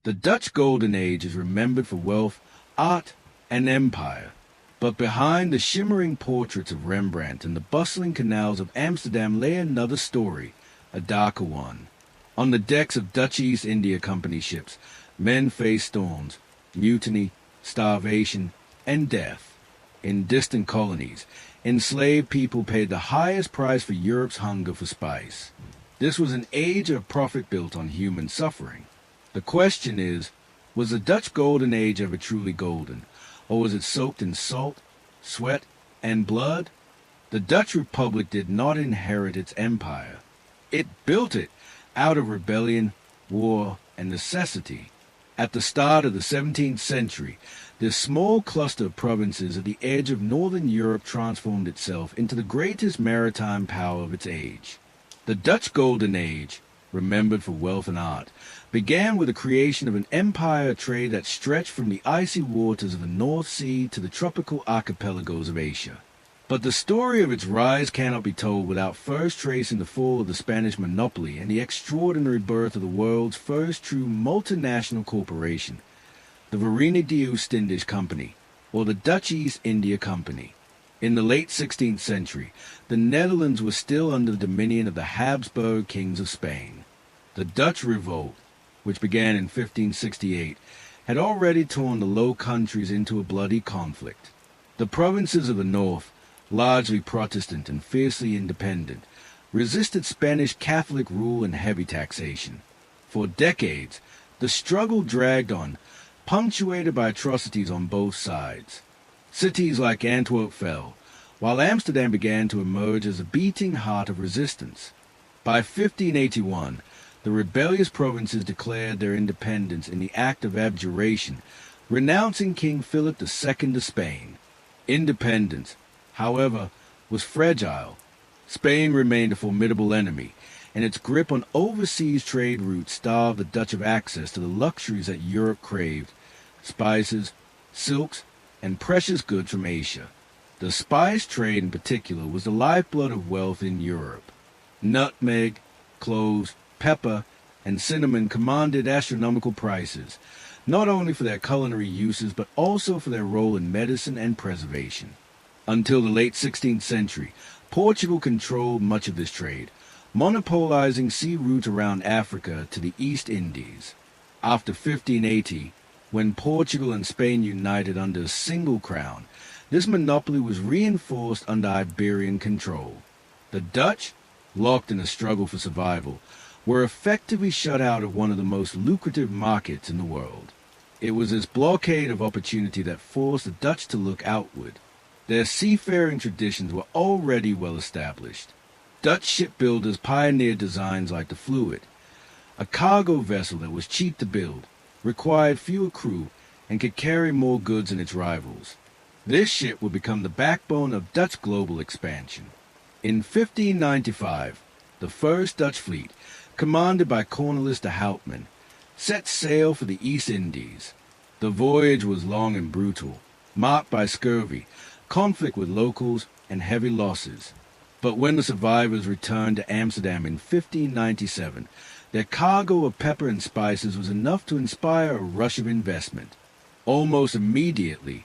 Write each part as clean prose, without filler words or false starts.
The Dutch Golden Age is remembered for wealth, art, and empire. But behind the shimmering portraits of Rembrandt and the bustling canals of Amsterdam lay another story, a darker one. On the decks of Dutch East India Company ships, men faced storms, mutiny, starvation, and death. In distant colonies, enslaved people paid the highest price for Europe's hunger for spice. This was an age of profit built on human suffering. The question is, was the Dutch Golden Age ever truly golden, or was it soaked in salt, sweat, and blood? The Dutch Republic did not inherit its empire. It built it out of rebellion, war, and necessity. At the start of the 17th century, this small cluster of provinces at the edge of northern Europe transformed itself into the greatest maritime power of its age. The Dutch Golden Age, remembered for wealth and art, began with the creation of an empire trade that stretched from the icy waters of the North Sea to the tropical archipelagos of Asia. But the story of its rise cannot be told without first tracing the fall of the Spanish monopoly and the extraordinary birth of the world's first true multinational corporation, the Verenigde Oost-Indisch Company, or the Dutch East India Company. In the late 16th century, the Netherlands was still under the dominion of the Habsburg kings of Spain. The Dutch Revolt, which began in 1568, had already torn the Low Countries into a bloody conflict. The provinces of the north, largely Protestant and fiercely independent, resisted Spanish Catholic rule and heavy taxation. For decades, the struggle dragged on, punctuated by atrocities on both sides. Cities like Antwerp fell, while Amsterdam began to emerge as a beating heart of resistance. By 1581, the rebellious provinces declared their independence in the act of abjuration, renouncing King Philip II of Spain. Independence, however, was fragile. Spain remained a formidable enemy, and its grip on overseas trade routes starved the Dutch of access to the luxuries that Europe craved: spices, silks, and precious goods from Asia. The spice trade in particular was the lifeblood of wealth in Europe. Nutmeg, cloves, pepper, and cinnamon commanded astronomical prices, not only for their culinary uses but also for their role in medicine and preservation. Until the late 16th century, Portugal controlled much of this trade, monopolizing sea routes around Africa to the East Indies. After 1580, when Portugal and Spain united under a single crown, this monopoly was reinforced under Iberian control. The Dutch, locked in a struggle for survival, were effectively shut out of one of the most lucrative markets in the world. It was this blockade of opportunity that forced the Dutch to look outward. Their seafaring traditions were already well established. Dutch shipbuilders pioneered designs like the Fluid, a cargo vessel that was cheap to build, required fewer crew, and could carry more goods than its rivals. This ship would become the backbone of Dutch global expansion. In 1595, the first Dutch fleet, commanded by Cornelis de Houtman, set sail for the East Indies. The voyage was long and brutal, marked by scurvy, conflict with locals, and heavy losses. But when the survivors returned to Amsterdam in 1597, their cargo of pepper and spices was enough to inspire a rush of investment. Almost immediately,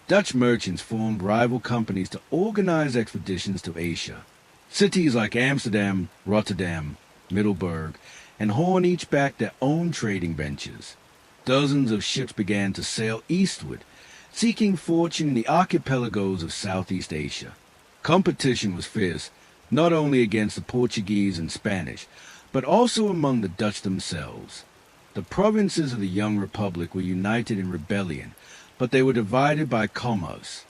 Dutch merchants formed rival companies to organize expeditions to Asia. Cities like Amsterdam, Rotterdam, Middelburg, and Hoorn each backed their own trading ventures. Dozens of ships began to sail eastward, seeking fortune in the archipelagos of Southeast Asia. Competition was fierce, not only against the Portuguese and Spanish, but also among the Dutch themselves. The provinces of the young republic were united in rebellion, but they were divided by commerce.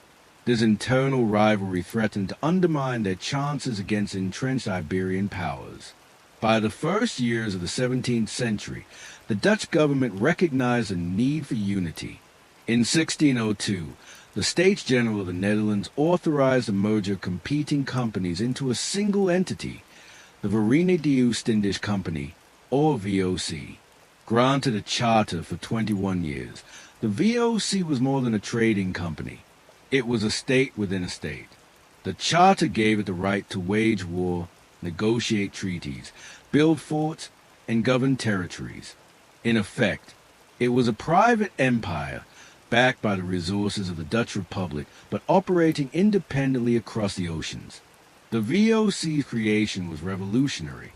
This internal rivalry threatened to undermine their chances against entrenched Iberian powers. By the first years of the 17th century, the Dutch government recognized the need for unity. In 1602, the States General of the Netherlands authorized the merger of competing companies into a single entity, the Verenigde Oost-Indisch Company, or VOC. Granted a charter for 21 years, the VOC was more than a trading company. It was a state within a state. The charter gave it the right to wage war, negotiate treaties, build forts, and govern territories. In effect, It was a private empire, backed by the resources of the Dutch Republic, but operating independently across the oceans. The VOC's creation was revolutionary.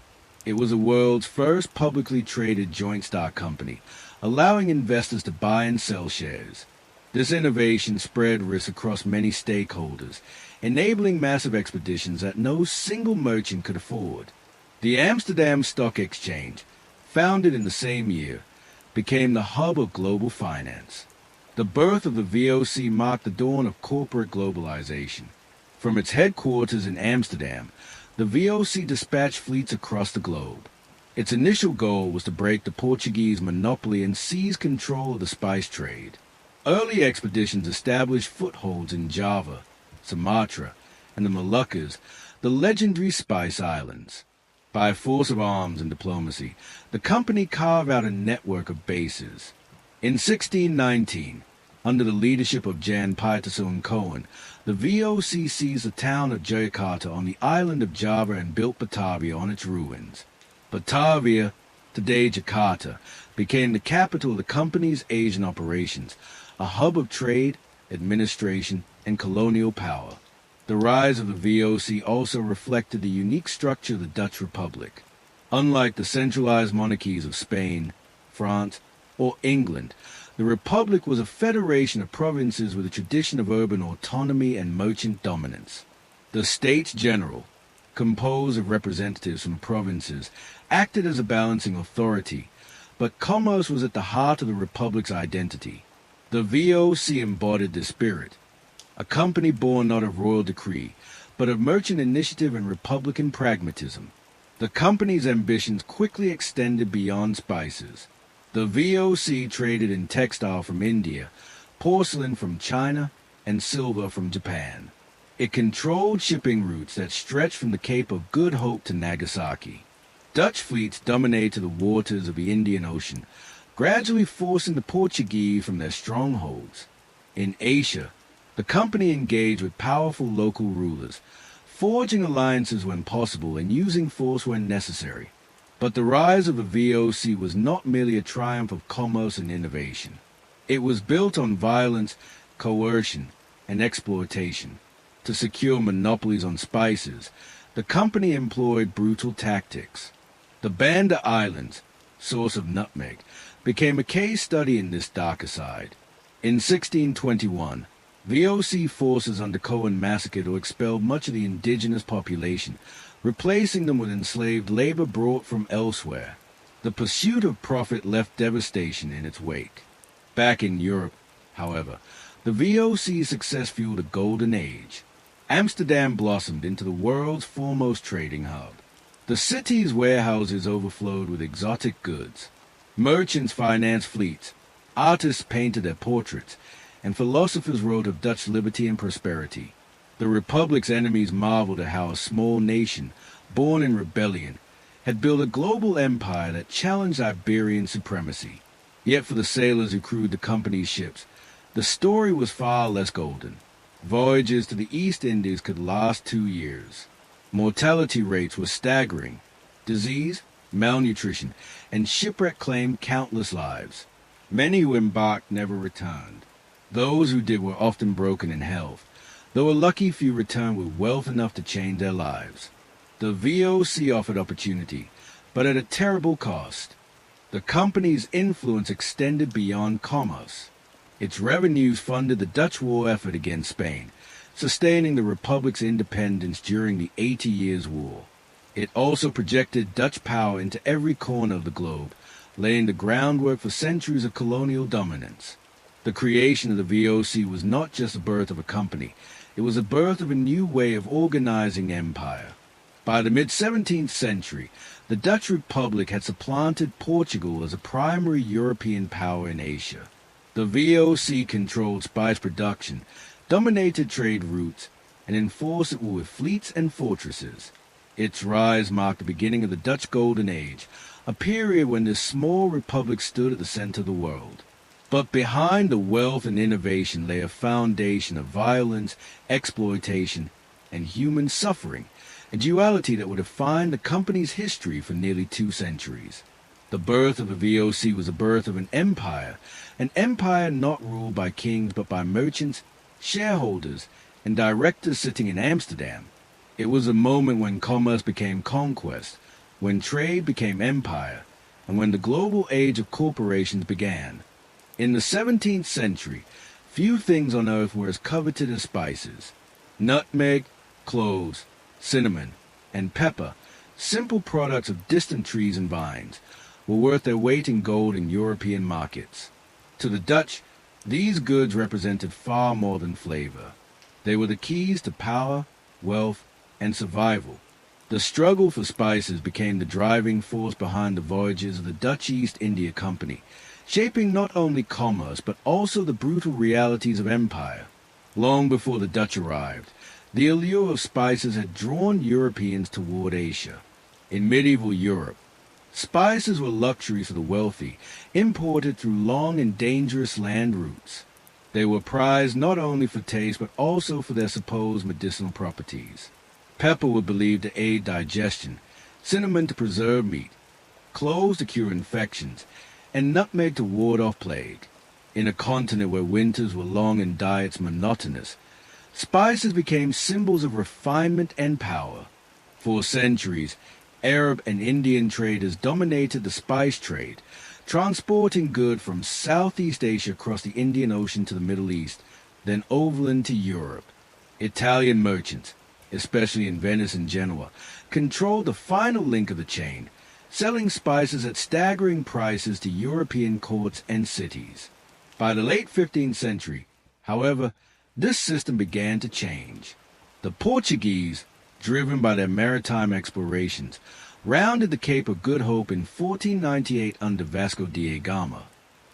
It was the world's first publicly traded joint stock company, allowing investors to buy and sell shares. This innovation spread risk across many stakeholders, enabling massive expeditions that no single merchant could afford. The Amsterdam Stock Exchange, founded in the same year, became the hub of global finance. The birth of the VOC marked the dawn of corporate globalization. From its headquarters in Amsterdam, the VOC dispatched fleets across the globe. Its initial goal was to break the Portuguese monopoly and seize control of the spice trade. Early expeditions established footholds in Java, Sumatra, and the Moluccas, the legendary Spice Islands. By force of arms and diplomacy, the company carved out a network of bases. In 1619, under the leadership of Jan Pieterszoon Cohen, the VOC seized the town of Jakarta on the island of Java and built Batavia on its ruins. Batavia, today Jakarta, became the capital of the company's Asian operations, a hub of trade, administration, and colonial power. The rise of the VOC also reflected the unique structure of the Dutch Republic. Unlike the centralized monarchies of Spain, France, or England, the Republic was a federation of provinces with a tradition of urban autonomy and merchant dominance. The States General, composed of representatives from provinces, acted as a balancing authority, but commerce was at the heart of the Republic's identity. The VOC embodied this spirit, a company born not of royal decree, but of merchant initiative and republican pragmatism. The company's ambitions quickly extended beyond spices. The VOC traded in textile from India, porcelain from China, and silver from Japan. It controlled shipping routes that stretched from the Cape of Good Hope to Nagasaki. Dutch fleets dominated the waters of the Indian Ocean, gradually forcing the Portuguese from their strongholds. In Asia, the company engaged with powerful local rulers, forging alliances when possible and using force when necessary. But the rise of the VOC was not merely a triumph of commerce and innovation. It was built on violence, coercion, and exploitation. To secure monopolies on spices, the company employed brutal tactics. The Banda Islands, source of nutmeg, became a case study in this darker side. In 1621, VOC forces under Cohen massacred or expelled much of the indigenous population, replacing them with enslaved labor brought from elsewhere. The pursuit of profit left devastation in its wake. Back in Europe, however, the VOC's success fueled a golden age. Amsterdam blossomed into the world's foremost trading hub. The city's warehouses overflowed with exotic goods. Merchants financed fleets, artists painted their portraits, and philosophers wrote of Dutch liberty and prosperity. The Republic's enemies marveled at how a small nation, born in rebellion, had built a global empire that challenged Iberian supremacy. Yet for the sailors who crewed the company's ships, the story was far less golden. Voyages to the East Indies could last 2 years. Mortality rates were staggering. Disease, malnutrition, and shipwreck claimed countless lives. Many who embarked never returned. Those who did were often broken in health, though a lucky few returned with wealth enough to change their lives. The VOC offered opportunity, but at a terrible cost. The company's influence extended beyond commerce. Its revenues funded the Dutch war effort against Spain, sustaining the Republic's independence during the 80 Years' War. It also projected Dutch power into every corner of the globe, laying the groundwork for centuries of colonial dominance. The creation of the VOC was not just the birth of a company, it was the birth of a new way of organizing empire. By the mid-17th century, the Dutch Republic had supplanted Portugal as a primary European power in Asia. The VOC controlled spice production, dominated trade routes, and enforced it with fleets and fortresses. Its rise marked the beginning of the Dutch Golden Age, a period when this small republic stood at the center of the world. But behind the wealth and innovation lay a foundation of violence, exploitation, and human suffering, a duality that would define the company's history for nearly 2 centuries. The birth of the VOC was the birth of an empire not ruled by kings but by merchants, shareholders, and directors sitting in Amsterdam. It was a moment when commerce became conquest, when trade became empire, and when the global age of corporations began. In the 17th century, few things on earth were as coveted as spices. Nutmeg, cloves, cinnamon, and pepper, simple products of distant trees and vines, were worth their weight in gold in European markets. To the Dutch, these goods represented far more than flavor. They were the keys to power, wealth, and survival. The struggle for spices became the driving force behind the voyages of the Dutch East India Company, shaping not only commerce but also the brutal realities of empire. Long before the Dutch arrived, the allure of spices had drawn Europeans toward Asia. In medieval Europe, spices were luxuries for the wealthy, imported through long and dangerous land routes. They were prized not only for taste but also for their supposed medicinal properties. Pepper was believed to aid digestion, cinnamon to preserve meat, cloves to cure infections, and nutmeg to ward off plague. In a continent where winters were long and diets monotonous, spices became symbols of refinement and power. For centuries, Arab and Indian traders dominated the spice trade, transporting goods from Southeast Asia across the Indian Ocean to the Middle East, then overland to Europe. Italian merchants, especially in Venice and Genoa, controlled the final link of the chain, selling spices at staggering prices to European courts and cities. By the late 15th century, however, this system began to change. The Portuguese, driven by their maritime explorations, rounded the Cape of Good Hope in 1498 under Vasco da Gama.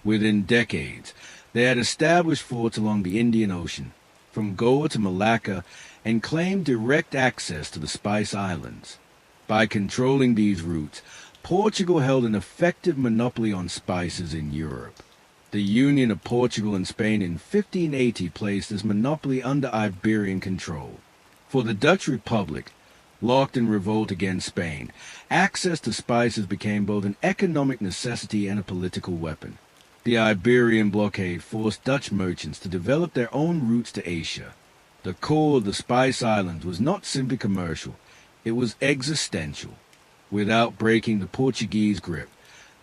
Within decades, they had established forts along the Indian Ocean, from Goa to Malacca, and claimed direct access to the Spice Islands. By controlling these routes, Portugal held an effective monopoly on spices in Europe. The union of Portugal and Spain in 1580 placed this monopoly under Iberian control. For the Dutch Republic, locked in revolt against Spain, access to spices became both an economic necessity and a political weapon. The Iberian blockade forced Dutch merchants to develop their own routes to Asia. The core of the Spice Islands was not simply commercial, it was existential. Without breaking the Portuguese grip,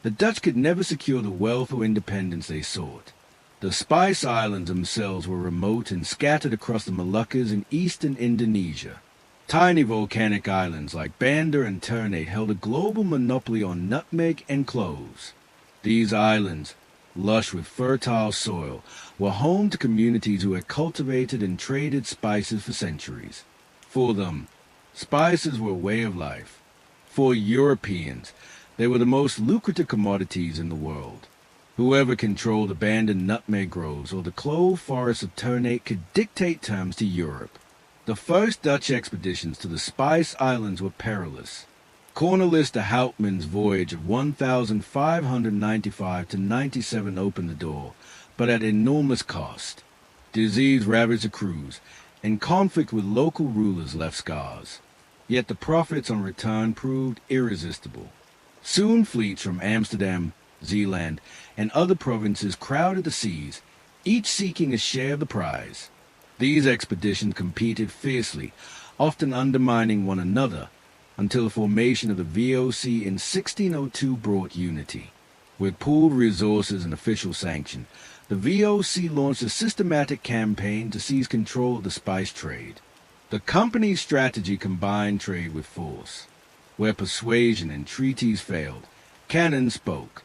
the Dutch could never secure the wealth or independence they sought. The Spice Islands themselves were remote and scattered across the Moluccas in eastern Indonesia. Tiny volcanic islands like Banda and Ternate held a global monopoly on nutmeg and cloves. These islands, lush with fertile soil, were home to communities who had cultivated and traded spices for centuries. For them, spices were a way of life. For Europeans, they were the most lucrative commodities in the world. Whoever controlled abandoned nutmeg groves or the clove forests of Ternate could dictate terms to Europe. The first Dutch expeditions to the Spice Islands were perilous. Cornelis de Houtman's voyage of 1595 to 97 opened the door, but at enormous cost. Disease ravaged the crews, and conflict with local rulers left scars. Yet the profits on return proved irresistible. Soon fleets from Amsterdam, Zeeland, and other provinces crowded the seas, each seeking a share of the prize. These expeditions competed fiercely, often undermining one another, until the formation of the VOC in 1602 brought unity. With pooled resources and official sanction, the VOC launched a systematic campaign to seize control of the spice trade. The company's strategy combined trade with force. Where persuasion and treaties failed, cannon spoke.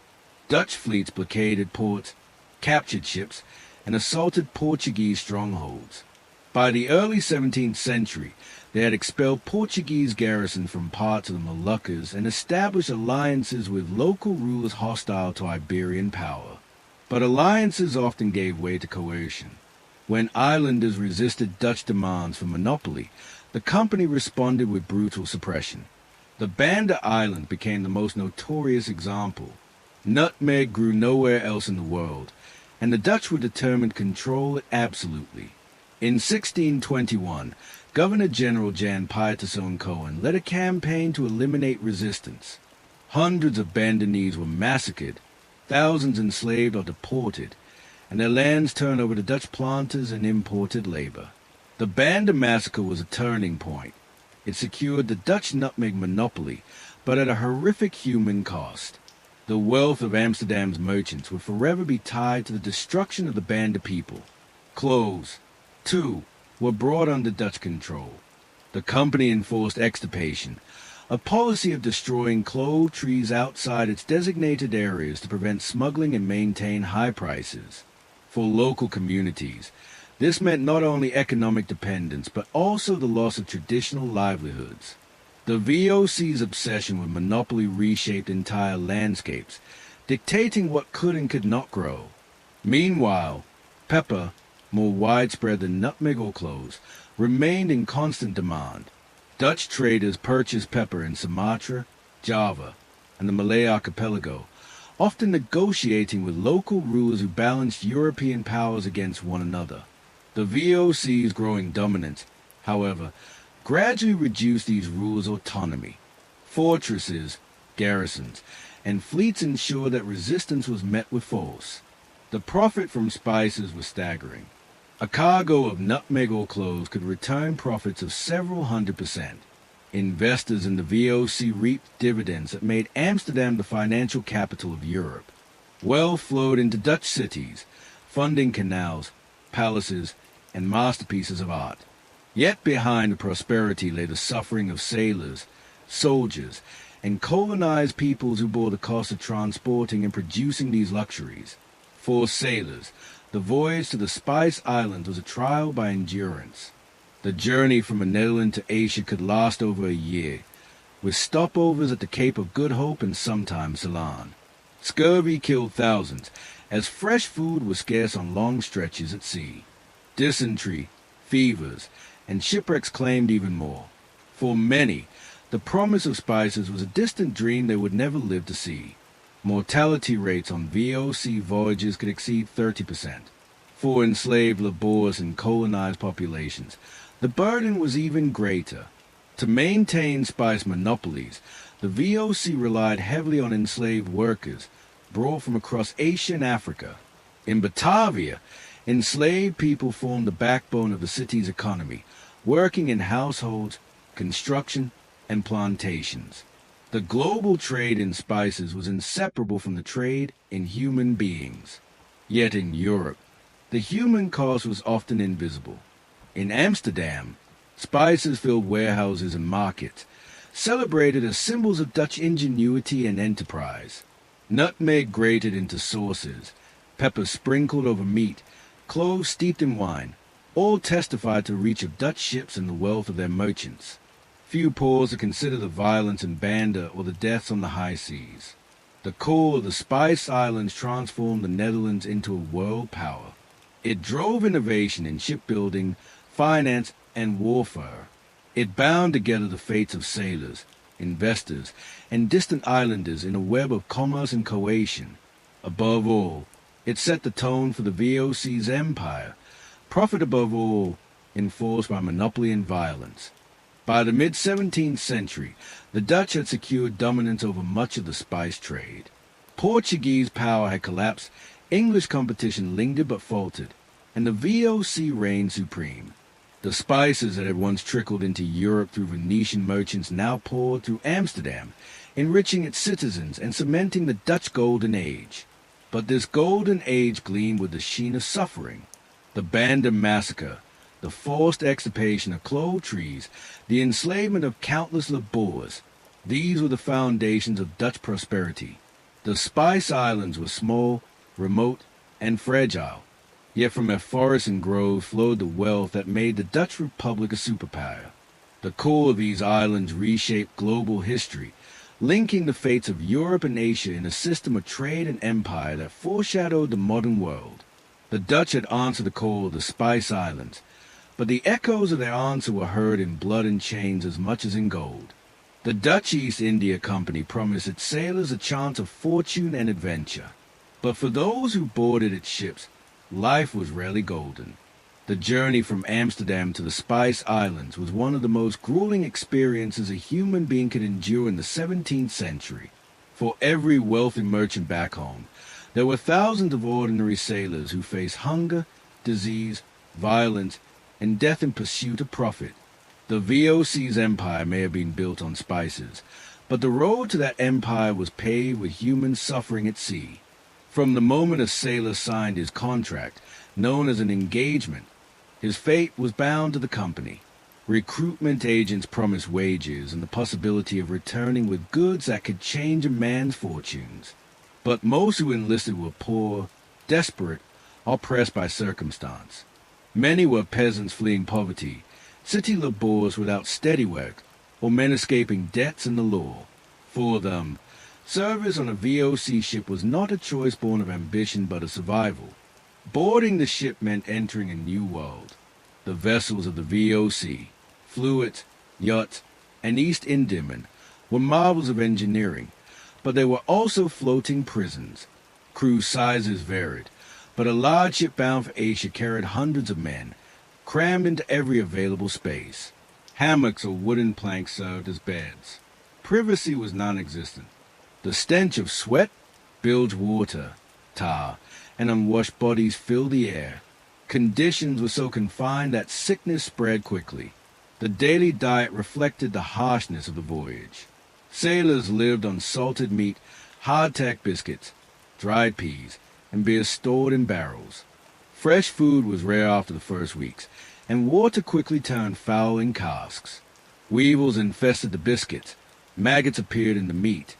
Dutch fleets blockaded ports, captured ships, and assaulted Portuguese strongholds. By the early 17th century, they had expelled Portuguese garrisons from parts of the Moluccas and established alliances with local rulers hostile to Iberian power. But alliances often gave way to coercion. When islanders resisted Dutch demands for monopoly, the company responded with brutal suppression. The Banda Islands became the most notorious example. Nutmeg grew nowhere else in the world, and the Dutch were determined to control it absolutely. In 1621, Governor-General Jan Pieterszoon Cohen led a campaign to eliminate resistance. Hundreds of Bandanese were massacred, thousands enslaved or deported, and their lands turned over to Dutch planters and imported labor. The Banda massacre was a turning point. It secured the Dutch nutmeg monopoly, but at a horrific human cost. The wealth of Amsterdam's merchants would forever be tied to the destruction of the Banda people. Clothes, too, were brought under Dutch control. The company enforced exploitation, a policy of destroying clove trees outside its designated areas to prevent smuggling and maintain high prices. For local communities, this meant not only economic dependence, but also the loss of traditional livelihoods. The VOC's obsession with monopoly reshaped entire landscapes, dictating what could and could not grow. Meanwhile, pepper, more widespread than nutmeg or cloves, remained in constant demand. Dutch traders purchased pepper in Sumatra, Java, and the Malay archipelago, often negotiating with local rulers who balanced European powers against one another. The VOC's growing dominance, however, gradually reduced these rulers' autonomy. Fortresses, garrisons, and fleets ensured that resistance was met with force. The profit from spices was staggering. A cargo of nutmeg or cloves could return profits of several 100%. Investors in the VOC reaped dividends that made Amsterdam the financial capital of Europe. Wealth flowed into Dutch cities, funding canals, palaces, and masterpieces of art. Yet behind the prosperity lay the suffering of sailors, soldiers, and colonized peoples who bore the cost of transporting and producing these luxuries. For sailors, the voyage to the Spice Islands was a trial by endurance. The journey from the Netherlands to Asia could last over a year, with stopovers at the Cape of Good Hope and sometimes Ceylon. Scurvy killed thousands, as fresh food was scarce on long stretches at sea. Dysentery, fevers, and shipwrecks claimed even more. For many, the promise of spices was a distant dream they would never live to see. Mortality rates on VOC voyages could exceed 30%. For enslaved, laborious, and colonized populations, the burden was even greater. To maintain spice monopolies, the VOC relied heavily on enslaved workers, brought from across Asia and Africa. In Batavia, enslaved people formed the backbone of the city's economy, working in households, construction, and plantations. The global trade in spices was inseparable from the trade in human beings. Yet in Europe, the human cost was often invisible. In Amsterdam, spices filled warehouses and markets, celebrated as symbols of Dutch ingenuity and enterprise. Nutmeg grated into sauces, pepper sprinkled over meat, cloves steeped in wine, all testified to the reach of Dutch ships and the wealth of their merchants. Few pause to consider the violence in Banda or the deaths on the high seas. The core of the Spice Islands transformed the Netherlands into a world power. It drove innovation in shipbuilding, finance, and warfare. It bound together the fates of sailors, investors, and distant islanders in a web of commerce and cohesion. Above all, it set the tone for the VOC's empire, profit above all, enforced by monopoly and violence. By the mid-17th century, the Dutch had secured dominance over much of the spice trade. Portuguese power had collapsed, English competition lingered but faltered, and the VOC reigned supreme. The spices that had once trickled into Europe through Venetian merchants now poured through Amsterdam, enriching its citizens and cementing the Dutch Golden Age. But this Golden Age gleamed with the sheen of suffering. The Banda massacre, the forced extirpation of clove trees, the enslavement of countless laborers, these were the foundations of Dutch prosperity. The Spice Islands were small, remote, and fragile, yet from their forests and groves flowed the wealth that made the Dutch Republic a superpower. The core of these islands reshaped global history, linking the fates of Europe and Asia in a system of trade and empire that foreshadowed the modern world. The Dutch had answered the call of the Spice Islands, but the echoes of their answer were heard in blood and chains as much as in gold. The Dutch East India Company promised its sailors a chance of fortune and adventure. But for those who boarded its ships, life was rarely golden. The journey from Amsterdam to the Spice Islands was one of the most grueling experiences a human being could endure in the 17th century. For every wealthy merchant back home, there were thousands of ordinary sailors who faced hunger, disease, violence, and death in pursuit of profit. The VOC's empire may have been built on spices, but the road to that empire was paved with human suffering at sea. From the moment a sailor signed his contract, known as an engagement, his fate was bound to the company. Recruitment agents promised wages and the possibility of returning with goods that could change a man's fortunes. But most who enlisted were poor, desperate, or pressed by circumstance. Many were peasants fleeing poverty, city laborers without steady work, or men escaping debts and the law. For them, service on a VOC ship was not a choice born of ambition but of survival. Boarding the ship meant entering a new world. The vessels of the VOC, Fluid, Yacht, and East Indiaman, were marvels of engineering, but they were also floating prisons. Crew sizes varied, but a large ship bound for Asia carried hundreds of men, crammed into every available space. Hammocks or wooden planks served as beds. Privacy was non-existent. The stench of sweat, bilge water, tar, and unwashed bodies filled the air. Conditions were so confined that sickness spread quickly. The daily diet reflected the harshness of the voyage. Sailors lived on salted meat, hardtack biscuits, dried peas, and beer stored in barrels. Fresh food was rare after the first weeks, and water quickly turned foul in casks. Weevils infested the biscuits, maggots appeared in the meat,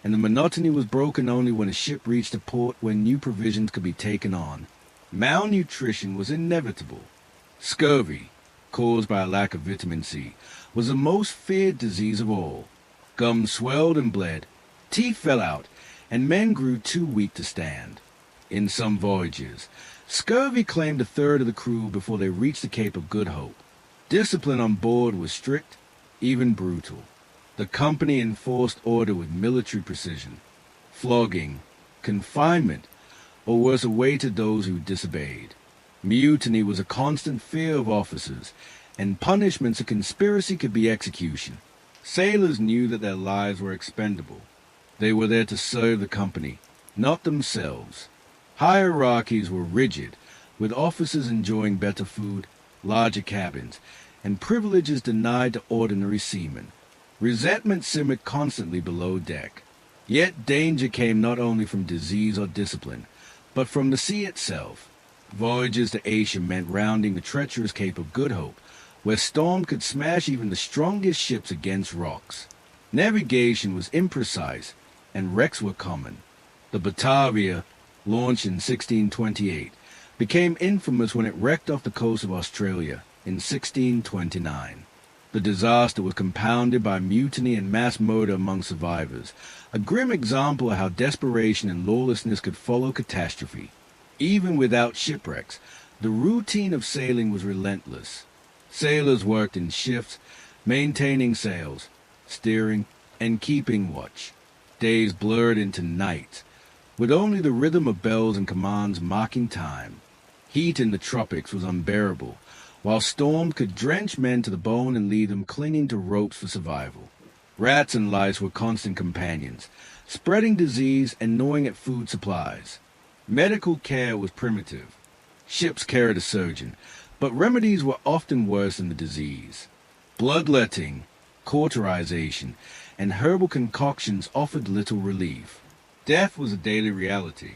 and the monotony was broken only when a ship reached a port where new provisions could be taken on. Malnutrition was inevitable. Scurvy, caused by a lack of vitamin C, was the most feared disease of all. Gums swelled and bled, teeth fell out, and men grew too weak to stand. In some voyages, scurvy claimed a third of the crew before they reached the Cape of Good Hope. Discipline on board was strict, even brutal. The company enforced order with military precision. Flogging, confinement, or worse, awaited those who disobeyed. Mutiny was a constant fear of officers, and punishments of conspiracy could be execution. Sailors knew that their lives were expendable. They were there to serve the company, not themselves. Hierarchies were rigid, with officers enjoying better food, larger cabins, and privileges denied to ordinary seamen. Resentment simmered constantly below deck. Yet danger came not only from disease or discipline, but from the sea itself. Voyages to Asia meant rounding the treacherous Cape of Good Hope, where storm could smash even the strongest ships against rocks. Navigation was imprecise, and wrecks were common. The Batavia, launched in 1628, became infamous when it wrecked off the coast of Australia in 1629. The disaster was compounded by mutiny and mass murder among survivors, a grim example of how desperation and lawlessness could follow catastrophe. Even without shipwrecks, the routine of sailing was relentless. Sailors worked in shifts, maintaining sails, steering, and keeping watch. Days blurred into night, with only the rhythm of bells and commands marking time. Heat in the tropics was unbearable, while storm could drench men to the bone and leave them clinging to ropes for survival. Rats and lice were constant companions, spreading disease and gnawing at food supplies. Medical care was primitive. Ships carried a surgeon, but remedies were often worse than the disease. Bloodletting, cauterization, and herbal concoctions offered little relief. Death was a daily reality.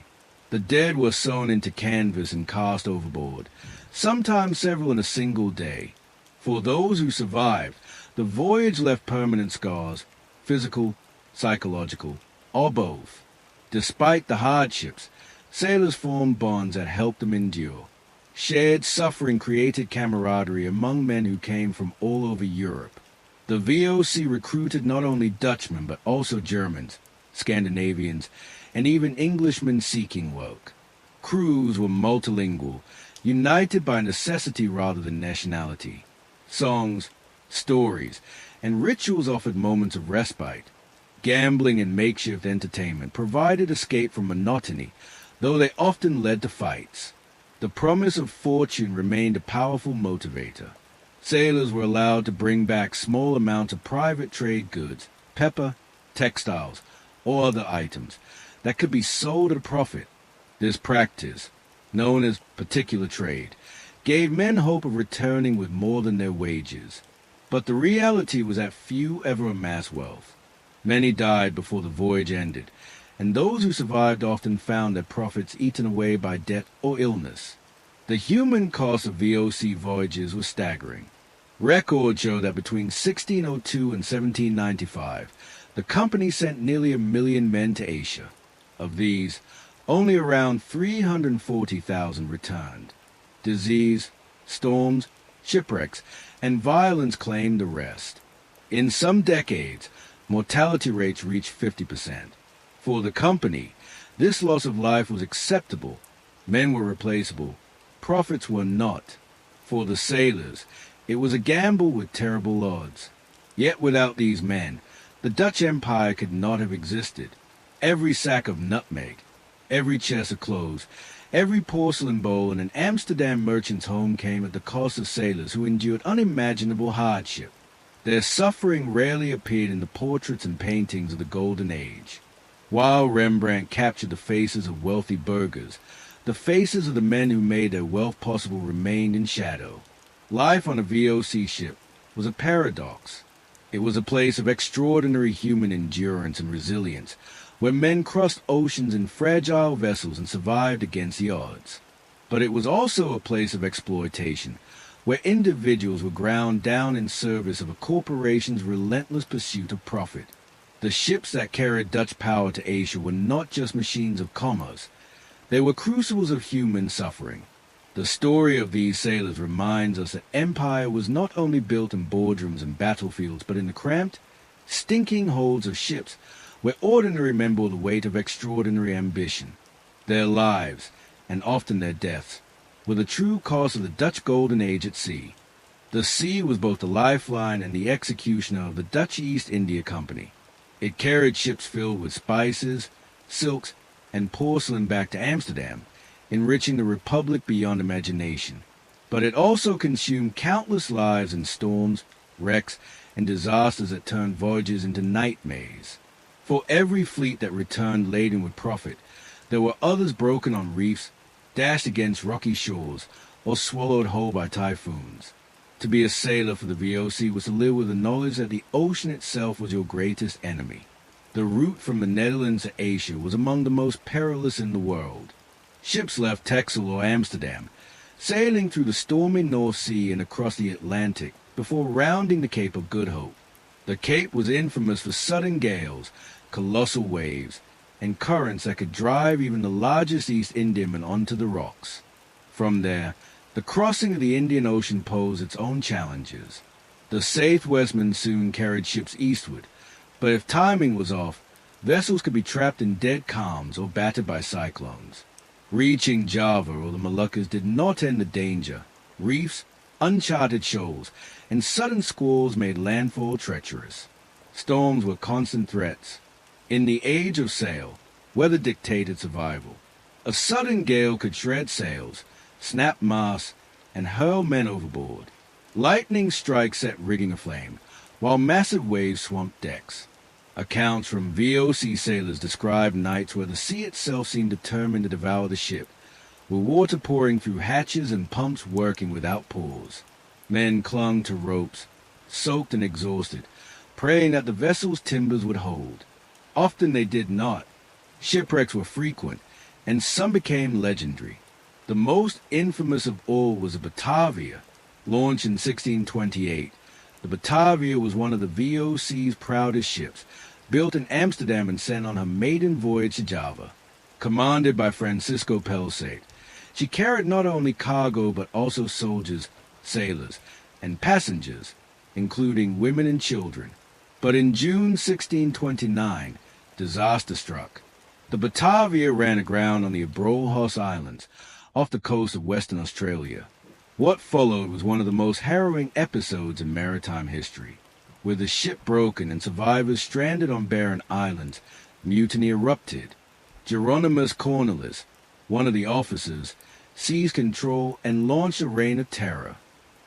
The dead were sewn into canvas and cast overboard, sometimes several in a single day. For those who survived, the voyage left permanent scars, physical, psychological, or both. Despite the hardships, sailors formed bonds that helped them endure. Shared suffering created camaraderie among men who came from all over Europe. The VOC recruited not only Dutchmen but also Germans, Scandinavians, and even Englishmen seeking work. Crews were multilingual, united by necessity rather than nationality. Songs, stories, and rituals offered moments of respite. Gambling and makeshift entertainment provided escape from monotony, though they often led to fights. The promise of fortune remained a powerful motivator. Sailors were allowed to bring back small amounts of private trade goods, pepper, textiles, or other items that could be sold at a profit. This practice, known as particular trade, gave men hope of returning with more than their wages. But the reality was that few ever amassed wealth. Many died before the voyage ended, and those who survived often found their profits eaten away by debt or illness. The human cost of VOC voyages was staggering. Records show that between 1602 and 1795, the company sent nearly 1 million men to Asia. Of these, only around 340,000 returned. Disease, storms, shipwrecks, and violence claimed the rest. In some decades, mortality rates reached 50%. For the company, this loss of life was acceptable. Men were replaceable. Profits were not. For the sailors, it was a gamble with terrible odds. Yet without these men, the Dutch Empire could not have existed. Every sack of nutmeg, every chest of clothes, every porcelain bowl in an Amsterdam merchant's home came at the cost of sailors who endured unimaginable hardship. Their suffering rarely appeared in the portraits and paintings of the Golden Age. While Rembrandt captured the faces of wealthy burghers, the faces of the men who made their wealth possible remained in shadow. Life on a VOC ship was a paradox. It was a place of extraordinary human endurance and resilience, where men crossed oceans in fragile vessels and survived against the odds. But it was also a place of exploitation, where individuals were ground down in service of a corporation's relentless pursuit of profit. The ships that carried Dutch power to Asia were not just machines of commerce. They were crucibles of human suffering. The story of these sailors reminds us that empire was not only built in boardrooms and battlefields, but in the cramped, stinking holds of ships where ordinary men bore the weight of extraordinary ambition. Their lives, and often their deaths, were the true cost of the Dutch Golden Age at sea. The sea was both the lifeline and the executioner of the Dutch East India Company. It carried ships filled with spices, silks, and porcelain back to Amsterdam, enriching the Republic beyond imagination. But it also consumed countless lives in storms, wrecks, and disasters that turned voyages into nightmares. For every fleet that returned laden with profit, there were others broken on reefs, dashed against rocky shores, or swallowed whole by typhoons. To be a sailor for the VOC was to live with the knowledge that the ocean itself was your greatest enemy. The route from the Netherlands to Asia was among the most perilous in the world. Ships left Texel or Amsterdam, sailing through the stormy North Sea and across the Atlantic before rounding the Cape of Good Hope. The Cape was infamous for sudden gales, colossal waves, and currents that could drive even the largest East Indiaman onto the rocks. From there, the crossing of the Indian Ocean posed its own challenges. The safe west monsoon carried ships eastward, but if timing was off, vessels could be trapped in dead calms or battered by cyclones. Reaching Java or the Moluccas did not end the danger. Reefs, uncharted shoals, and sudden squalls made landfall treacherous. Storms were constant threats. In the age of sail, weather dictated survival. A sudden gale could shred sails, snap masts, and hurl men overboard. Lightning strikes set rigging aflame, while massive waves swamped decks. Accounts from VOC sailors describe nights where the sea itself seemed determined to devour the ship, with water pouring through hatches and pumps working without pause. Men clung to ropes, soaked and exhausted, praying that the vessel's timbers would hold. Often they did not. Shipwrecks were frequent, and some became legendary. The most infamous of all was the Batavia, launched in 1628. The Batavia was one of the VOC's proudest ships, built in Amsterdam and sent on her maiden voyage to Java. Commanded by Francisco Pelsate, she carried not only cargo but also soldiers, sailors, and passengers, including women and children. But in June 1629, disaster struck. The Batavia ran aground on the Abrolhos Islands, off the coast of Western Australia. What followed was one of the most harrowing episodes in maritime history. With the ship broken and survivors stranded on barren islands, mutiny erupted. Geronimus Cornelis, one of the officers, seized control and launched a reign of terror.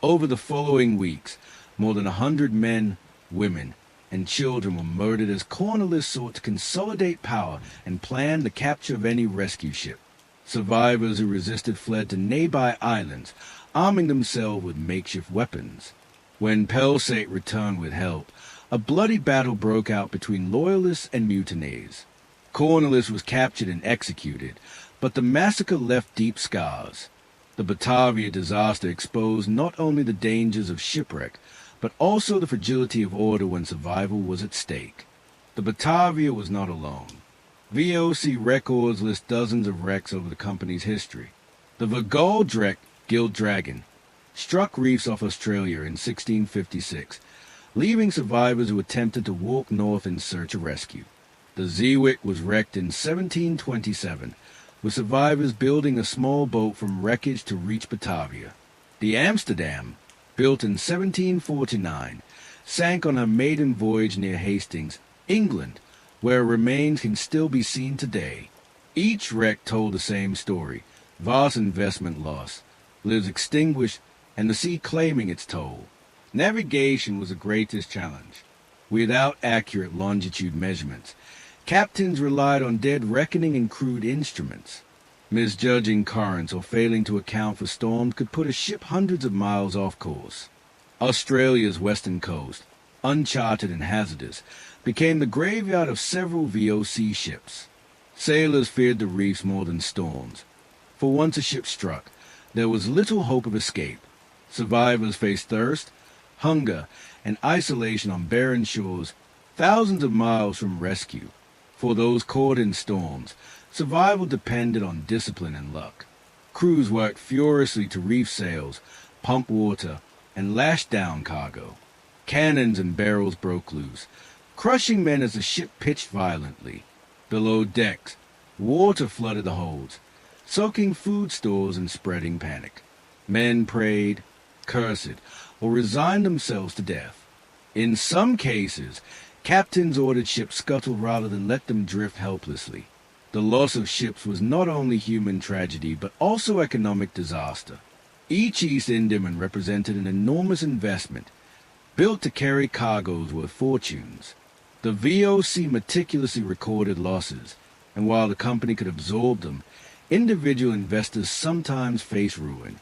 Over the following weeks, more than 100 men, women, and children were murdered as colonialists sought to consolidate power and plan the capture of any rescue ship. Survivors who resisted fled to nearby islands, arming themselves with makeshift weapons. When Pelsate returned with help, a bloody battle broke out between loyalists and mutineers. Cornwallis was captured and executed, but the massacre left deep scars. The Batavia disaster exposed not only the dangers of shipwreck, but also the fragility of order when survival was at stake. The Batavia was not alone. VOC records list dozens of wrecks over the company's history. The Vergoldreck Gilt Dragon struck reefs off Australia in 1656, leaving survivors who attempted to walk north in search of rescue. The Zeewick was wrecked in 1727, with survivors building a small boat from wreckage to reach Batavia. The Amsterdam, built in 1749, sank on her maiden voyage near Hastings, England, where remains can still be seen today. Each wreck told the same story: vast investment loss, lives extinguished, and the sea claiming its toll. Navigation was the greatest challenge. Without accurate longitude measurements, captains relied on dead reckoning and crude instruments. Misjudging currents or failing to account for storms could put a ship hundreds of miles off course. Australia's western coast, uncharted and hazardous, became the graveyard of several VOC ships. Sailors feared the reefs more than storms, for once a ship struck, there was little hope of escape. Survivors faced thirst, hunger, and isolation on barren shores, thousands of miles from rescue. For those caught in storms, survival depended on discipline and luck. Crews worked furiously to reef sails, pump water, and lash down cargo. Cannons and barrels broke loose, crushing men as the ship pitched violently. Below decks, water flooded the holds, soaking food stores and spreading panic. Men prayed, cursed, or resigned themselves to death. In some cases, captains ordered ships scuttle rather than let them drift helplessly. The loss of ships was not only human tragedy, but also economic disaster. Each East Indiaman represented an enormous investment, built to carry cargoes worth fortunes. The VOC meticulously recorded losses, and while the company could absorb them, individual investors sometimes faced ruin.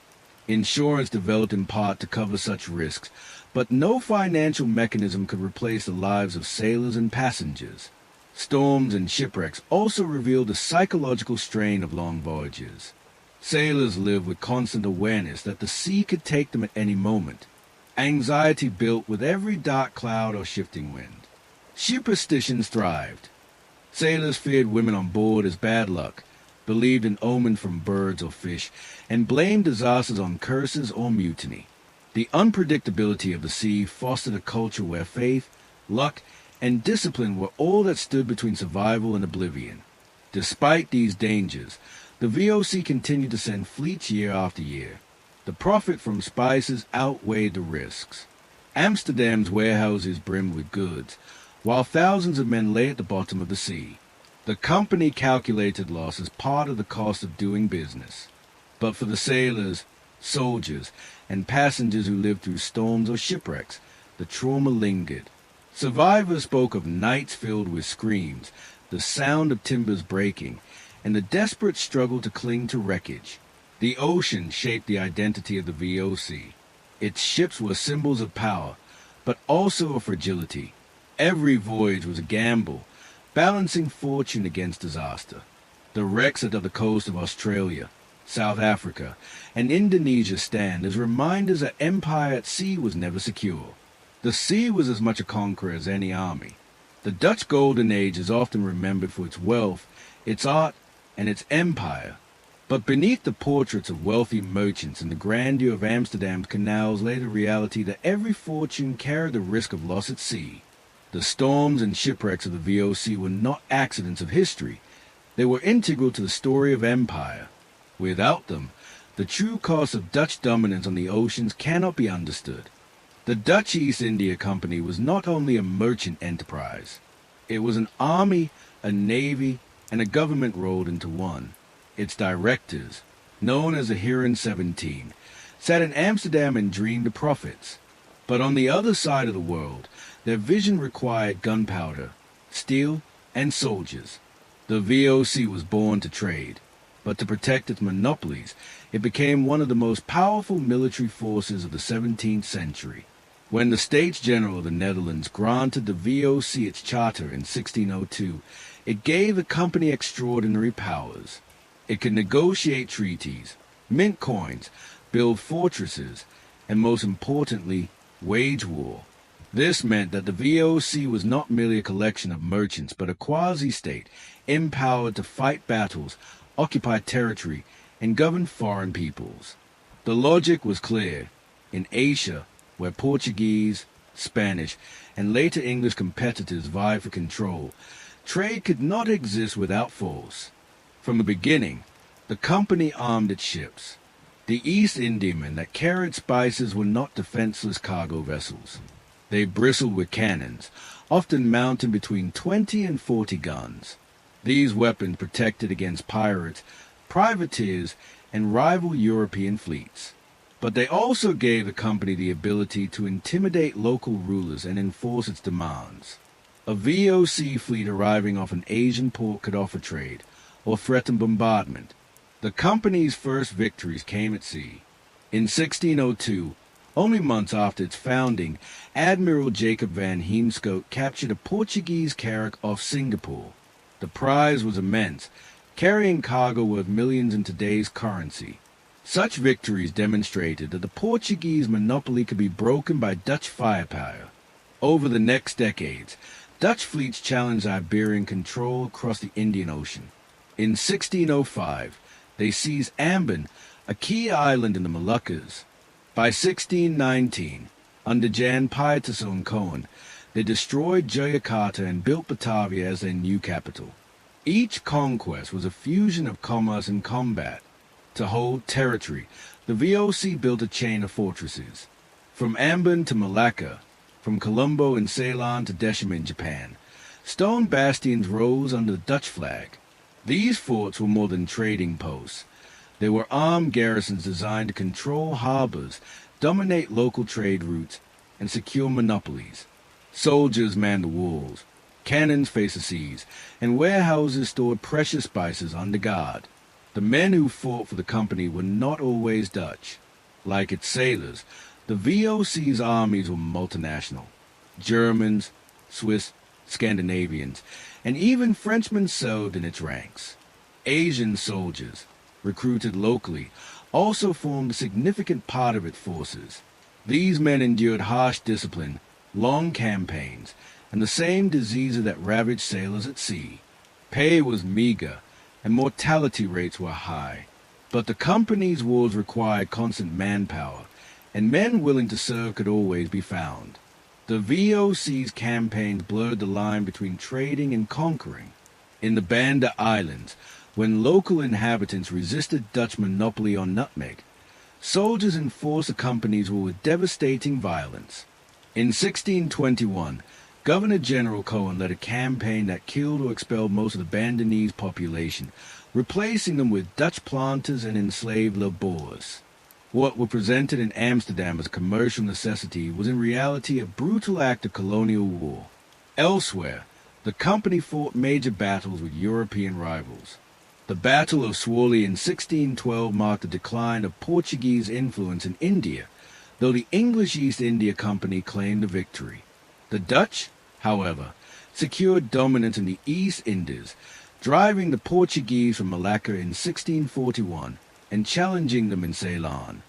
Insurance developed in part to cover such risks, but no financial mechanism could replace the lives of sailors and passengers. Storms and shipwrecks also revealed the psychological strain of long voyages. Sailors lived with constant awareness that the sea could take them at any moment. Anxiety built with every dark cloud or shifting wind. Superstitions thrived. Sailors feared women on board as bad luck, believed in omens from birds or fish, and blamed disasters on curses or mutiny. The unpredictability of the sea fostered a culture where faith, luck, and discipline were all that stood between survival and oblivion. Despite these dangers, the VOC continued to send fleets year after year. The profit from spices outweighed the risks. Amsterdam's warehouses brimmed with goods, while thousands of men lay at the bottom of the sea. The company calculated loss as part of the cost of doing business. But for the sailors, soldiers, and passengers who lived through storms or shipwrecks, the trauma lingered. Survivors spoke of nights filled with screams, the sound of timbers breaking, and the desperate struggle to cling to wreckage. The ocean shaped the identity of the VOC. Its ships were symbols of power, but also of fragility. Every voyage was a gamble, balancing fortune against disaster. The wrecks at the coast of Australia, South Africa, and Indonesia stand as reminders that empire at sea was never secure. The sea was as much a conqueror as any army. The Dutch Golden Age is often remembered for its wealth, its art, and its empire. But beneath the portraits of wealthy merchants and the grandeur of Amsterdam's canals lay the reality that every fortune carried the risk of loss at sea. The storms and shipwrecks of the VOC were not accidents of history. They were integral to the story of empire. Without them, the true cost of Dutch dominance on the oceans cannot be understood. The Dutch East India Company was not only a merchant enterprise. It was an army, a navy, and a government rolled into one. Its directors, known as the Heeren 17, sat in Amsterdam and dreamed of profits. But on the other side of the world, their vision required gunpowder, steel, and soldiers. The VOC was born to trade, but to protect its monopolies, it became one of the most powerful military forces of the 17th century. When the States General of the Netherlands granted the VOC its charter in 1602, it gave the company extraordinary powers. It could negotiate treaties, mint coins, build fortresses, and most importantly, wage war. This meant that the VOC was not merely a collection of merchants, but a quasi-state, empowered to fight battles, occupy territory, and govern foreign peoples. The logic was clear. In Asia, where Portuguese, Spanish, and later English competitors vied for control, trade could not exist without force. From the beginning, the company armed its ships. The East Indiamen that carried spices were not defenseless cargo vessels. They bristled with cannons, often mounted between 20 and 40 guns. These weapons protected against pirates, privateers, and rival European fleets. But they also gave the company the ability to intimidate local rulers and enforce its demands. A VOC fleet arriving off an Asian port could offer trade, or threaten bombardment. The company's first victories came at sea. In 1602, only months after its founding, Admiral Jacob van Heemskerk captured a Portuguese carrack off Singapore. The prize was immense, carrying cargo worth millions in today's currency. Such victories demonstrated that the Portuguese monopoly could be broken by Dutch firepower. Over the next decades, Dutch fleets challenged Iberian control across the Indian Ocean. In 1605, they seized Ambon, a key island in the Moluccas. By 1619, under Jan Pieterszoon Cohen, they destroyed Jakarta and built Batavia as their new capital. Each conquest was a fusion of commerce and combat. To hold territory, the VOC built a chain of fortresses. From Ambon to Malacca, from Colombo in Ceylon to Desham in Japan, stone bastions rose under the Dutch flag. These forts were more than trading posts. They were armed garrisons designed to control harbors, dominate local trade routes, and secure monopolies. Soldiers manned the walls, cannons faced the seas, and warehouses stored precious spices under guard. The men who fought for the company were not always Dutch. Like its sailors, the VOC's armies were multinational. Germans, Swiss, Scandinavians, and even Frenchmen served in its ranks. Asian soldiers, recruited locally, also formed a significant part of its forces. These men endured harsh discipline, long campaigns, and the same diseases that ravaged sailors at sea. Pay was meager, and mortality rates were high. But the company's wars required constant manpower, and men willing to serve could always be found. The VOC's campaigns blurred the line between trading and conquering. In the Banda Islands, when local inhabitants resisted Dutch monopoly on nutmeg, soldiers enforced the company's rule with devastating violence. In 1621, Governor-General Cohen led a campaign that killed or expelled most of the Bandanese population, replacing them with Dutch planters and enslaved laborers. What were presented in Amsterdam as a commercial necessity was in reality a brutal act of colonial war. Elsewhere, the company fought major battles with European rivals. The Battle of Sworley in 1612 marked the decline of Portuguese influence in India, though the English East India Company claimed the victory. The Dutch, however, secured dominance in the East Indies, driving the Portuguese from Malacca in 1641 and challenging them in Ceylon.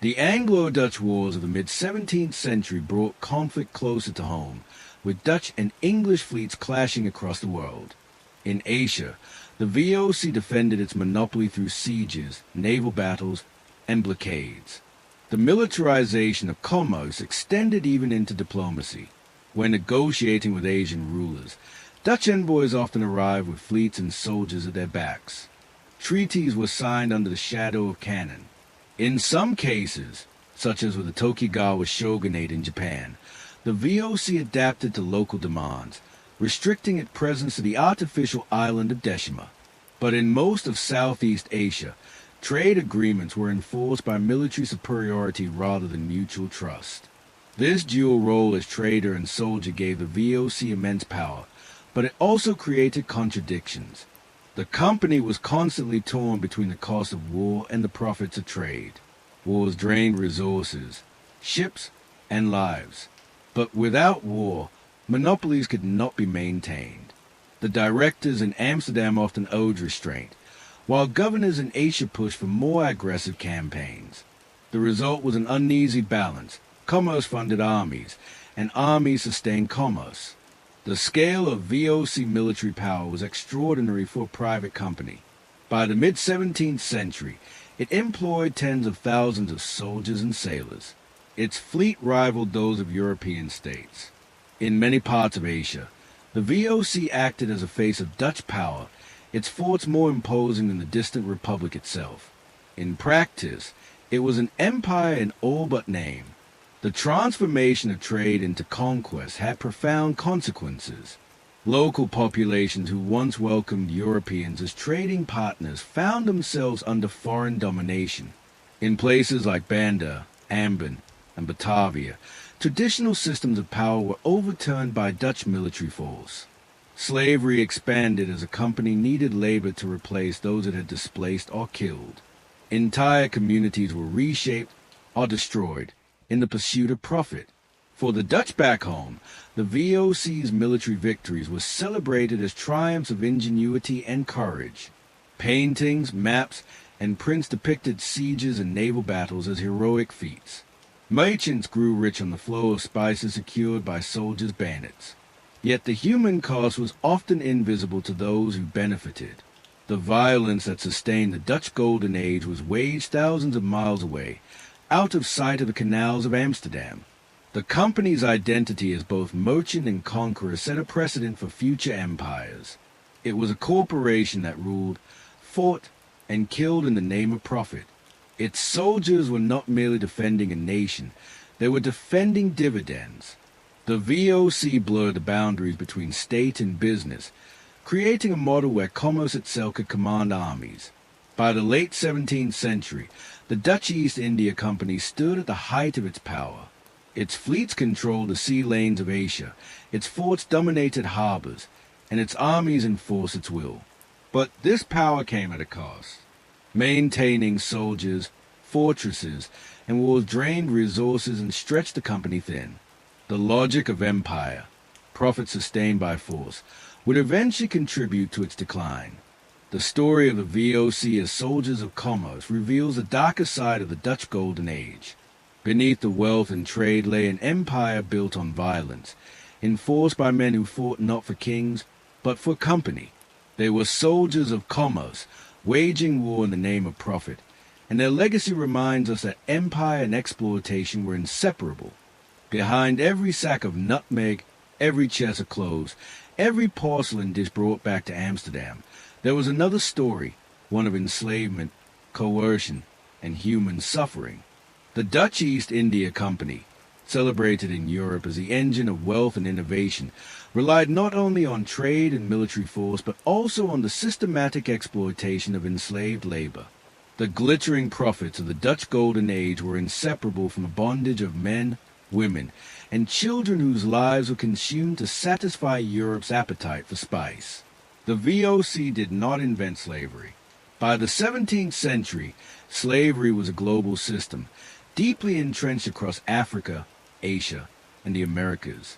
The Anglo-Dutch Wars of the mid-17th century brought conflict closer to home, with Dutch and English fleets clashing across the world. In Asia, the VOC defended its monopoly through sieges, naval battles, and blockades. The militarization of commerce extended even into diplomacy. When negotiating with Asian rulers, Dutch envoys often arrived with fleets and soldiers at their backs. Treaties were signed under the shadow of cannon. In some cases, such as with the Tokugawa shogunate in Japan, the VOC adapted to local demands, restricting its presence to the artificial island of Deshima. But in most of Southeast Asia, trade agreements were enforced by military superiority rather than mutual trust. This dual role as trader and soldier gave the VOC immense power, but it also created contradictions. The company was constantly torn between the cost of war and the profits of trade. Wars drained resources, ships, and lives. But without war, monopolies could not be maintained. The directors in Amsterdam often owed restraint, while governors in Asia pushed for more aggressive campaigns. The result was an uneasy balance. Commerce funded armies, and armies sustained commerce. The scale of VOC military power was extraordinary for a private company. By the mid-17th century, it employed tens of thousands of soldiers and sailors. Its fleet rivaled those of European states. In many parts of Asia, the VOC acted as a face of Dutch power, its forts more imposing than the distant republic itself. In practice, it was an empire in all but name. The transformation of trade into conquest had profound consequences. Local populations who once welcomed Europeans as trading partners found themselves under foreign domination. In places like Banda, Amsterdam, and Batavia, traditional systems of power were overturned by Dutch military force. Slavery expanded as a company needed labor to replace those it had displaced or killed. Entire communities were reshaped or destroyed in the pursuit of profit. For the Dutch back home, the VOC's military victories were celebrated as triumphs of ingenuity and courage. Paintings, maps, and prints depicted sieges and naval battles as heroic feats. Merchants grew rich on the flow of spices secured by soldiers' bayonets. Yet the human cost was often invisible to those who benefited. The violence that sustained the Dutch Golden Age was waged thousands of miles away, out of sight of the canals of Amsterdam. The company's identity as both merchant and conqueror set a precedent for future empires. It was a corporation that ruled, fought, and killed in the name of profit. Its soldiers were not merely defending a nation, they were defending dividends. The VOC blurred the boundaries between state and business, creating a model where commerce itself could command armies. By the late 17th century, the Dutch East India Company stood at the height of its power. Its fleets controlled the sea lanes of Asia, its forts dominated harbors, and its armies enforced its will. But this power came at a cost. Maintaining soldiers, fortresses, and wars drained resources and stretched the company thin. The logic of empire, profit sustained by force, would eventually contribute to its decline. The story of the VOC as soldiers of commerce reveals the darker side of the Dutch Golden Age. Beneath the wealth and trade lay an empire built on violence, enforced by men who fought not for kings, but for company. They were soldiers of commerce, waging war in the name of profit, and their legacy reminds us that empire and exploitation were inseparable. Behind every sack of nutmeg, every chest of clothes, every porcelain dish brought back to Amsterdam, there was another story, one of enslavement, coercion, and human suffering. The Dutch East India Company, celebrated in Europe as the engine of wealth and innovation, relied not only on trade and military force, but also on the systematic exploitation of enslaved labor. The glittering profits of the Dutch Golden Age were inseparable from the bondage of men, women, and children whose lives were consumed to satisfy Europe's appetite for spice. The VOC did not invent slavery. By the 17th century, slavery was a global system, deeply entrenched across Africa, Asia, and the Americas.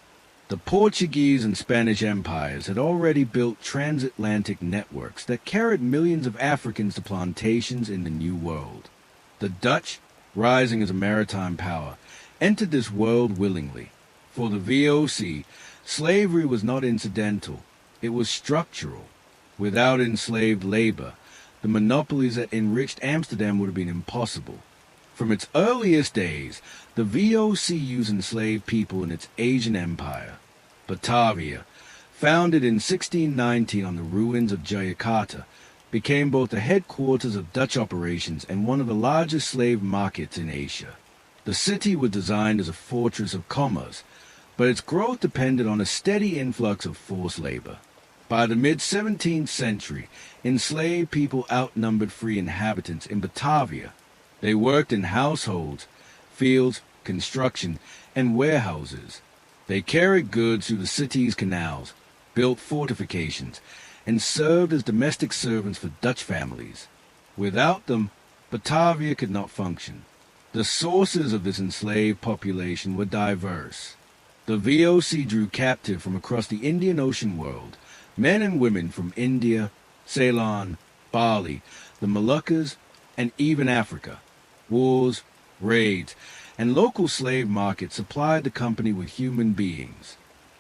The Portuguese and Spanish empires had already built transatlantic networks that carried millions of Africans to plantations in the New World. The Dutch, rising as a maritime power, entered this world willingly. For the VOC, slavery was not incidental, it was structural. Without enslaved labor, the monopolies that enriched Amsterdam would have been impossible. From its earliest days, the VOC used enslaved people in its Asian empire. Batavia, founded in 1619 on the ruins of Jakarta, became both the headquarters of Dutch operations and one of the largest slave markets in Asia. The city was designed as a fortress of commerce, but its growth depended on a steady influx of forced labor. By the mid-17th century, enslaved people outnumbered free inhabitants in Batavia. They worked in households, fields, construction, and warehouses. They carried goods through the city's canals, built fortifications, and served as domestic servants for Dutch families. Without them, Batavia could not function. The sources of this enslaved population were diverse. The VOC drew captive from across the Indian Ocean world, men and women from India, Ceylon, Bali, the Moluccas, and even Africa. Wars, raids, and local slave markets supplied the company with human beings.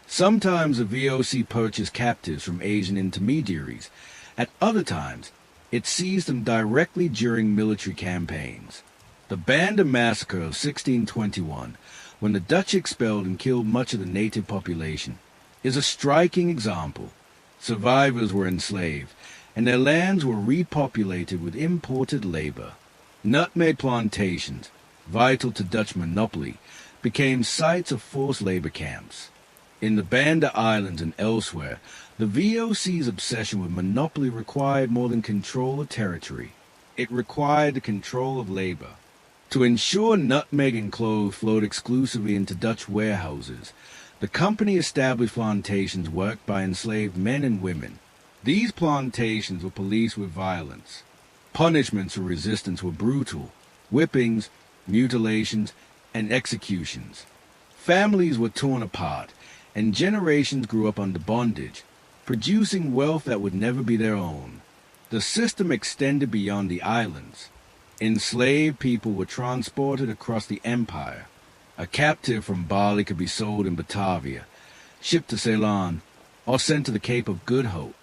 Sometimes the VOC purchased captives from Asian intermediaries. At other times, it seized them directly during military campaigns. The Banda Massacre of 1621, when the Dutch expelled and killed much of the native population, is a striking example. Survivors were enslaved, and their lands were repopulated with imported labor. Nutmeg plantations, vital to Dutch monopoly, became sites of forced labor camps. In the Banda Islands and elsewhere, the VOC's obsession with monopoly required more than control of territory. It required the control of labor. To ensure nutmeg and cloves flowed exclusively into Dutch warehouses, the company established plantations worked by enslaved men and women. These plantations were policed with violence. Punishments for resistance were brutal: whippings, mutilations, and executions. Families were torn apart, and generations grew up under bondage, producing wealth that would never be their own. The system extended beyond the islands. Enslaved people were transported across the empire. A captive from Bali could be sold in Batavia, shipped to Ceylon, or sent to the Cape of Good Hope.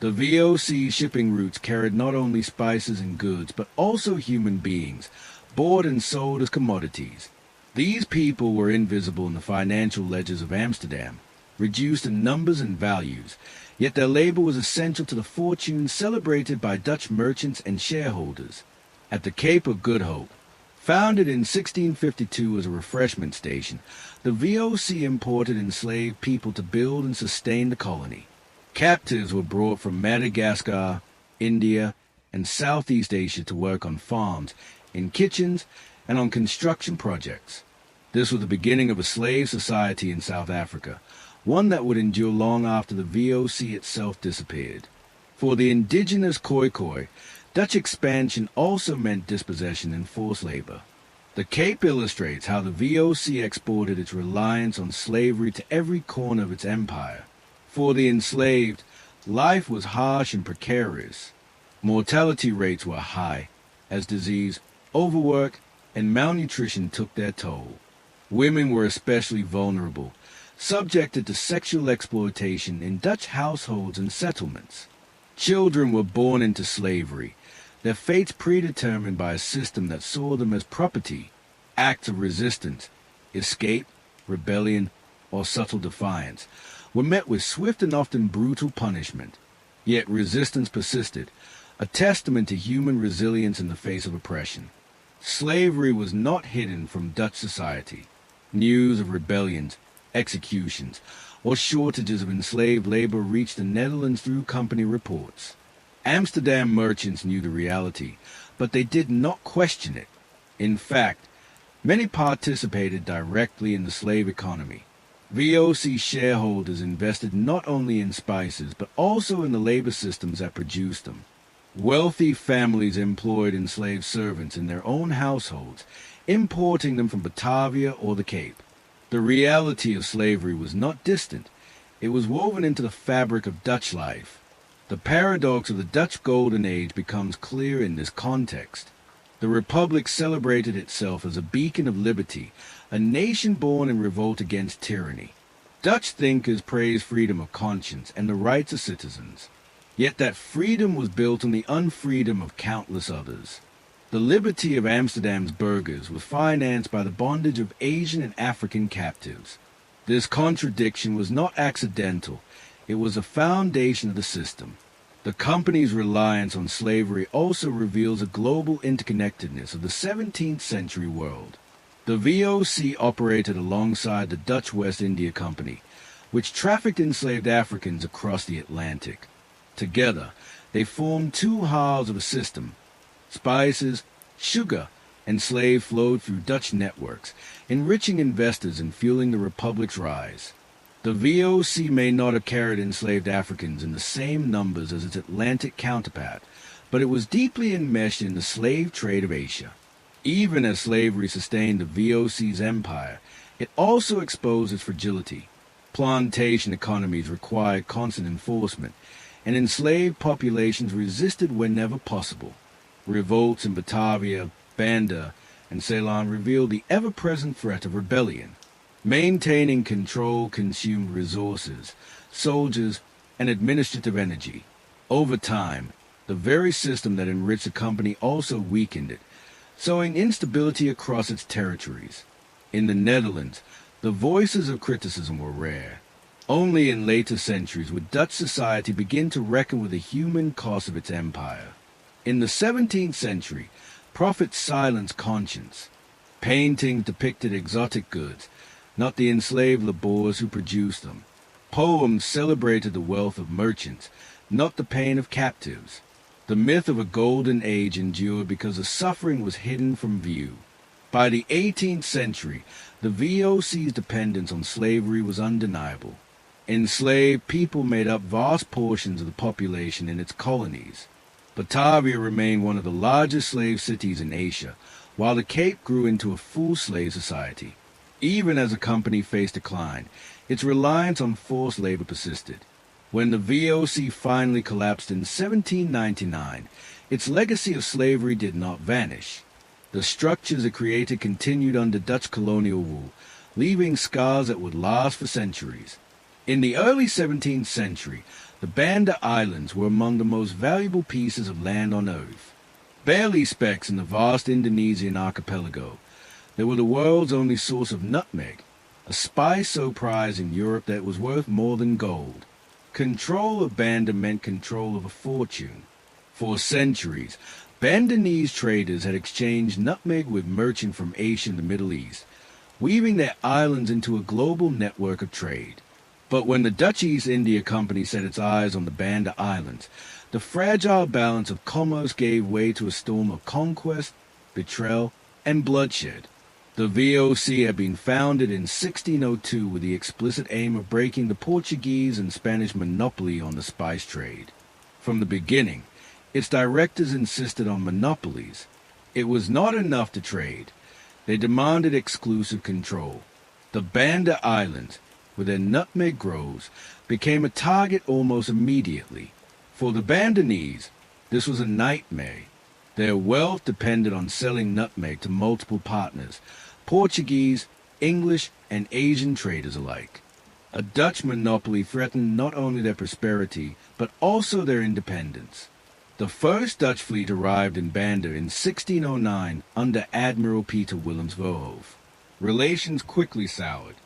The VOC shipping routes carried not only spices and goods, but also human beings, bought and sold as commodities. These people were invisible in the financial ledgers of Amsterdam, reduced in numbers and values, yet their labor was essential to the fortunes celebrated by Dutch merchants and shareholders. At the Cape of Good Hope, founded in 1652 as a refreshment station, the VOC imported enslaved people to build and sustain the colony. Captives were brought from Madagascar, India, and Southeast Asia to work on farms, in kitchens, and on construction projects. This was the beginning of a slave society in South Africa, one that would endure long after the VOC itself disappeared. For the indigenous Khoikhoi, Dutch expansion also meant dispossession and forced labor. The Cape illustrates how the VOC exported its reliance on slavery to every corner of its empire. For the enslaved, life was harsh and precarious. Mortality rates were high, as disease, overwork, and malnutrition took their toll. Women were especially vulnerable, subjected to sexual exploitation in Dutch households and settlements. Children were born into slavery, their fates predetermined by a system that saw them as property. Acts of resistance, escape, rebellion, or subtle defiance were met with swift and often brutal punishment. Yet resistance persisted, a testament to human resilience in the face of oppression. Slavery was not hidden from Dutch society. News of rebellions, executions, or shortages of enslaved labor reached the Netherlands through company reports. Amsterdam merchants knew the reality, but they did not question it. In fact, many participated directly in the slave economy. VOC shareholders invested not only in spices, but also in the labor systems that produced them. Wealthy families employed enslaved servants in their own households, importing them from Batavia or the Cape. The reality of slavery was not distant. It was woven into the fabric of Dutch life. The paradox of the Dutch Golden Age becomes clear in this context. The Republic celebrated itself as a beacon of liberty, a nation born in revolt against tyranny. Dutch thinkers praised freedom of conscience and the rights of citizens. Yet that freedom was built on the unfreedom of countless others. The liberty of Amsterdam's burghers was financed by the bondage of Asian and African captives. This contradiction was not accidental. It was a foundation of the system. The company's reliance on slavery also reveals a global interconnectedness of the 17th century world. The VOC operated alongside the Dutch West India Company, which trafficked enslaved Africans across the Atlantic. Together, they formed two halves of a system: spices, sugar, and slaves flowed through Dutch networks, enriching investors and fueling the Republic's rise. The VOC may not have carried enslaved Africans in the same numbers as its Atlantic counterpart, but it was deeply enmeshed in the slave trade of Asia. Even as slavery sustained the VOC's empire, it also exposed its fragility. Plantation economies required constant enforcement, and enslaved populations resisted whenever possible. Revolts in Batavia, Banda, and Ceylon revealed the ever-present threat of rebellion. Maintaining control consumed resources, soldiers, and administrative energy. Over time, the very system that enriched the company also weakened it, sowing instability across its territories. In the Netherlands, the voices of criticism were rare. Only in later centuries would Dutch society begin to reckon with the human cost of its empire. In the 17th century, prophets silenced conscience. Paintings depicted exotic goods, not the enslaved laborers who produced them. Poems celebrated the wealth of merchants, not the pain of captives. The myth of a golden age endured because the suffering was hidden from view. By the 18th century, the VOC's dependence on slavery was undeniable. Enslaved people made up vast portions of the population in its colonies. Batavia remained one of the largest slave cities in Asia, while the Cape grew into a full slave society. Even as the company faced decline, its reliance on forced labor persisted. When the VOC finally collapsed in 1799, its legacy of slavery did not vanish. The structures it created continued under Dutch colonial rule, leaving scars that would last for centuries. In the early 17th century, the Banda Islands were among the most valuable pieces of land on Earth. Barely specks in the vast Indonesian archipelago, they were the world's only source of nutmeg, a spice so prized in Europe that it was worth more than gold. Control of Banda meant control of a fortune. For centuries, Bandanese traders had exchanged nutmeg with merchants from Asia and the Middle East, weaving their islands into a global network of trade. But when the Dutch East India Company set its eyes on the Banda Islands, the fragile balance of commerce gave way to a storm of conquest, betrayal, and bloodshed. The VOC had been founded in 1602 with the explicit aim of breaking the Portuguese and Spanish monopoly on the spice trade. From the beginning, its directors insisted on monopolies. It was not enough to trade. They demanded exclusive control. The Banda Islands, with their nutmeg groves, became a target almost immediately. For the Bandanese, this was a nightmare. Their wealth depended on selling nutmeg to multiple partners, Portuguese, English, and Asian traders alike. A Dutch monopoly threatened not only their prosperity, but also their independence. The first Dutch fleet arrived in Banda in 1609 under Admiral Peter Willems Verhoef. Relations quickly soured.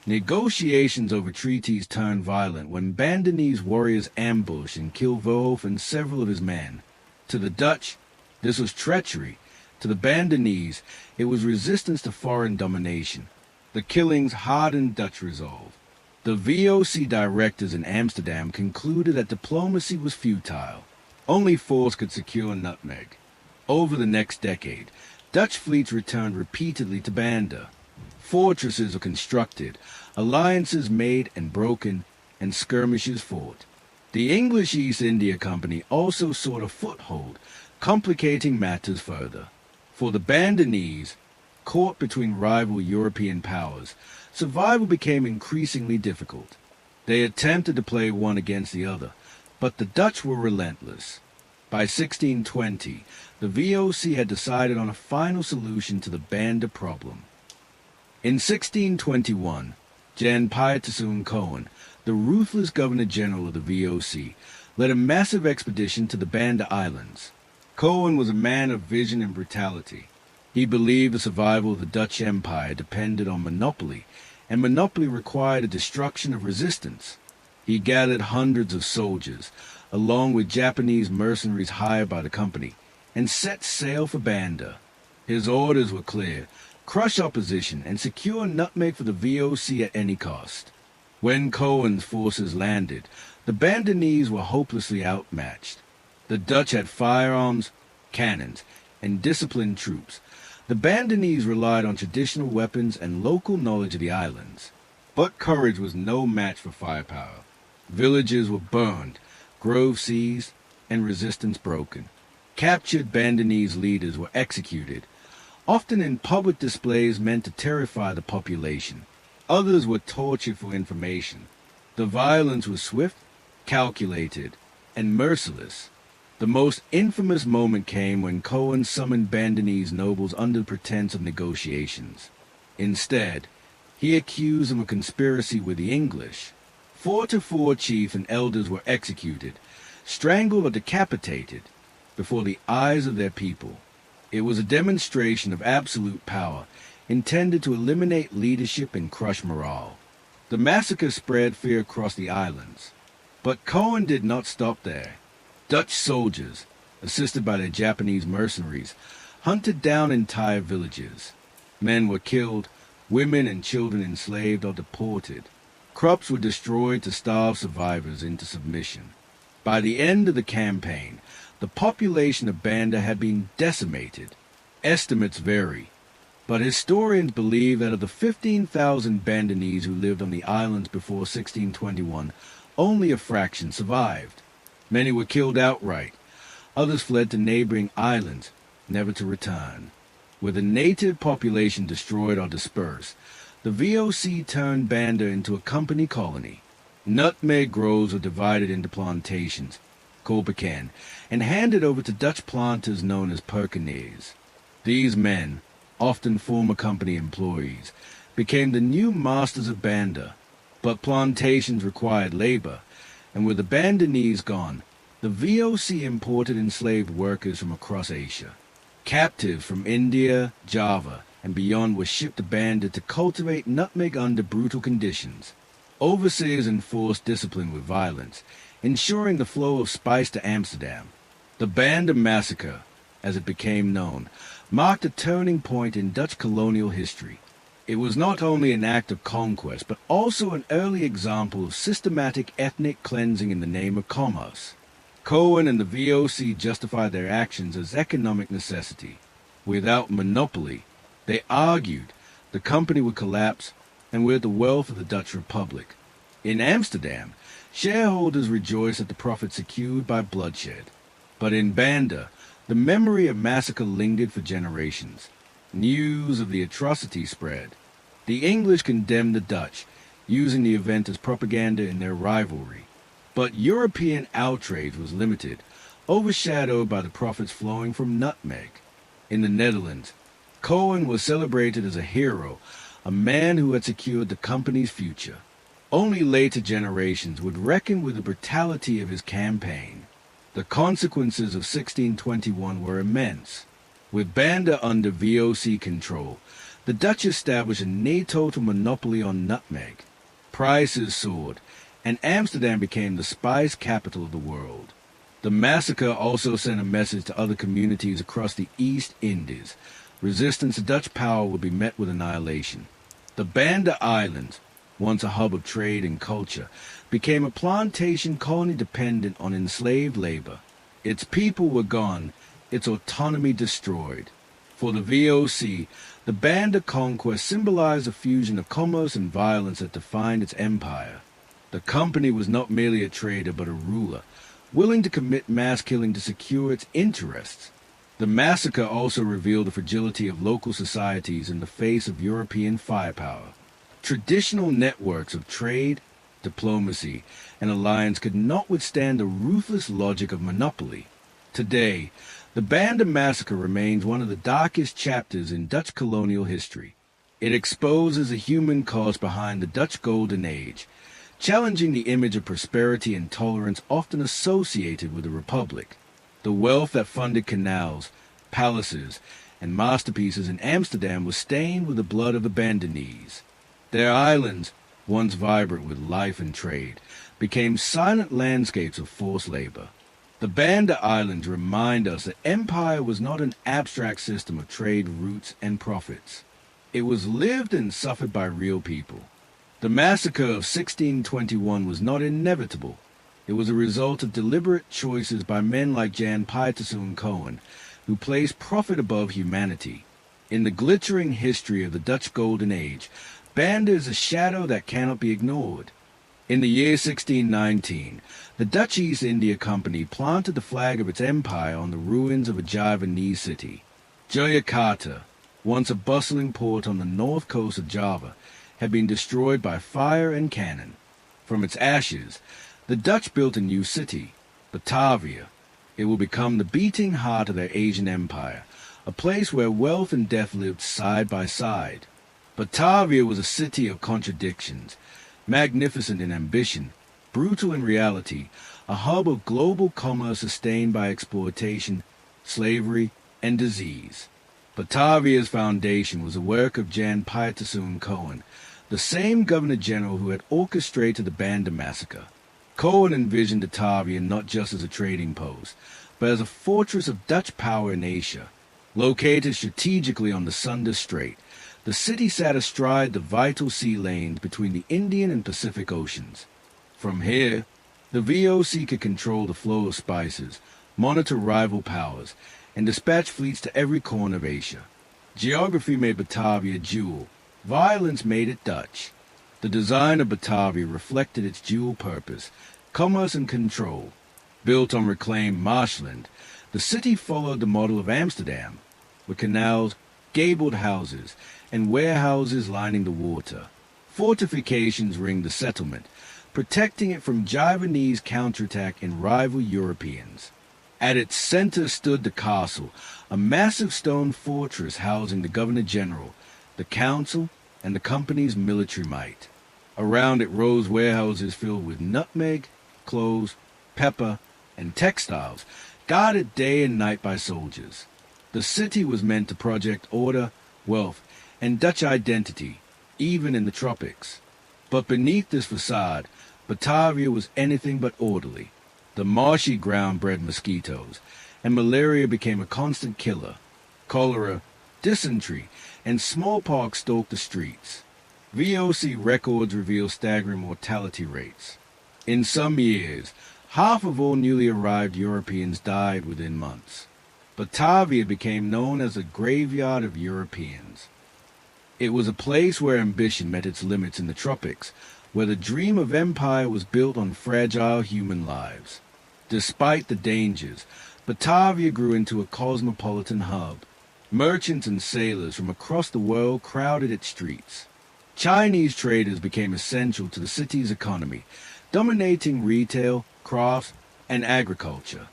Negotiations over treaties turned violent when Bandanese warriors ambushed and killed Verhoef and several of his men. To the Dutch, this was treachery. To the Bandanese, it was resistance to foreign domination. The killings hardened Dutch resolve. The VOC directors in Amsterdam concluded that diplomacy was futile. Only force could secure nutmeg. Over the next decade, Dutch fleets returned repeatedly to Banda. Fortresses were constructed, alliances made and broken, and skirmishes fought. The English East India Company also sought a foothold, complicating matters further. For the Bandanese, caught between rival European powers, survival became increasingly difficult. They attempted to play one against the other, but the Dutch were relentless. By 1620, the VOC had decided on a final solution to the Banda problem. In 1621, Jan Pietersoen Cohen, the ruthless Governor-General of the VOC, led a massive expedition to the Banda Islands. Cohen was a man of vision and brutality. He believed the survival of the Dutch Empire depended on monopoly, and monopoly required a destruction of resistance. He gathered hundreds of soldiers, along with Japanese mercenaries hired by the company, and set sail for Banda. His orders were clear: crush opposition and secure nutmeg for the VOC at any cost. When Cohen's forces landed, the Bandanese were hopelessly outmatched. The Dutch had firearms, cannons, and disciplined troops, The Bandanese relied on traditional weapons and local knowledge of the islands. But courage was no match for firepower. Villages were burned, groves seized, and resistance broken. Captured Bandanese leaders were executed, often in public displays meant to terrify the population. Others were tortured for information. The violence was swift, calculated, and merciless. The most infamous moment came when Cohen summoned Bandanese nobles under pretense of negotiations. Instead, he accused them of conspiracy with the English. 4 chiefs and elders were executed, strangled or decapitated, before the eyes of their people. It was a demonstration of absolute power, intended to eliminate leadership and crush morale. The massacre spread fear across the islands. But Cohen did not stop there. Dutch soldiers, assisted by their Japanese mercenaries, hunted down entire villages. Men were killed, women and children enslaved or deported. Crops were destroyed to starve survivors into submission. By the end of the campaign, the population of Banda had been decimated. Estimates vary, but historians believe that of the 15,000 Bandanese who lived on the islands before 1621, only a fraction survived. Many were killed outright. Others fled to neighboring islands, never to return. With the native population destroyed or dispersed, the VOC turned Banda into a company colony. Nutmeg groves were divided into plantations, Colpecan, and handed over to Dutch planters known as perkeners. These men, often former company employees, became the new masters of Banda. But plantations required labor, and with the Bandanese gone, the VOC imported enslaved workers from across Asia. Captives from India, Java, and beyond were shipped to Banda to cultivate nutmeg under brutal conditions. Overseers enforced discipline with violence, ensuring the flow of spice to Amsterdam. The Banda Massacre, as it became known, marked a turning point in Dutch colonial history. It was not only an act of conquest, but also an early example of systematic ethnic cleansing in the name of commerce. Cohen and the VOC justified their actions as economic necessity. Without monopoly, they argued, the company would collapse, and with the wealth of the Dutch Republic. In Amsterdam, shareholders rejoiced at the profit secured by bloodshed. But in Banda, the memory of massacre lingered for generations. News of the atrocity spread. The English condemned the Dutch, using the event as propaganda in their rivalry. But European outrage was limited, overshadowed by the profits flowing from nutmeg. In the Netherlands, Cohen was celebrated as a hero, a man who had secured the company's future. Only later generations would reckon with the brutality of his campaign. The consequences of 1621 were immense. With Banda under VOC control, the Dutch established a near-total monopoly on nutmeg. Prices soared, and Amsterdam became the spice capital of the world. The massacre also sent a message to other communities across the East Indies. Resistance to Dutch power would be met with annihilation. The Banda Islands, once a hub of trade and culture, became a plantation colony dependent on enslaved labor. Its people were gone, its autonomy destroyed. For the VOC, the Banda conquest symbolized a fusion of commerce and violence that defined its empire. The company was not merely a trader but a ruler, willing to commit mass killing to secure its interests. The massacre also revealed the fragility of local societies in the face of European firepower. Traditional networks of trade, diplomacy, and alliance could not withstand the ruthless logic of monopoly. Today, the Banda Massacre remains one of the darkest chapters in Dutch colonial history. It exposes the human cost behind the Dutch Golden Age, challenging the image of prosperity and tolerance often associated with the Republic. The wealth that funded canals, palaces, and masterpieces in Amsterdam was stained with the blood of the Bandanese. Their islands, once vibrant with life and trade, became silent landscapes of forced labor. The Banda Islands remind us that empire was not an abstract system of trade routes and profits. It was lived and suffered by real people. The massacre of 1621 was not inevitable. It was a result of deliberate choices by men like Jan Pieterszoon Cohen, who placed profit above humanity. In the glittering history of the Dutch Golden Age, Banda is a shadow that cannot be ignored. In the year 1619, the Dutch East India Company planted the flag of its empire on the ruins of a Javanese city. Jayakarta, once a bustling port on the north coast of Java, had been destroyed by fire and cannon. From its ashes, the Dutch built a new city, Batavia. It will become the beating heart of their Asian empire, a place where wealth and death lived side by side. Batavia was a city of contradictions, magnificent in ambition, brutal in reality, a hub of global commerce sustained by exploitation, slavery, and disease. Batavia's foundation was the work of Jan Pietersoen Cohen, the same Governor-General who had orchestrated the Banda massacre. Cohen envisioned Batavia not just as a trading post, but as a fortress of Dutch power in Asia. Located strategically on the Sunda Strait, the city sat astride the vital sea lanes between the Indian and Pacific Oceans. From here, the VOC could control the flow of spices, monitor rival powers, and dispatch fleets to every corner of Asia. Geography made Batavia a jewel. Violence made it Dutch. The design of Batavia reflected its dual purpose, commerce and control. Built on reclaimed marshland, the city followed the model of Amsterdam, with canals, gabled houses, and warehouses lining the water. Fortifications ringed the settlement, protecting it from Javanese counterattack and rival Europeans. At its center stood the castle, a massive stone fortress housing the Governor-General, the council, and the company's military might. Around it rose warehouses filled with nutmeg, cloves, pepper, and textiles, guarded day and night by soldiers. The city was meant to project order, wealth, and Dutch identity, even in the tropics. But beneath this facade, Batavia was anything but orderly. The marshy ground bred mosquitoes, and malaria became a constant killer. Cholera, dysentery, and smallpox stalked the streets. VOC records reveal staggering mortality rates. In some years, half of all newly arrived Europeans died within months. Batavia became known as the graveyard of Europeans. It was a place where ambition met its limits in the tropics, where the dream of empire was built on fragile human lives. Despite the dangers, Batavia grew into a cosmopolitan hub. Merchants and sailors from across the world crowded its streets. Chinese traders became essential to the city's economy, dominating retail, crafts, and agriculture.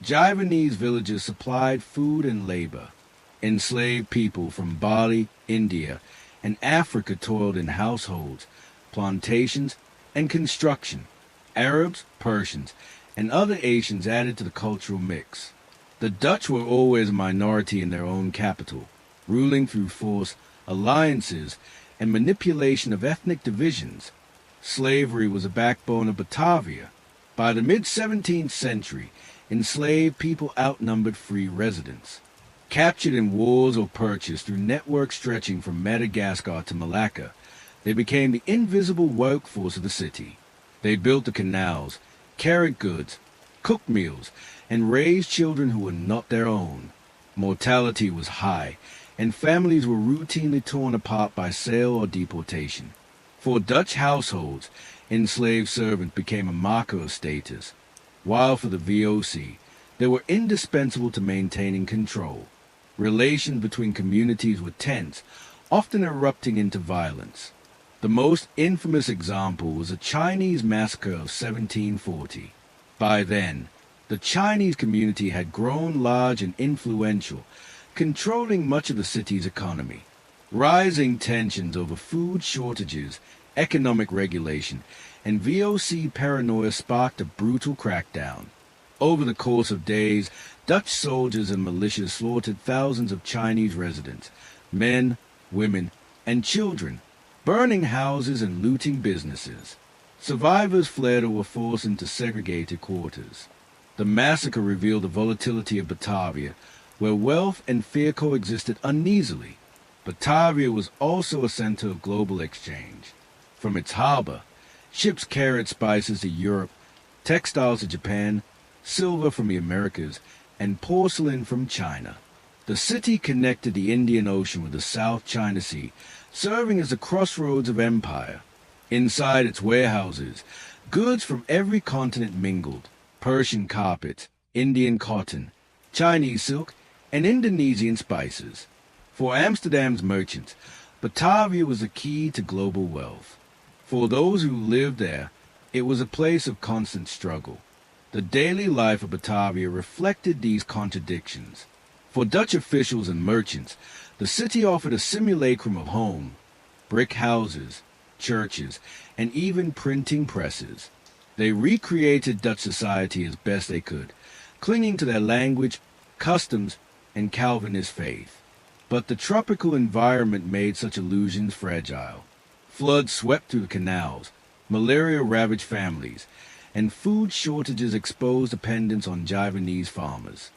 Javanese villages supplied food and labor. Enslaved people from Bali, India, and Africa toiled in households, plantations, and construction. Arabs, Persians, and other Asians added to the cultural mix. The Dutch were always a minority in their own capital, ruling through force, alliances, and manipulation of ethnic divisions. Slavery was a backbone of Batavia. By the mid-17th century, enslaved people outnumbered free residents. Captured in wars or purchased through networks stretching from Madagascar to Malacca, they became the invisible workforce of the city. They built the canals, carried goods, cooked meals, and raised children who were not their own. Mortality was high, and families were routinely torn apart by sale or deportation. For Dutch households, enslaved servants became a marker of status, while for the VOC, they were indispensable to maintaining control. Relations between communities were tense, often erupting into violence. The most infamous example was the Chinese massacre of 1740. By then, the Chinese community had grown large and influential, controlling much of the city's economy. Rising tensions over food shortages, economic regulation, and VOC paranoia sparked a brutal crackdown. Over the course of days, Dutch soldiers and militias slaughtered thousands of Chinese residents, men, women, and children, burning houses and looting businesses. Survivors fled or were forced into segregated quarters. The massacre revealed the volatility of Batavia, where wealth and fear coexisted uneasily. Batavia was also a center of global exchange. From its harbor, ships carried spices to Europe, textiles to Japan, silver from the Americas, and porcelain from China. The city connected the Indian Ocean with the South China Sea, serving as the crossroads of empire. Inside its warehouses, goods from every continent mingled: Persian carpets, Indian cotton, Chinese silk, and Indonesian spices. For Amsterdam's merchants, Batavia was the key to global wealth. For those who lived there, it was a place of constant struggle. The daily life of Batavia reflected these contradictions. For Dutch officials and merchants, the city offered a simulacrum of home: brick houses, churches, and even printing presses. They recreated Dutch society as best they could, clinging to their language, customs, and Calvinist faith. But the tropical environment made such illusions fragile. Floods swept through the canals, malaria ravaged families, and food shortages exposed dependence on Javanese farmers.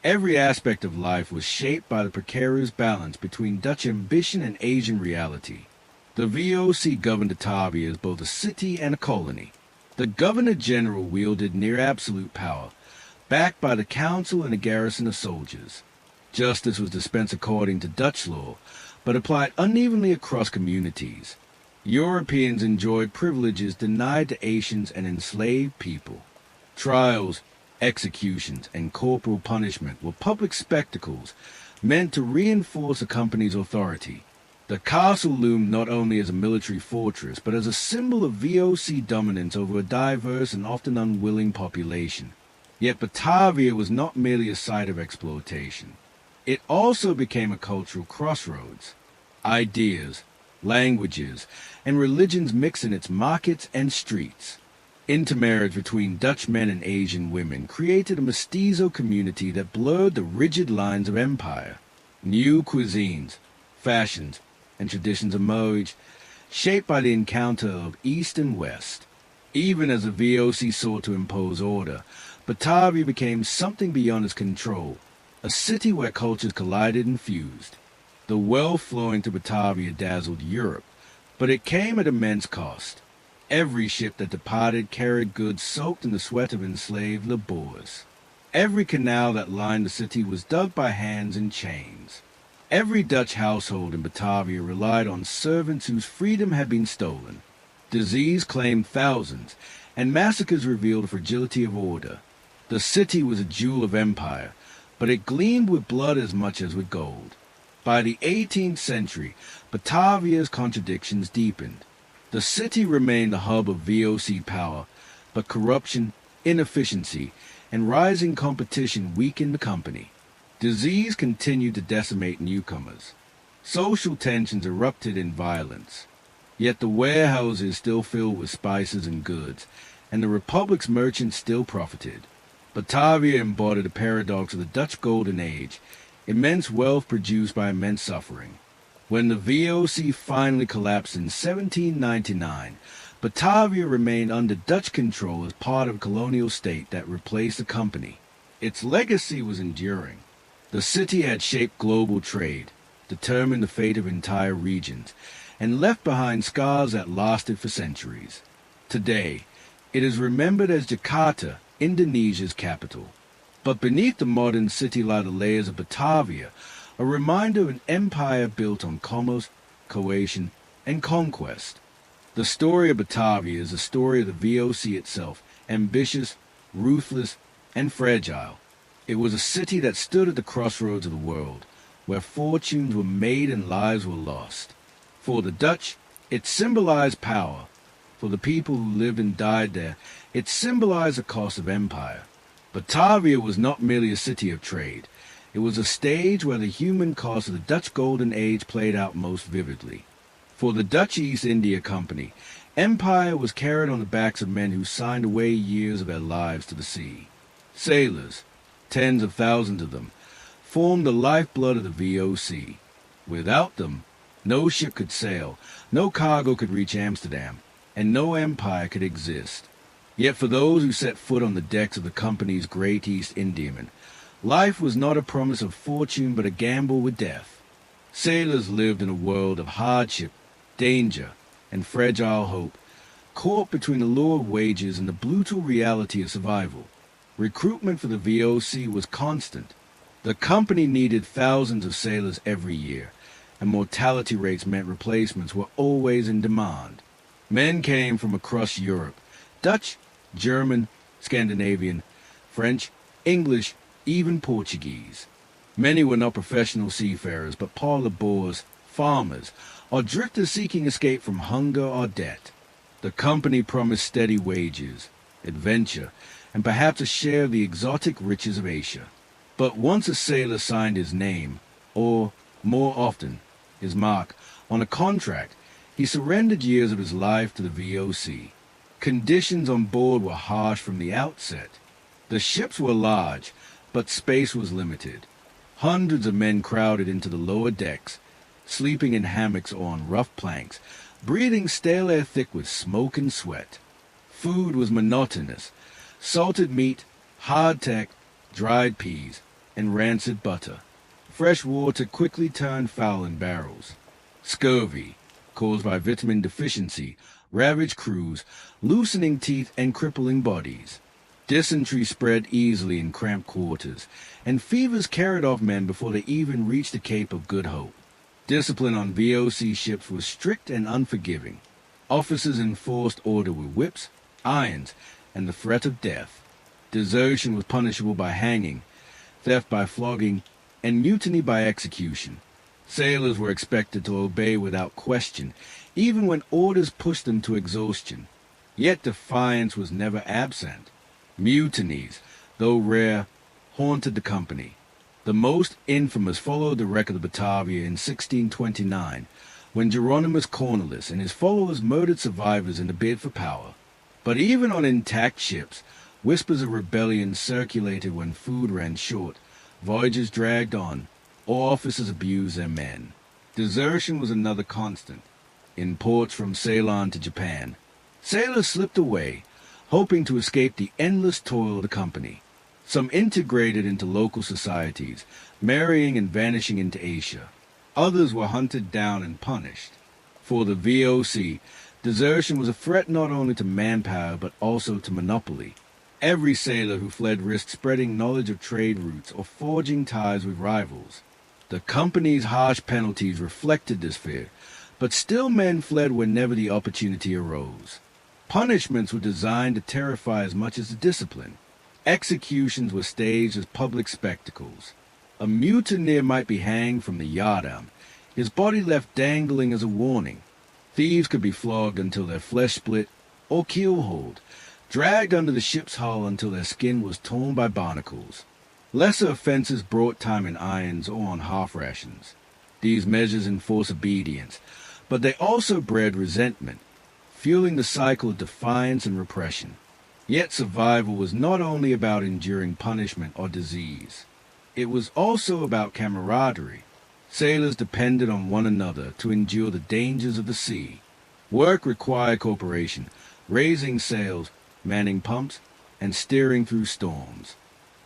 Every aspect of life was shaped by the precarious balance between Dutch ambition and Asian reality. The VOC governed Batavia as both a city and a colony. The Governor-General wielded near-absolute power, backed by the council and a garrison of soldiers. Justice was dispensed according to Dutch law, but applied unevenly across communities. Europeans enjoyed privileges denied to Asians and enslaved people. Trials, executions, and corporal punishment were public spectacles meant to reinforce the company's authority. The castle loomed not only as a military fortress, but as a symbol of VOC dominance over a diverse and often unwilling population. Yet Batavia was not merely a site of exploitation. It also became a cultural crossroads. Ideas, languages, and religions mixed in its markets and streets. Intermarriage between Dutch men and Asian women created a mestizo community that blurred the rigid lines of empire. New cuisines, fashions, and traditions emerged, shaped by the encounter of East and West. Even as the VOC sought to impose order, Batavia became something beyond its control, a city where cultures collided and fused. The wealth flowing to Batavia dazzled Europe, but it came at immense cost. Every ship that departed carried goods soaked in the sweat of enslaved laborers. Every canal that lined the city was dug by hands in chains. Every Dutch household in Batavia relied on servants whose freedom had been stolen. Disease claimed thousands, and massacres revealed the fragility of order. The city was a jewel of empire, but it gleamed with blood as much as with gold. By the 18th century, Batavia's contradictions deepened. The city remained the hub of VOC power, but corruption, inefficiency, and rising competition weakened the company. Disease continued to decimate newcomers. Social tensions erupted in violence. Yet the warehouses still filled with spices and goods, and the Republic's merchants still profited. Batavia embodied the paradox of the Dutch Golden Age, immense wealth produced by immense suffering. When the VOC finally collapsed in 1799, Batavia remained under Dutch control as part of a colonial state that replaced the company. Its legacy was enduring. The city had shaped global trade, determined the fate of entire regions, and left behind scars that lasted for centuries. Today, it is remembered as Jakarta, Indonesia's capital. But beneath the modern city lie the layers of Batavia, a reminder of an empire built on commerce, coercion, and conquest. The story of Batavia is the story of the VOC itself, ambitious, ruthless, and fragile. It was a city that stood at the crossroads of the world, where fortunes were made and lives were lost. For the Dutch, it symbolized power. For the people who lived and died there, it symbolized the cost of empire. Batavia was not merely a city of trade. It was a stage where the human cost of the Dutch Golden Age played out most vividly. For the Dutch East India Company, empire was carried on the backs of men who signed away years of their lives to the sea. Sailors, tens of thousands of them, formed the lifeblood of the VOC. Without them, no ship could sail, no cargo could reach Amsterdam, and no empire could exist. Yet for those who set foot on the decks of the company's Great East Indiaman, life was not a promise of fortune but a gamble with death. Sailors lived in a world of hardship, danger, and fragile hope, caught between the lure of wages and the brutal reality of survival. Recruitment for the VOC was constant. The company needed thousands of sailors every year, and mortality rates meant replacements were always in demand. Men came from across Europe: Dutch, German, Scandinavian, French, English, even Portuguese. Many were not professional seafarers, but par labours, farmers, or drifters seeking escape from hunger or debt. The company promised steady wages, adventure, and perhaps a share of the exotic riches of Asia. But once a sailor signed his name, or, more often, his mark, on a contract, he surrendered years of his life to the VOC. Conditions on board were harsh from the outset. The ships were large, but space was limited. Hundreds of men crowded into the lower decks, sleeping in hammocks or on rough planks, breathing stale air thick with smoke and sweat. Food was monotonous: salted meat, hardtack, dried peas, and rancid butter. Fresh water quickly turned foul in barrels. Scurvy, caused by vitamin deficiency, ravaged crews, loosening teeth and crippling bodies. Dysentery spread easily in cramped quarters, and fevers carried off men before they even reached the Cape of Good Hope. Discipline on VOC ships was strict and unforgiving. Officers enforced order with whips, irons, and the threat of death. Desertion was punishable by hanging, theft by flogging, and mutiny by execution. Sailors were expected to obey without question, even when orders pushed them to exhaustion. Yet defiance was never absent. Mutinies, though rare, haunted the company. The most infamous followed the wreck of the Batavia in 1629, when Jeronimus Cornelis and his followers murdered survivors in a bid for power. But even on intact ships, whispers of rebellion circulated when food ran short, voyages dragged on, or officers abused their men. Desertion was another constant. In ports from Ceylon to Japan, sailors slipped away, hoping to escape the endless toil of the company. Some integrated into local societies, marrying and vanishing into Asia. Others were hunted down and punished. For the VOC, desertion was a threat not only to manpower but also to monopoly. Every sailor who fled risked spreading knowledge of trade routes or forging ties with rivals. The company's harsh penalties reflected this fear, but still men fled whenever the opportunity arose. Punishments were designed to terrify as much as the discipline. Executions were staged as public spectacles. A mutineer might be hanged from the yardarm, his body left dangling as a warning. Thieves could be flogged until their flesh split, or keel-hauled, dragged under the ship's hull until their skin was torn by barnacles. Lesser offenses brought time in irons or on half rations. These measures enforced obedience, but they also bred resentment, fueling the cycle of defiance and repression. Yet survival was not only about enduring punishment or disease. It was also about camaraderie. Sailors depended on one another to endure the dangers of the sea. Work required cooperation, raising sails, manning pumps, and steering through storms.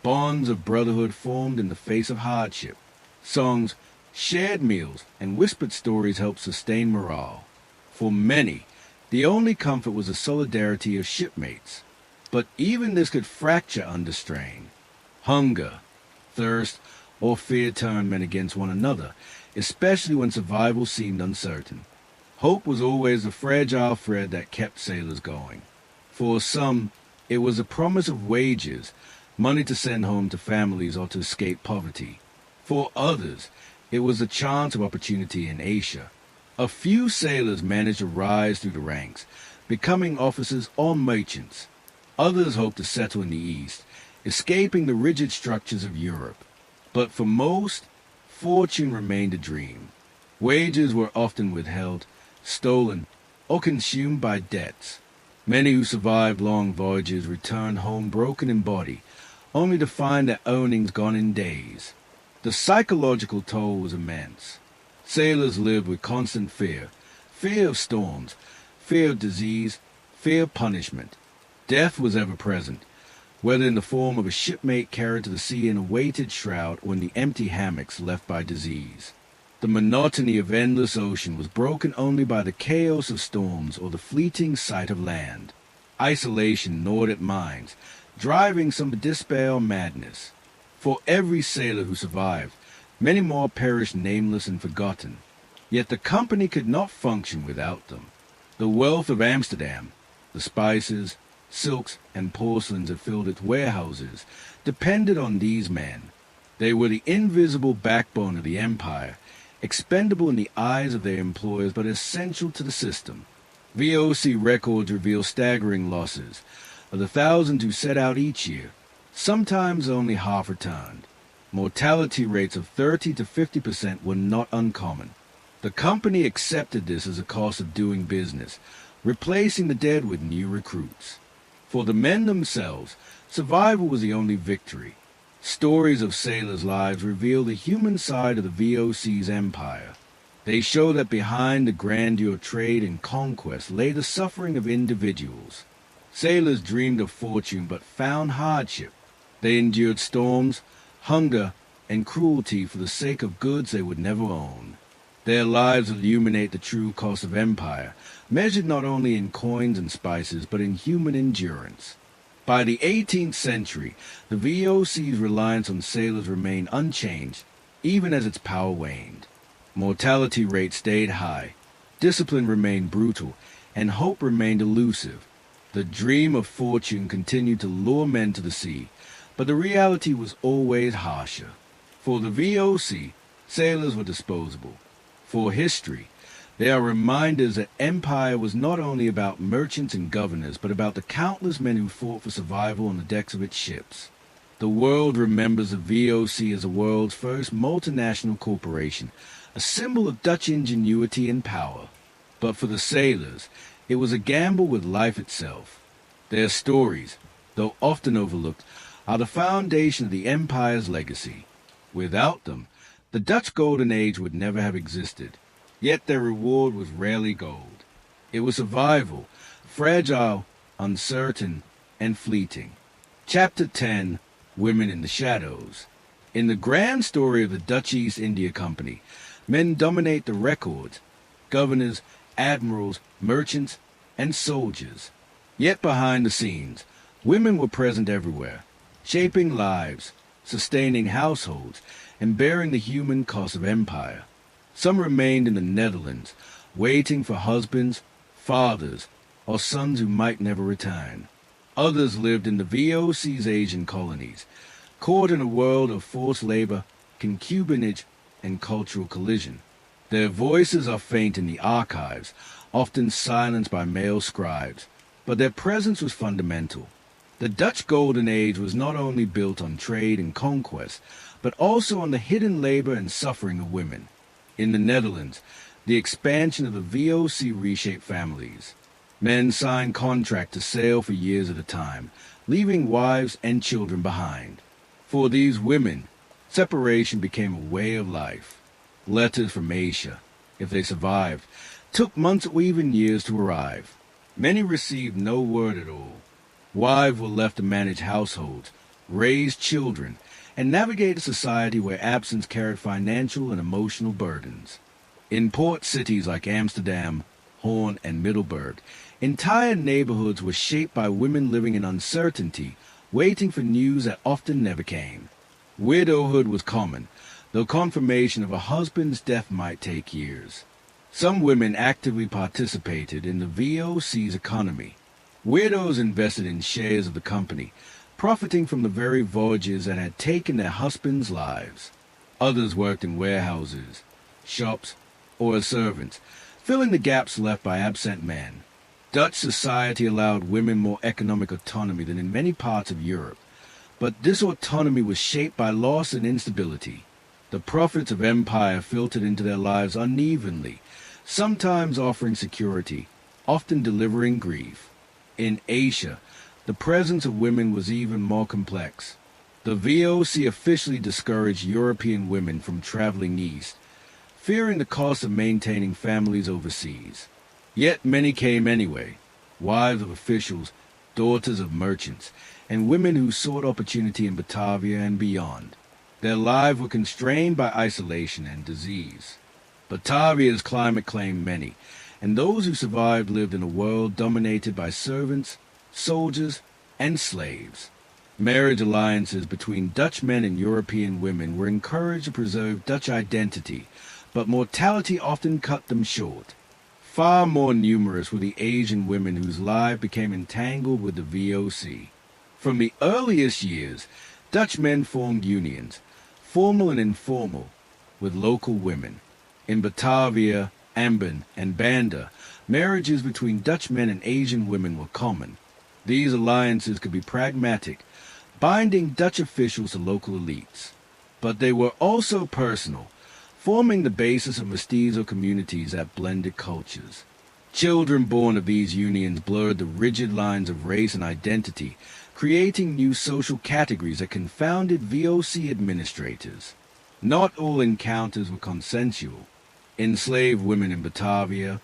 Bonds of brotherhood formed in the face of hardship. Songs, shared meals, and whispered stories helped sustain morale. For many, the only comfort was the solidarity of shipmates. But even this could fracture under strain. Hunger, thirst, or fear turned men against one another, especially when survival seemed uncertain. Hope was always the fragile thread that kept sailors going. For some, it was a promise of wages, money to send home to families or to escape poverty. For others, it was a chance of opportunity in Asia. A few sailors managed to rise through the ranks, becoming officers or merchants. Others hoped to settle in the East, escaping the rigid structures of Europe. But for most, fortune remained a dream. Wages were often withheld, stolen, or consumed by debts. Many who survived long voyages returned home broken in body, only to find their earnings gone in days. The psychological toll was immense. Sailors lived with constant fear: fear of storms, fear of disease, fear of punishment. Death was ever present, whether in the form of a shipmate carried to the sea in a weighted shroud or in the empty hammocks left by disease. The monotony of endless ocean was broken only by the chaos of storms or the fleeting sight of land. Isolation gnawed at minds, driving some to despair or madness. For every sailor who survived, many more perished nameless and forgotten. Yet the company could not function without them. The wealth of Amsterdam, the spices, silks, and porcelains that filled its warehouses, depended on these men. They were the invisible backbone of the empire, expendable in the eyes of their employers but essential to the system. VOC records reveal staggering losses. Of the thousands who set out each year, sometimes only half returned. Mortality rates of 30 to 50% were not uncommon. The company accepted this as a cost of doing business, replacing the dead with new recruits. For the men themselves, survival was the only victory. Stories of sailors' lives reveal the human side of the VOC's empire. They show that behind the grandeur, trade, and conquest lay the suffering of individuals. Sailors dreamed of fortune but found hardship. They endured storms, hunger, and cruelty for the sake of goods they would never own. Their lives illuminate the true cost of empire, measured not only in coins and spices but in human endurance. By the 18th century, the VOC's reliance on sailors remained unchanged, even as its power waned. Mortality rates stayed high, discipline remained brutal, and hope remained elusive. The dream of fortune continued to lure men to the sea, but the reality was always harsher. For the VOC, sailors were disposable. For history, they are reminders that empire was not only about merchants and governors, but about the countless men who fought for survival on the decks of its ships. The world remembers the VOC as the world's first multinational corporation, a symbol of Dutch ingenuity and power. But for the sailors, it was a gamble with life itself. Their stories, though often overlooked, are the foundation of the empire's legacy. Without them, the Dutch Golden Age would never have existed. Yet their reward was rarely gold. It was survival, fragile, uncertain, and fleeting. Chapter 10, Women in the Shadows. In the grand story of the Dutch East India Company, men dominate the records: governors, admirals, merchants, and soldiers. Yet behind the scenes, women were present everywhere, shaping lives, sustaining households, and bearing the human cost of empire. Some remained in the Netherlands, waiting for husbands, fathers, or sons who might never return. Others lived in the VOC's Asian colonies, caught in a world of forced labor, concubinage, and cultural collision. Their voices are faint in the archives, often silenced by male scribes, but their presence was fundamental. The Dutch Golden Age was not only built on trade and conquest, but also on the hidden labor and suffering of women. In the Netherlands, the expansion of the VOC reshaped families. Men signed contracts to sail for years at a time, leaving wives and children behind. For these women, separation became a way of life. Letters from Asia, if they survived, took months or even years to arrive. Many received no word at all. Wives were left to manage households, raise children, and navigate a society where absence carried financial and emotional burdens. In port cities like Amsterdam, Hoorn, and Middelburg, entire neighborhoods were shaped by women living in uncertainty, waiting for news that often never came. Widowhood was common, though confirmation of a husband's death might take years. Some women actively participated in the VOC's economy. Widows invested in shares of the company, profiting from the very voyages that had taken their husbands' lives. Others worked in warehouses, shops, or as servants, filling the gaps left by absent men. Dutch society allowed women more economic autonomy than in many parts of Europe, but this autonomy was shaped by loss and instability. The profits of empire filtered into their lives unevenly, sometimes offering security, often delivering grief. In Asia, the presence of women was even more complex. The VOC officially discouraged European women from traveling east, fearing the cost of maintaining families overseas. Yet many came anyway, wives of officials, daughters of merchants, and women who sought opportunity in Batavia and beyond. Their lives were constrained by isolation and disease. Batavia's climate claimed many, and those who survived lived in a world dominated by servants, soldiers, and slaves. Marriage alliances between Dutch men and European women were encouraged to preserve Dutch identity, but mortality often cut them short. Far more numerous were the Asian women whose lives became entangled with the VOC. From the earliest years, Dutch men formed unions, formal and informal, with local women. In Batavia, Amsterdam, and Banda, marriages between Dutch men and Asian women were common. These alliances could be pragmatic, binding Dutch officials to local elites. But they were also personal, forming the basis of mestizo communities that blended cultures. Children born of these unions blurred the rigid lines of race and identity, creating new social categories that confounded VOC administrators. Not all encounters were consensual. Enslaved women in Batavia,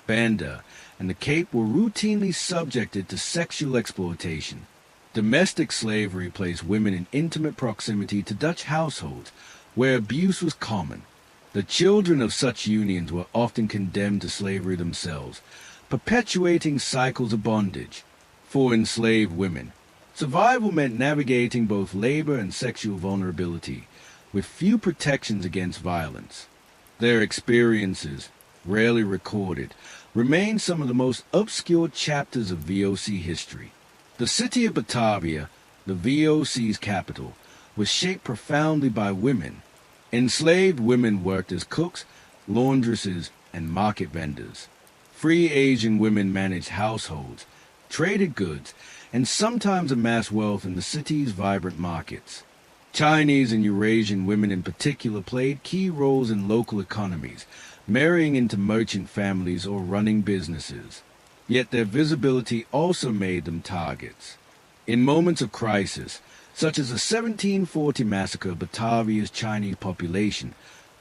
Banda, and the Cape were routinely subjected to sexual exploitation. Domestic slavery placed women in intimate proximity to Dutch households, where abuse was common. The children of such unions were often condemned to slavery themselves, perpetuating cycles of bondage. For enslaved women, survival meant navigating both labor and sexual vulnerability, with few protections against violence. Their experiences, rarely recorded, remain some of the most obscure chapters of VOC history. The city of Batavia, the VOC's capital, was shaped profoundly by women. Enslaved women worked as cooks, laundresses, and market vendors. Free Asian women managed households, traded goods, and sometimes amassed wealth in the city's vibrant markets. Chinese and Eurasian women in particular played key roles in local economies, marrying into merchant families or running businesses. Yet their visibility also made them targets. In moments of crisis, such as the 1740 massacre of Batavia's Chinese population,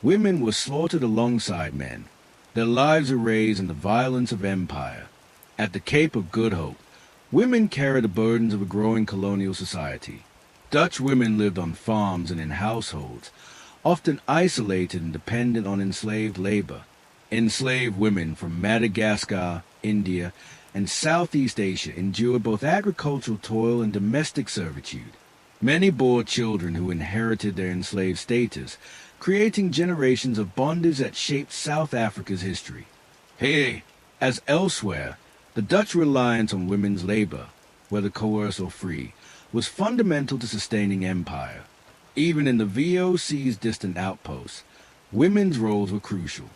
women were slaughtered alongside men, their lives erased in the violence of empire. At the Cape of Good Hope, women carried the burdens of a growing colonial society. Dutch women lived on farms and in households, often isolated and dependent on enslaved labor. Enslaved women from Madagascar, India, and Southeast Asia endured both agricultural toil and domestic servitude. Many bore children who inherited their enslaved status, creating generations of bondage that shaped South Africa's history. Here, as elsewhere, the Dutch reliance on women's labor, whether coerced or free, was fundamental to sustaining empire. Even in the VOC's distant outposts, women's roles were crucial.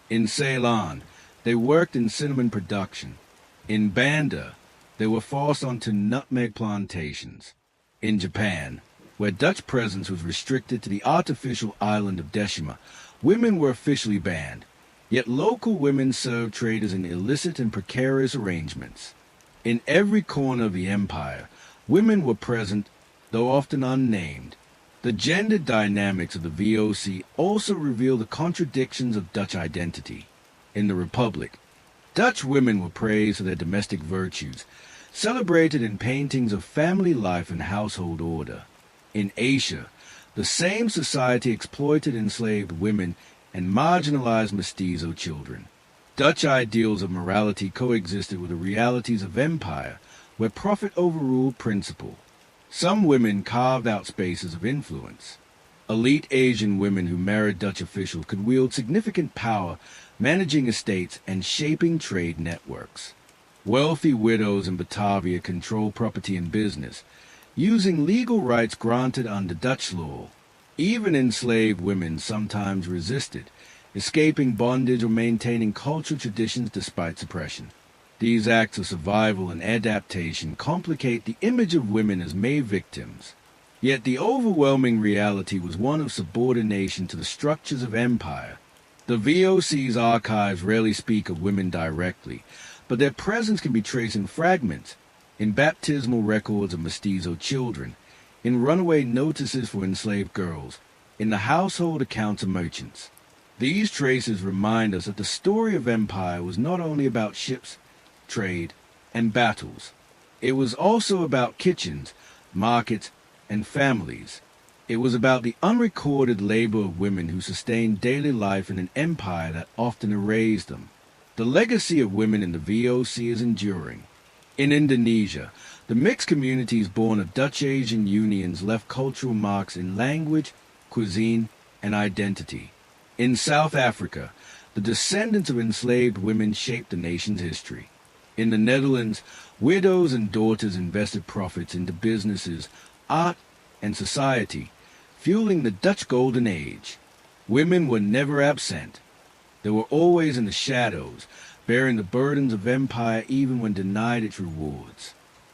In Ceylon, they worked in cinnamon production. In Banda, they were forced onto nutmeg plantations. In Japan, where Dutch presence was restricted to the artificial island of Deshima, women were officially banned. Yet local women served traders in illicit and precarious arrangements. In every corner of the empire, women were present, though often unnamed. The gender dynamics of the VOC also reveal the contradictions of Dutch identity. In the Republic, Dutch women were praised for their domestic virtues, celebrated in paintings of family life and household order. In Asia, the same society exploited enslaved women and marginalized mestizo children. Dutch ideals of morality coexisted with the realities of empire, where profit overruled principle. Some women carved out spaces of influence. Elite Asian women who married Dutch officials could wield significant power, managing estates and shaping trade networks. Wealthy widows in Batavia controlled property and business, using legal rights granted under Dutch law. Even enslaved women sometimes resisted, escaping bondage or maintaining cultural traditions despite suppression. These acts of survival and adaptation complicate the image of women as May victims. Yet the overwhelming reality was one of subordination to the structures of empire. The VOC's archives rarely speak of women directly, but their presence can be traced in fragments, in baptismal records of mestizo children, in runaway notices for enslaved girls, in the household accounts of merchants. These traces remind us that the story of empire was not only about ships, trade, and battles. It was also about kitchens, markets, and families. It was about the unrecorded labor of women who sustained daily life in an empire that often erased them. The legacy of women in the VOC is enduring. In Indonesia, the mixed communities born of Dutch-Asian unions left cultural marks in language, cuisine, and identity. In South Africa, the descendants of enslaved women shaped the nation's history. In the Netherlands, widows and daughters invested profits into businesses, art, and society, fueling the Dutch Golden Age. Women were never absent. They were always in the shadows, bearing the burdens of empire even when denied its rewards.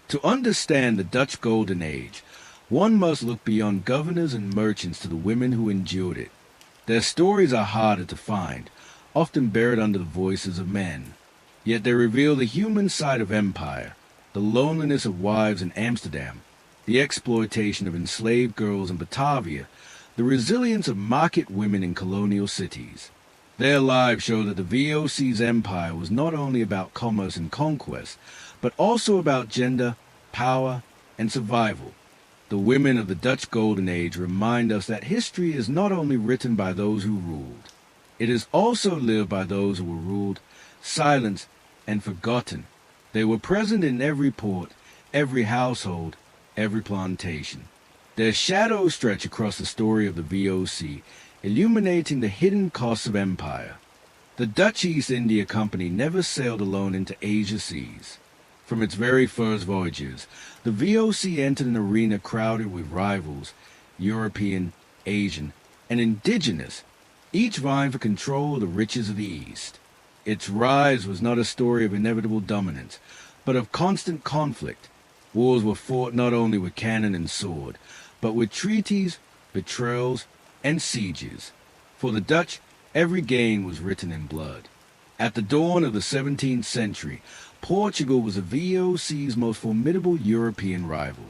To understand the Dutch Golden Age, one must look beyond governors and merchants to the women who endured it. Their stories are harder to find, often buried under the voices of men. Yet they reveal the human side of empire, the loneliness of wives in Amsterdam, the exploitation of enslaved girls in Batavia, the resilience of market women in colonial cities. Their lives show that the VOC's empire was not only about commerce and conquest, but also about gender, power, and survival. The women of the Dutch Golden Age remind us that history is not only written by those who ruled, it is also lived by those who were ruled, silenced, and forgotten. They were present in every port, every household, every plantation. Their shadows stretch across the story of the VOC, illuminating the hidden costs of empire. The Dutch East India Company never sailed alone into Asia seas. From its very first voyages, the VOC entered an arena crowded with rivals, European, Asian, and indigenous, each vying for control of the riches of the East. Its rise was not a story of inevitable dominance, but of constant conflict. Wars were fought not only with cannon and sword, but with treaties, betrayals, and sieges. For the Dutch, every gain was written in blood. At the dawn of the 17th century, Portugal was the VOC's most formidable European rival.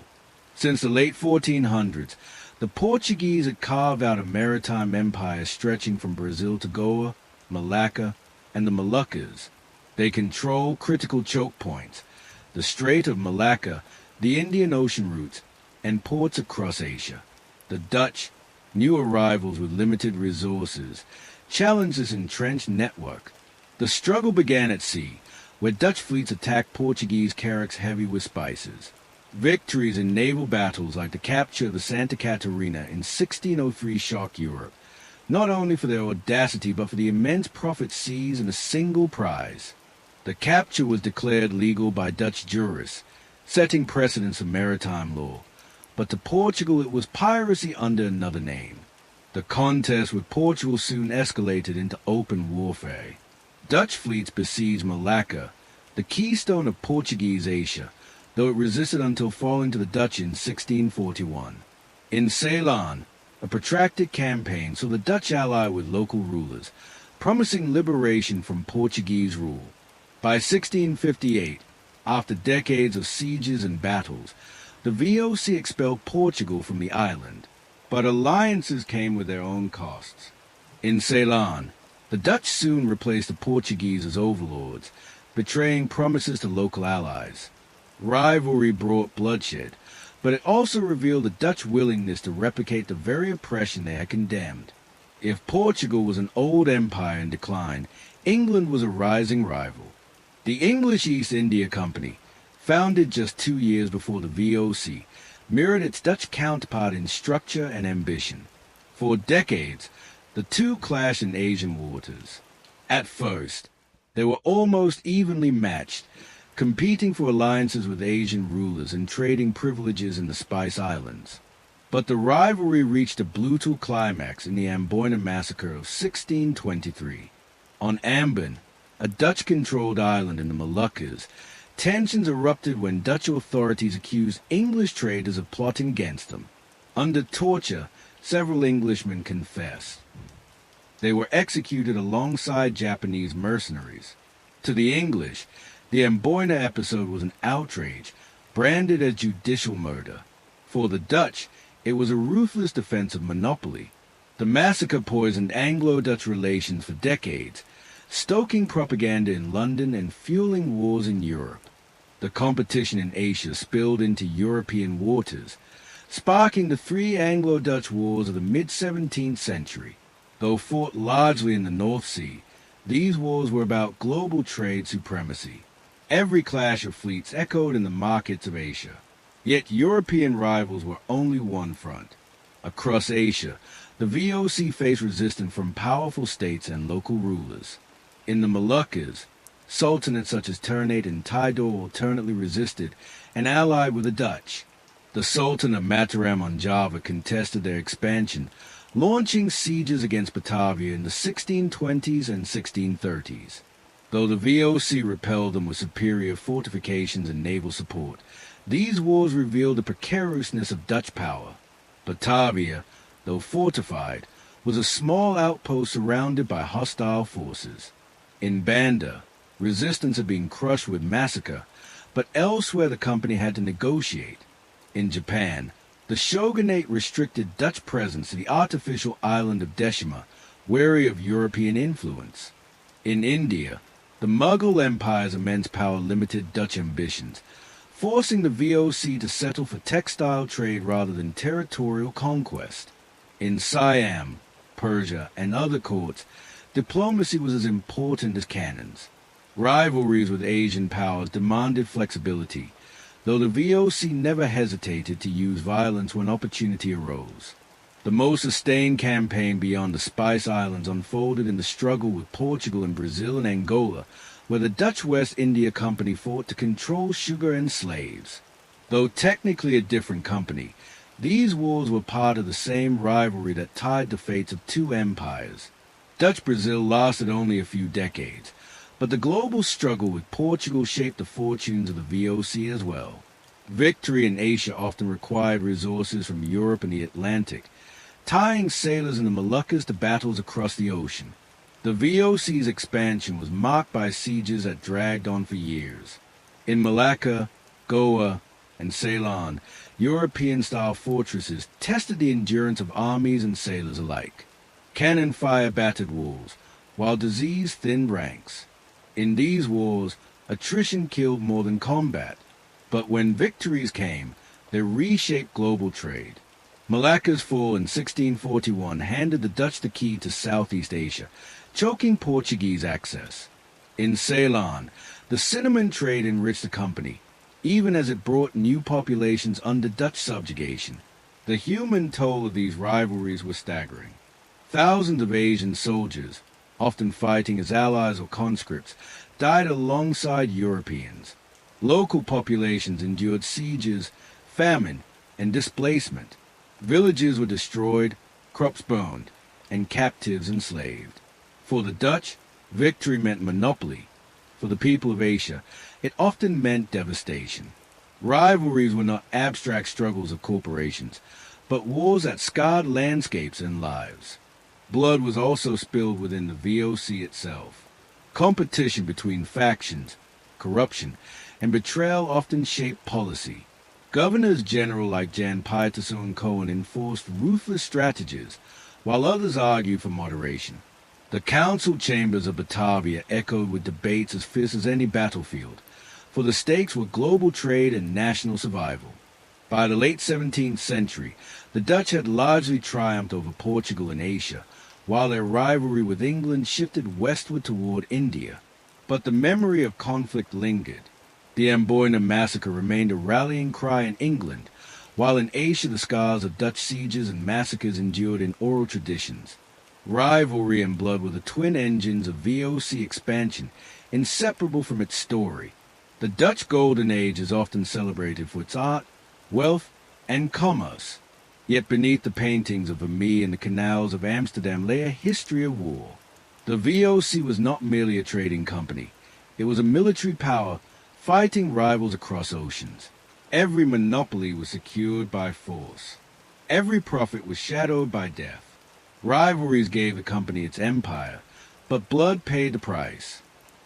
Since the late 1400s, the Portuguese had carved out a maritime empire stretching from Brazil to Goa, Malacca, and the Moluccas. They controlled critical choke points, the Strait of Malacca, the Indian Ocean routes, and ports across Asia. The Dutch, new arrivals with limited resources, challenged this entrenched network. The struggle began at sea, where Dutch fleets attacked Portuguese carracks heavy with spices. Victories in naval battles like the capture of the Santa Catarina in 1603 shocked Europe, not only for their audacity but for the immense profits seized in a single prize. The capture was declared legal by Dutch jurists, setting precedents of maritime law, but to Portugal it was piracy under another name. The contest with Portugal soon escalated into open warfare. Dutch fleets besieged Malacca, the keystone of Portuguese Asia, though it resisted until falling to the Dutch in 1641. In Ceylon, a protracted campaign saw the Dutch ally with local rulers, promising liberation from Portuguese rule. By 1658, after decades of sieges and battles, the VOC expelled Portugal from the island, but alliances came with their own costs. In Ceylon, the Dutch soon replaced the Portuguese as overlords, betraying promises to local allies. Rivalry brought bloodshed, but it also revealed the Dutch willingness to replicate the very oppression they had condemned. If Portugal was an old empire in decline, England was a rising rival. The English East India Company, founded just 2 years before the VOC, mirrored its Dutch counterpart in structure and ambition. For decades, the two clashed in Asian waters. At first, they were almost evenly matched, competing for alliances with Asian rulers and trading privileges in the Spice Islands. But the rivalry reached a brutal climax in the Amboina massacre of 1623. On Ambon, a Dutch-controlled island in the Moluccas, tensions erupted when Dutch authorities accused English traders of plotting against them. Under torture, several Englishmen confessed. They were executed alongside Japanese mercenaries. To the English, the Amboina episode was an outrage, branded as judicial murder. For the Dutch, it was a ruthless defense of monopoly. The massacre poisoned Anglo-Dutch relations for decades, stoking propaganda in London and fueling wars in Europe. The competition in Asia spilled into European waters, sparking the three Anglo-Dutch wars of the mid-17th century. Though fought largely in the North Sea, these wars were about global trade supremacy. Every clash of fleets echoed in the markets of Asia. Yet European rivals were only one front. Across Asia, the VOC faced resistance from powerful states and local rulers. In the Moluccas, sultanates such as Ternate and Tidor alternately resisted and allied with the Dutch. The Sultan of Mataram on Java contested their expansion, launching sieges against Batavia in the 1620s and 1630s. Though the VOC repelled them with superior fortifications and naval support, these wars revealed the precariousness of Dutch power. Batavia, though fortified, was a small outpost surrounded by hostile forces. In Banda, resistance had been crushed with massacre, but elsewhere the company had to negotiate. In Japan, the shogunate restricted Dutch presence to the artificial island of Deshima, wary of European influence. In India, the Mughal Empire's immense power limited Dutch ambitions, forcing the VOC to settle for textile trade rather than territorial conquest. In Siam, Persia, and other courts, diplomacy was as important as cannons. Rivalries with Asian powers demanded flexibility, though the VOC never hesitated to use violence when opportunity arose. The most sustained campaign beyond the Spice Islands unfolded in the struggle with Portugal and Brazil and Angola, where the Dutch West India Company fought to control sugar and slaves. Though technically a different company, these wars were part of the same rivalry that tied the fates of two empires. Dutch Brazil lasted only a few decades, but the global struggle with Portugal shaped the fortunes of the VOC as well. Victory in Asia often required resources from Europe and the Atlantic, tying sailors in the Moluccas to battles across the ocean. The VOC's expansion was marked by sieges that dragged on for years. In Malacca, Goa, and Ceylon, European-style fortresses tested the endurance of armies and sailors alike. Cannon fire battered walls, while disease thinned ranks. In these wars, attrition killed more than combat, but when victories came, they reshaped global trade. Malacca's fall in 1641 handed the Dutch the key to Southeast Asia, choking Portuguese access. In Ceylon, the cinnamon trade enriched the company, even as it brought new populations under Dutch subjugation. The human toll of these rivalries was staggering. Thousands of Asian soldiers, often fighting as allies or conscripts, died alongside Europeans. Local populations endured sieges, famine, and displacement. Villages were destroyed, crops burned, and captives enslaved. For the Dutch, victory meant monopoly. For the people of Asia, it often meant devastation. Rivalries were not abstract struggles of corporations, but wars that scarred landscapes and lives. Blood was also spilled within the VOC itself. Competition between factions, corruption, and betrayal often shaped policy. Governors general like Jan Pieterse Cohen enforced ruthless strategies, while others argued for moderation. The council chambers of Batavia echoed with debates as fierce as any battlefield, for the stakes were global trade and national survival. By the late 17th century, the Dutch had largely triumphed over Portugal and Asia, while their rivalry with England shifted westward toward India. But the memory of conflict lingered. The Amboina massacre remained a rallying cry in England, while in Asia the scars of Dutch sieges and massacres endured in oral traditions. Rivalry and blood were the twin engines of VOC expansion, inseparable from its story. The Dutch Golden Age is often celebrated for its art, wealth, and commerce. Yet beneath the paintings of Vermeer and the canals of Amsterdam lay a history of war. The VOC was not merely a trading company. It was a military power fighting rivals across oceans. Every monopoly was secured by force. Every profit was shadowed by death. Rivalries gave the company its empire, but blood paid the price.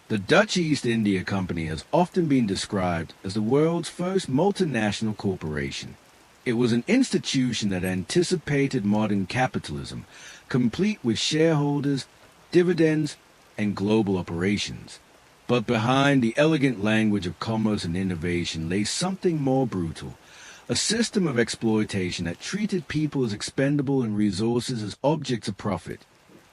The Dutch East India Company has often been described as the world's first multinational corporation. It was an institution that anticipated modern capitalism, complete with shareholders, dividends, and global operations. But behind the elegant language of commerce and innovation lay something more brutal, a system of exploitation that treated people as expendable and resources as objects of profit.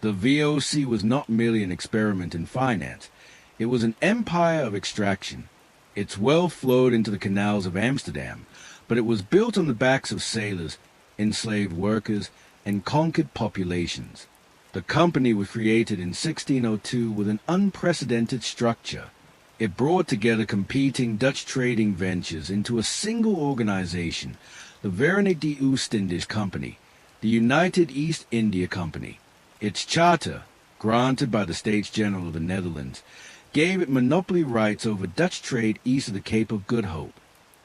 The VOC was not merely an experiment in finance. It was an empire of extraction. Its wealth flowed into the canals of Amsterdam, but it was built on the backs of sailors, enslaved workers, and conquered populations. The company was created in 1602 with an unprecedented structure. It brought together competing Dutch trading ventures into a single organization, the Verenigde Oost-Indisch Company, the United East India Company. Its charter, granted by the States General of the Netherlands, gave it monopoly rights over Dutch trade east of the Cape of Good Hope.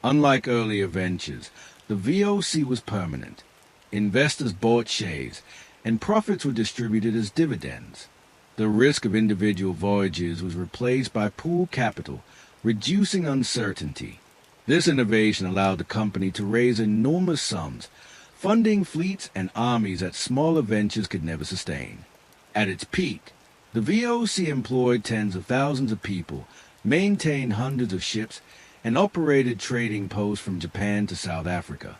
Unlike earlier ventures, the VOC was permanent. Investors bought shares, and profits were distributed as dividends. The risk of individual voyages was replaced by pooled capital, reducing uncertainty. This innovation allowed the company to raise enormous sums, funding fleets and armies that smaller ventures could never sustain. At its peak, the VOC employed tens of thousands of people, maintained hundreds of ships, and operated trading posts from Japan to South Africa.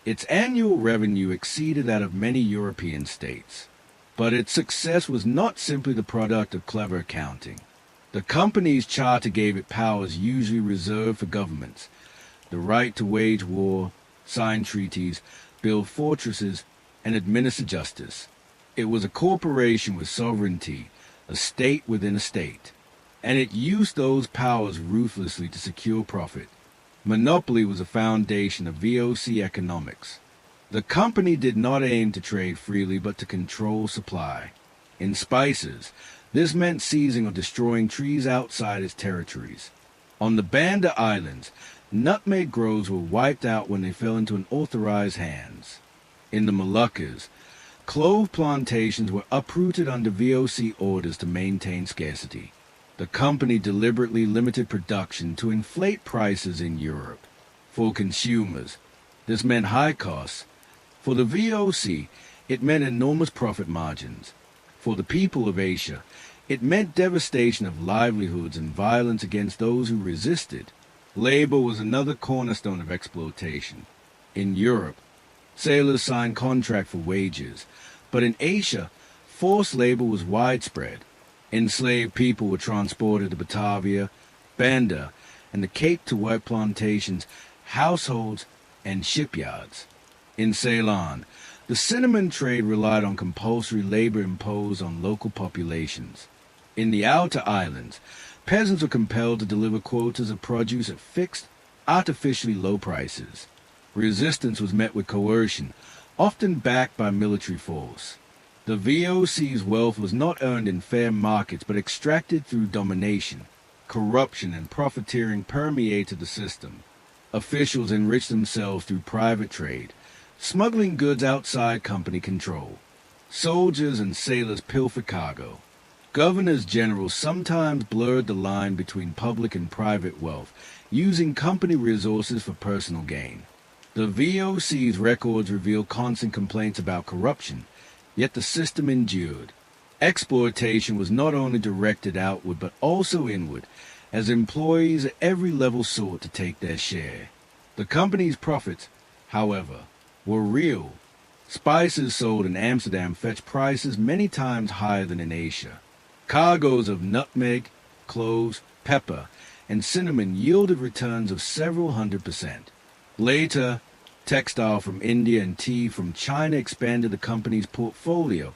Its annual revenue exceeded that of many European states. But its success was not simply the product of clever accounting. The company's charter gave it powers usually reserved for governments: the right to wage war, sign treaties, build fortresses, and administer justice. It was a corporation with sovereignty, a state within a state, and it used those powers ruthlessly to secure profit. Monopoly was the foundation of VOC economics. The company did not aim to trade freely but to control supply. In spices, this meant seizing or destroying trees outside its territories. On the Banda Islands, nutmeg groves were wiped out when they fell into unauthorized hands. In the Moluccas, clove plantations were uprooted under VOC orders to maintain scarcity. The company deliberately limited production to inflate prices in Europe. For consumers, this meant high costs. For the VOC, it meant enormous profit margins. For the people of Asia, it meant devastation of livelihoods and violence against those who resisted. Labor was another cornerstone of exploitation. In Europe, sailors signed contracts for wages, but in Asia, forced labor was widespread. Enslaved people were transported to Batavia, Banda, and the Cape to work plantations, households, and shipyards. In Ceylon, the cinnamon trade relied on compulsory labor imposed on local populations. In the outer islands, peasants were compelled to deliver quotas of produce at fixed, artificially low prices. Resistance was met with coercion, often backed by military force. The VOC's wealth was not earned in fair markets but extracted through domination. Corruption and profiteering permeated the system. Officials enriched themselves through private trade, smuggling goods outside company control. Soldiers and sailors pilfered cargo. Governors general sometimes blurred the line between public and private wealth, using company resources for personal gain. The VOC's records reveal constant complaints about corruption, yet the system endured. Exploitation was not only directed outward but also inward, as employees at every level sought to take their share. The company's profits, however, were real. Spices sold in Amsterdam fetched prices many times higher than in Asia. Cargoes of nutmeg, cloves, pepper, and cinnamon yielded returns of several 100%. Later, textile from India and tea from China expanded the company's portfolio,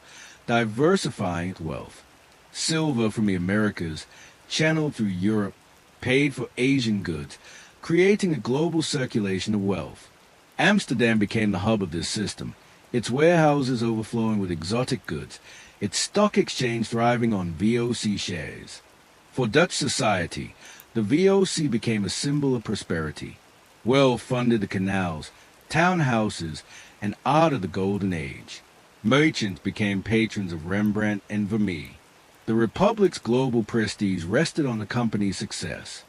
diversifying its wealth. Silver from the Americas, channeled through Europe, paid for Asian goods, creating a global circulation of wealth. Amsterdam became the hub of this system, its warehouses overflowing with exotic goods, its stock exchange thriving on VOC shares. For Dutch society, the VOC became a symbol of prosperity. Wealth funded the canals, townhouses, and art of the Golden Age. Merchants became patrons of Rembrandt and Vermeer. The Republic's global prestige rested on the company's success.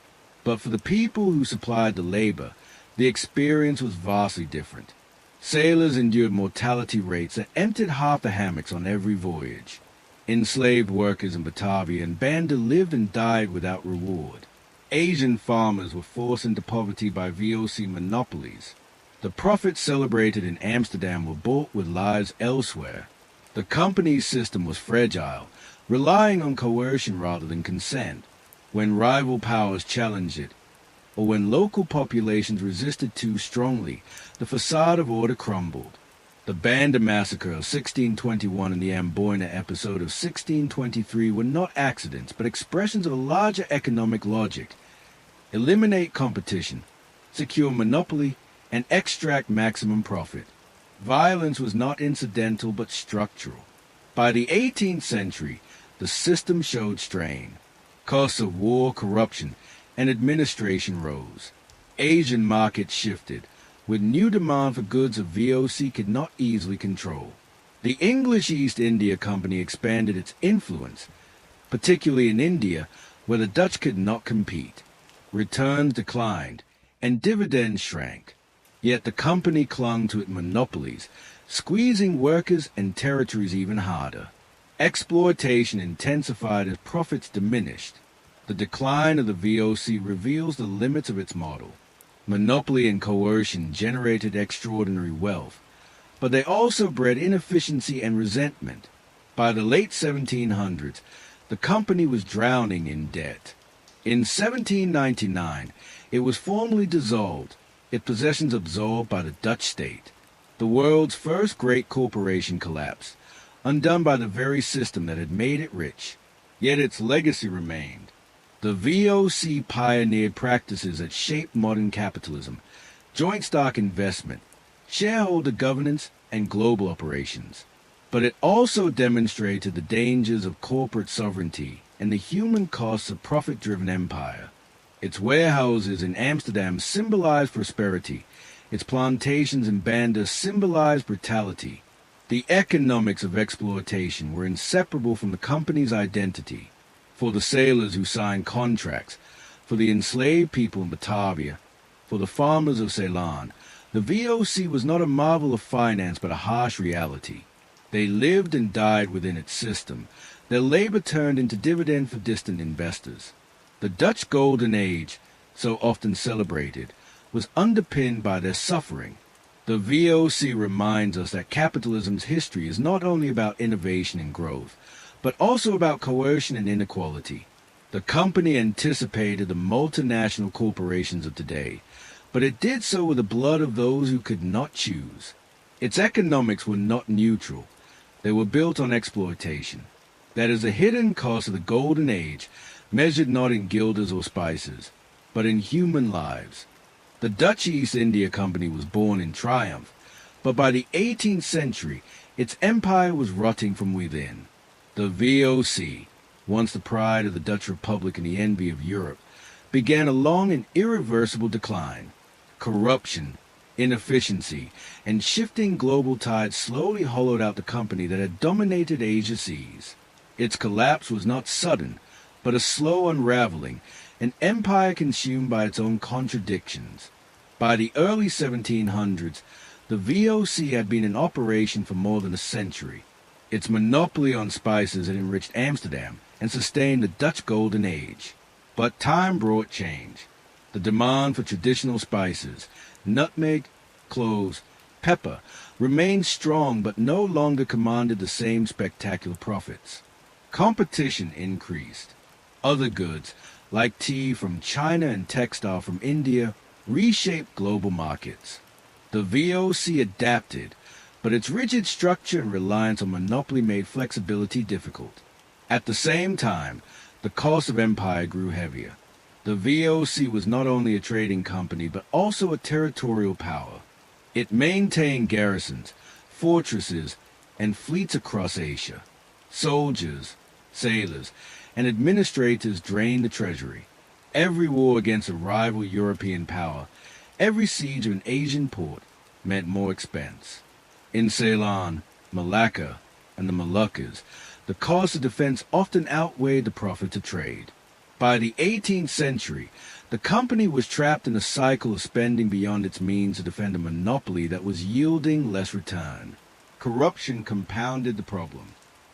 But for the people who supplied the labor, the experience was vastly different. Sailors endured mortality rates that emptied half the hammocks on every voyage. Enslaved workers in Batavia and Banda lived and died without reward. Asian farmers were forced into poverty by VOC monopolies. The profits celebrated in Amsterdam were bought with lives elsewhere. The company's system was fragile, relying on coercion rather than consent. When rival powers challenged it, or when local populations resisted too strongly, the facade of order crumbled. The Banda massacre of 1621 and the Amboina episode of 1623 were not accidents, but expressions of a larger economic logic. Eliminate competition, secure monopoly, and extract maximum profit. Violence was not incidental but structural. By the 18th century, the system showed strain. Costs of war, corruption, and administration rose. Asian markets shifted, with new demand for goods a VOC could not easily control. The English East India Company expanded its influence, particularly in India, where the Dutch could not compete. Returns declined, and dividends shrank. Yet the company clung to its monopolies, squeezing workers and territories even harder. Exploitation intensified as profits diminished. The decline of the VOC reveals the limits of its model. Monopoly and coercion generated extraordinary wealth, but they also bred inefficiency and resentment. By the late 1700s, the company was drowning in debt. In 1799, it was formally dissolved, its possessions absorbed by the Dutch state. The world's first great corporation collapsed, undone by the very system that had made it rich. Yet its legacy remained. The VOC pioneered practices that shaped modern capitalism, joint stock investment, shareholder governance, and global operations. But it also demonstrated the dangers of corporate sovereignty and the human costs of profit-driven empire. Its warehouses in Amsterdam symbolized prosperity. Its plantations in Banda symbolized brutality. The economics of exploitation were inseparable from the company's identity. For the sailors who signed contracts, for the enslaved people in Batavia, for the farmers of Ceylon, the VOC was not a marvel of finance but a harsh reality. They lived and died within its system. Their labor turned into dividend for distant investors. The Dutch Golden Age, so often celebrated, was underpinned by their suffering. The VOC reminds us that capitalism's history is not only about innovation and growth, but also about coercion and inequality. The company anticipated the multinational corporations of today, but it did so with the blood of those who could not choose. Its economics were not neutral. They were built on exploitation. That is the hidden cost of the Golden Age, measured not in guilders or spices, but in human lives. The Dutch East India Company was born in triumph, but by the 18th century, its empire was rotting from within. The VOC, once the pride of the Dutch Republic and the envy of Europe, began a long and irreversible decline. Corruption, inefficiency, and shifting global tides slowly hollowed out the company that had dominated Asia seas. Its collapse was not sudden, but a slow unraveling, an empire consumed by its own contradictions. By the early 1700s, the VOC had been in operation for more than a century. Its monopoly on spices had enriched Amsterdam and sustained the Dutch Golden Age. But time brought change. The demand for traditional spices, nutmeg, cloves, pepper, remained strong but no longer commanded the same spectacular profits. Competition increased. Other goods, like tea from China and textile from India, reshaped global markets. The VOC adapted, but its rigid structure and reliance on monopoly made flexibility difficult. At the same time, the cost of empire grew heavier. The VOC was not only a trading company, but also a territorial power. It maintained garrisons, fortresses, and fleets across Asia. Soldiers, sailors, and administrators drained the treasury. Every war against a rival European power, every siege of an Asian port, meant more expense. In Ceylon, Malacca, and the Moluccas, the cost of defense often outweighed the profit of trade. By the 18th century, the company was trapped in a cycle of spending beyond its means to defend a monopoly that was yielding less return. Corruption compounded the problem.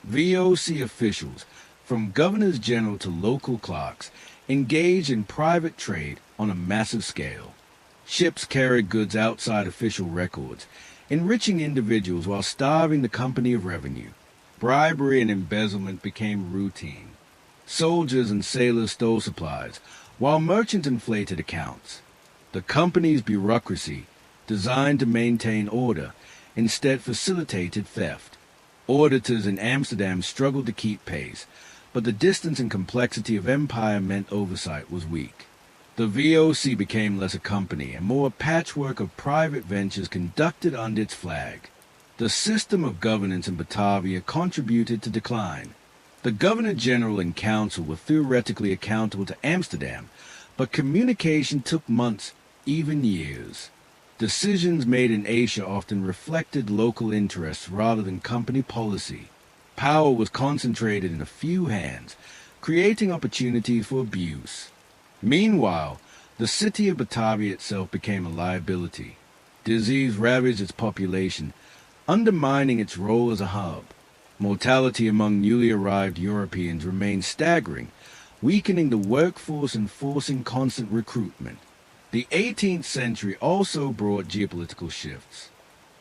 VOC officials, from governors general to local clerks, engaged in private trade on a massive scale. Ships carried goods outside official records, enriching individuals while starving the company of revenue. Bribery and embezzlement became routine. Soldiers and sailors stole supplies, while merchants inflated accounts. The company's bureaucracy, designed to maintain order, instead facilitated theft. Auditors in Amsterdam struggled to keep pace, but the distance and complexity of empire meant oversight was weak. The VOC became less a company and more a patchwork of private ventures conducted under its flag. The system of governance in Batavia contributed to decline. The Governor-General and Council were theoretically accountable to Amsterdam, but communication took months, even years. Decisions made in Asia often reflected local interests rather than company policy. Power was concentrated in a few hands, creating opportunities for abuse. Meanwhile, the city of Batavia itself became a liability. Disease ravaged its population, undermining its role as a hub. Mortality among newly arrived Europeans remained staggering, weakening the workforce and forcing constant recruitment. The 18th century also brought geopolitical shifts.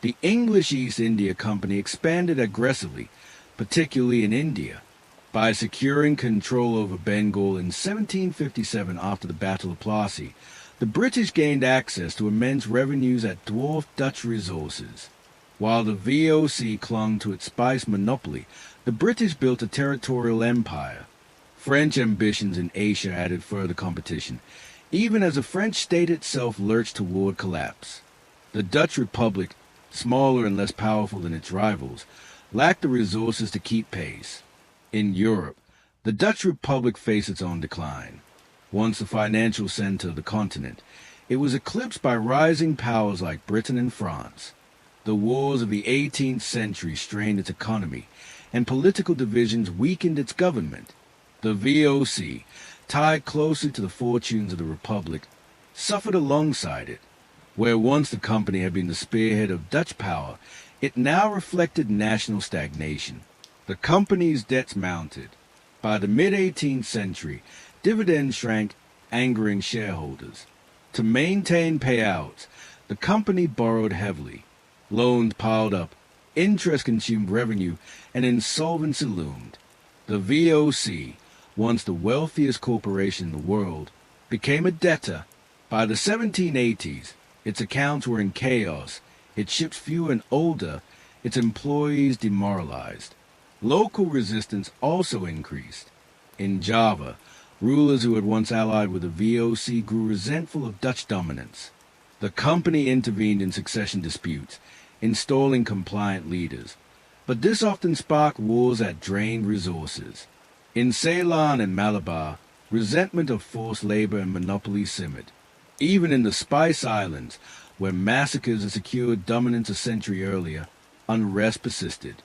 The English East India Company expanded aggressively, particularly in India. By securing control over Bengal in 1757 after the Battle of Plassey, the British gained access to immense revenues that dwarfed Dutch resources. While the VOC clung to its spice monopoly, the British built a territorial empire. French ambitions in Asia added further competition, even as the French state itself lurched toward collapse. The Dutch Republic, smaller and less powerful than its rivals, lacked the resources to keep pace. In Europe, the Dutch Republic faced its own decline. Once the financial center of the continent, it was eclipsed by rising powers like Britain and France. The wars of the 18th century strained its economy, and political divisions weakened its government. The VOC, tied closely to the fortunes of the Republic, suffered alongside it. Where once the company had been the spearhead of Dutch power, it now reflected national stagnation. The company's debts mounted. By the mid-18th century, dividends shrank, angering shareholders. To maintain payouts, the company borrowed heavily. Loans piled up, interest consumed revenue, and insolvency loomed. The VOC, once the wealthiest corporation in the world, became a debtor. By the 1780s, its accounts were in chaos, its ships fewer and older, its employees demoralized. Local resistance also increased. In Java, rulers who had once allied with the VOC grew resentful of Dutch dominance. The company intervened in succession disputes, installing compliant leaders. But this often sparked wars that drained resources. In Ceylon and Malabar, resentment of forced labor and monopoly simmered. Even in the Spice Islands, where massacres had secured dominance a century earlier, unrest persisted.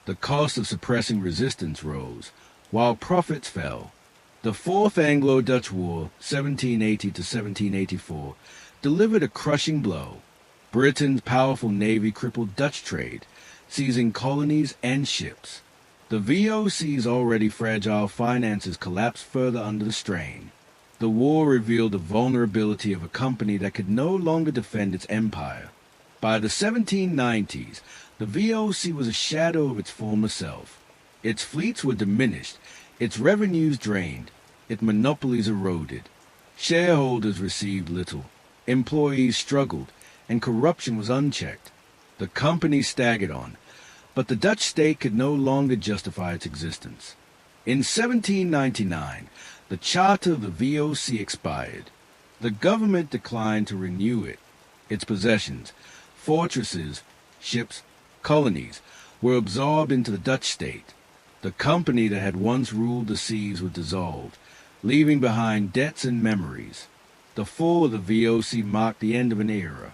The cost of suppressing resistance rose, while profits fell. The Fourth Anglo-Dutch War, 1780 to 1784, delivered a crushing blow. Britain's powerful navy crippled Dutch trade, seizing colonies and ships. The VOC's already fragile finances collapsed further under the strain. The war revealed the vulnerability of a company that could no longer defend its empire. By the 1790s, the VOC was a shadow of its former self. Its fleets were diminished, its revenues drained, its monopolies eroded. Shareholders received little, employees struggled, and corruption was unchecked. The company staggered on, but the Dutch state could no longer justify its existence. In 1799, the charter of the VOC expired. The government declined to renew it. Its possessions, fortresses, ships, colonies, were absorbed into the Dutch state. The company that had once ruled the seas was dissolved, leaving behind debts and memories. The fall of the VOC marked the end of an era.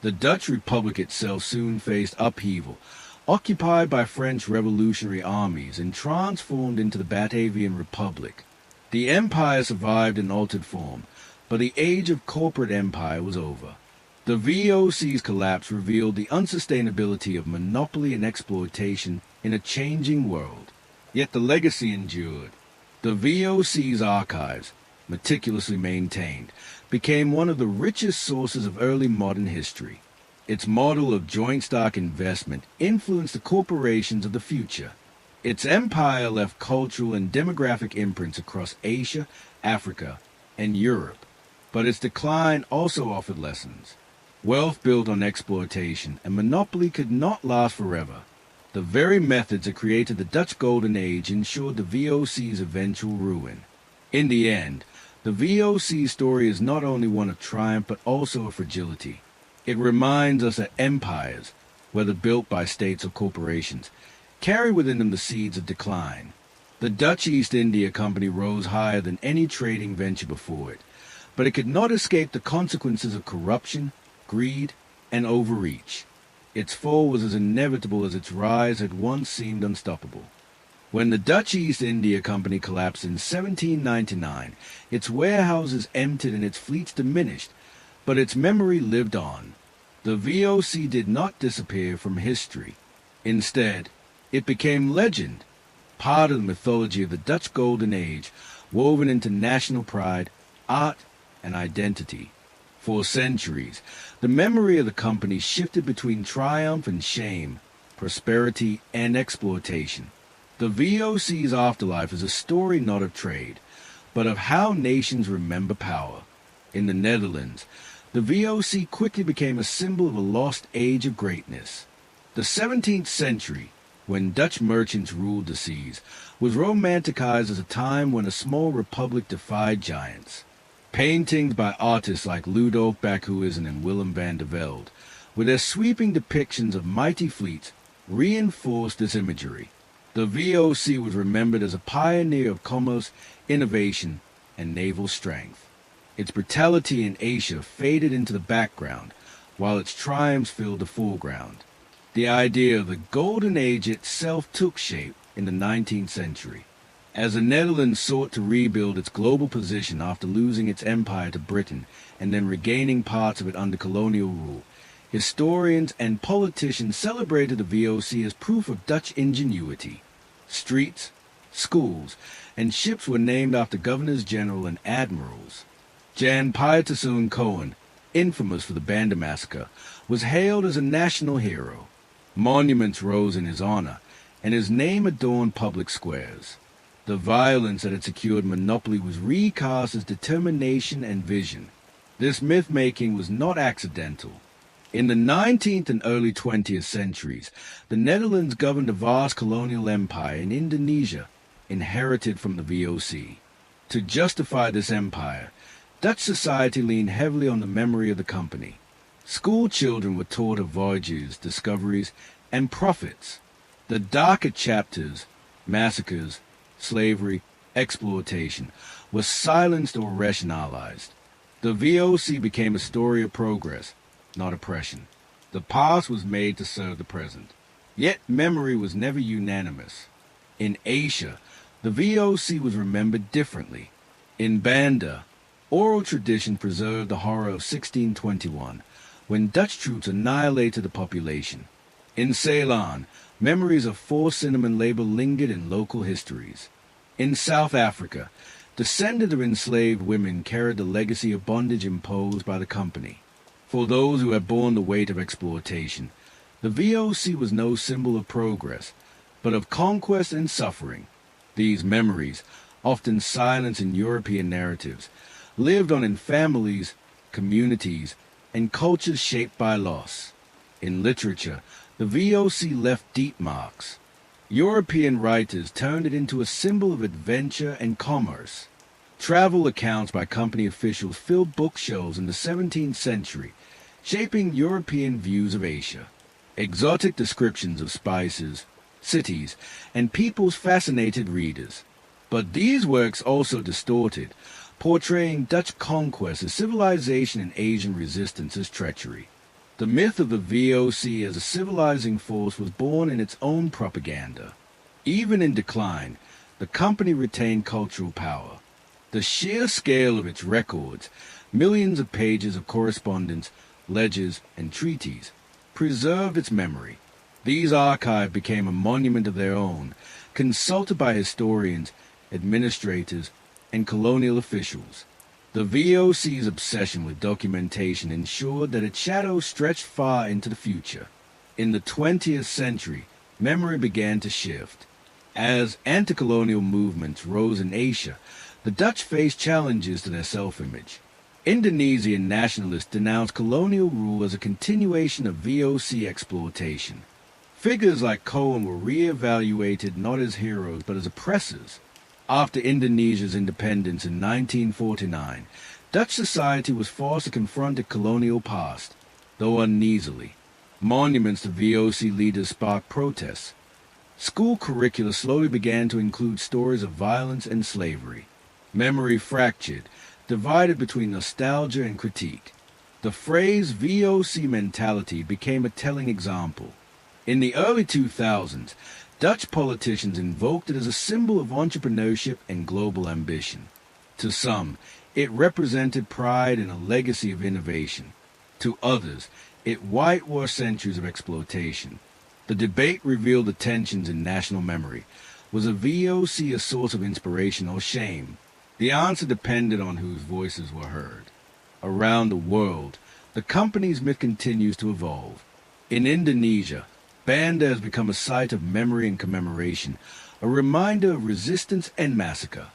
The Dutch Republic itself soon faced upheaval, occupied by French revolutionary armies and transformed into the Batavian Republic. The empire survived in altered form, but the age of corporate empire was over. The VOC's collapse revealed the unsustainability of monopoly and exploitation in a changing world. Yet the legacy endured. The VOC's archives, meticulously maintained, became one of the richest sources of early modern history. Its model of joint stock investment influenced the corporations of the future. Its empire left cultural and demographic imprints across Asia, Africa, and Europe, but its decline also offered lessons. Wealth built on exploitation and monopoly could not last forever. The very methods that created the Dutch Golden Age ensured the VOC's eventual ruin. In the end, the VOC story is not only one of triumph but also of fragility. It reminds us that empires, whether built by states or corporations, carry within them the seeds of decline. The Dutch East India Company rose higher than any trading venture before it, but it could not escape the consequences of corruption, greed, and overreach. Its fall was as inevitable as its rise had once seemed unstoppable. When the Dutch East India Company collapsed in 1799, its warehouses emptied and its fleets diminished, but its memory lived on. The VOC did not disappear from history. Instead, it became legend, part of the mythology of the Dutch Golden Age, woven into national pride, art, and identity. For centuries, the memory of the company shifted between triumph and shame, prosperity and exploitation. The VOC's afterlife is a story not of trade, but of how nations remember power. In the Netherlands, the VOC quickly became a symbol of a lost age of greatness. The 17th century, when Dutch merchants ruled the seas, was romanticized as a time when a small republic defied giants. Paintings by artists like Ludolf Bakhuizen and Willem van der Velde, with their sweeping depictions of mighty fleets, reinforced this imagery. The VOC was remembered as a pioneer of commerce, innovation, and naval strength. Its brutality in Asia faded into the background, while its triumphs filled the foreground. The idea of the Golden Age itself took shape in the 19th century, as the Netherlands sought to rebuild its global position after losing its empire to Britain and then regaining parts of it under colonial rule. Historians and politicians celebrated the VOC as proof of Dutch ingenuity. Streets, schools, and ships were named after governors-general and admirals. Jan Pieterszoon Cohen, infamous for the Banda massacre, was hailed as a national hero. Monuments rose in his honor, and his name adorned public squares. The violence that had secured monopoly was recast as determination and vision. This myth-making was not accidental. In the 19th and early 20th centuries, the Netherlands governed a vast colonial empire in Indonesia, inherited from the VOC. To justify this empire, Dutch society leaned heavily on the memory of the company. School children were taught of voyages, discoveries, and profits. The darker chapters, massacres, slavery, exploitation, were silenced or rationalized. The VOC became a story of progress, not oppression. The past was made to serve the present. Yet memory was never unanimous. In Asia, the VOC was remembered differently. In Banda, oral tradition preserved the horror of 1621, when Dutch troops annihilated the population. In Ceylon, memories of forced cinnamon labor lingered in local histories. In South Africa, descendants of enslaved women carried the legacy of bondage imposed by the company. For those who had borne the weight of exploitation, the VOC was no symbol of progress, but of conquest and suffering. These memories, often silenced in European narratives, lived on in families, communities, and cultures shaped by loss. In literature, the VOC left deep marks. European writers turned it into a symbol of adventure and commerce. Travel accounts by company officials filled bookshelves in the 17th century, shaping European views of Asia. Exotic descriptions of spices, cities, and peoples fascinated readers. But these works also distorted, portraying Dutch conquest as civilization and Asian resistance as treachery. The myth of the VOC as a civilizing force was born in its own propaganda. Even in decline, the company retained cultural power. The sheer scale of its records, millions of pages of correspondence, ledgers, and treaties, preserved its memory. These archives became a monument of their own, consulted by historians, administrators, and colonial officials. The VOC's obsession with documentation ensured that its shadow stretched far into the future. In the 20th century, memory began to shift. As anti-colonial movements rose in Asia, the Dutch faced challenges to their self-image. Indonesian nationalists denounced colonial rule as a continuation of VOC exploitation. Figures like Cohen were re-evaluated not as heroes but as oppressors. After Indonesia's independence in 1949, Dutch society was forced to confront its colonial past, though uneasily. Monuments to VOC leaders sparked protests. School curricula slowly began to include stories of violence and slavery. Memory fractured, divided between nostalgia and critique. The phrase VOC mentality became a telling example. In the early 2000s, Dutch politicians invoked it as a symbol of entrepreneurship and global ambition. To some, it represented pride and a legacy of innovation. To others, it whitewashed centuries of exploitation. The debate revealed the tensions in national memory. Was a VOC a source of inspiration or shame? The answer depended on whose voices were heard. Around the world, the company's myth continues to evolve. In Indonesia, Banda has become a site of memory and commemoration, a reminder of resistance and massacre.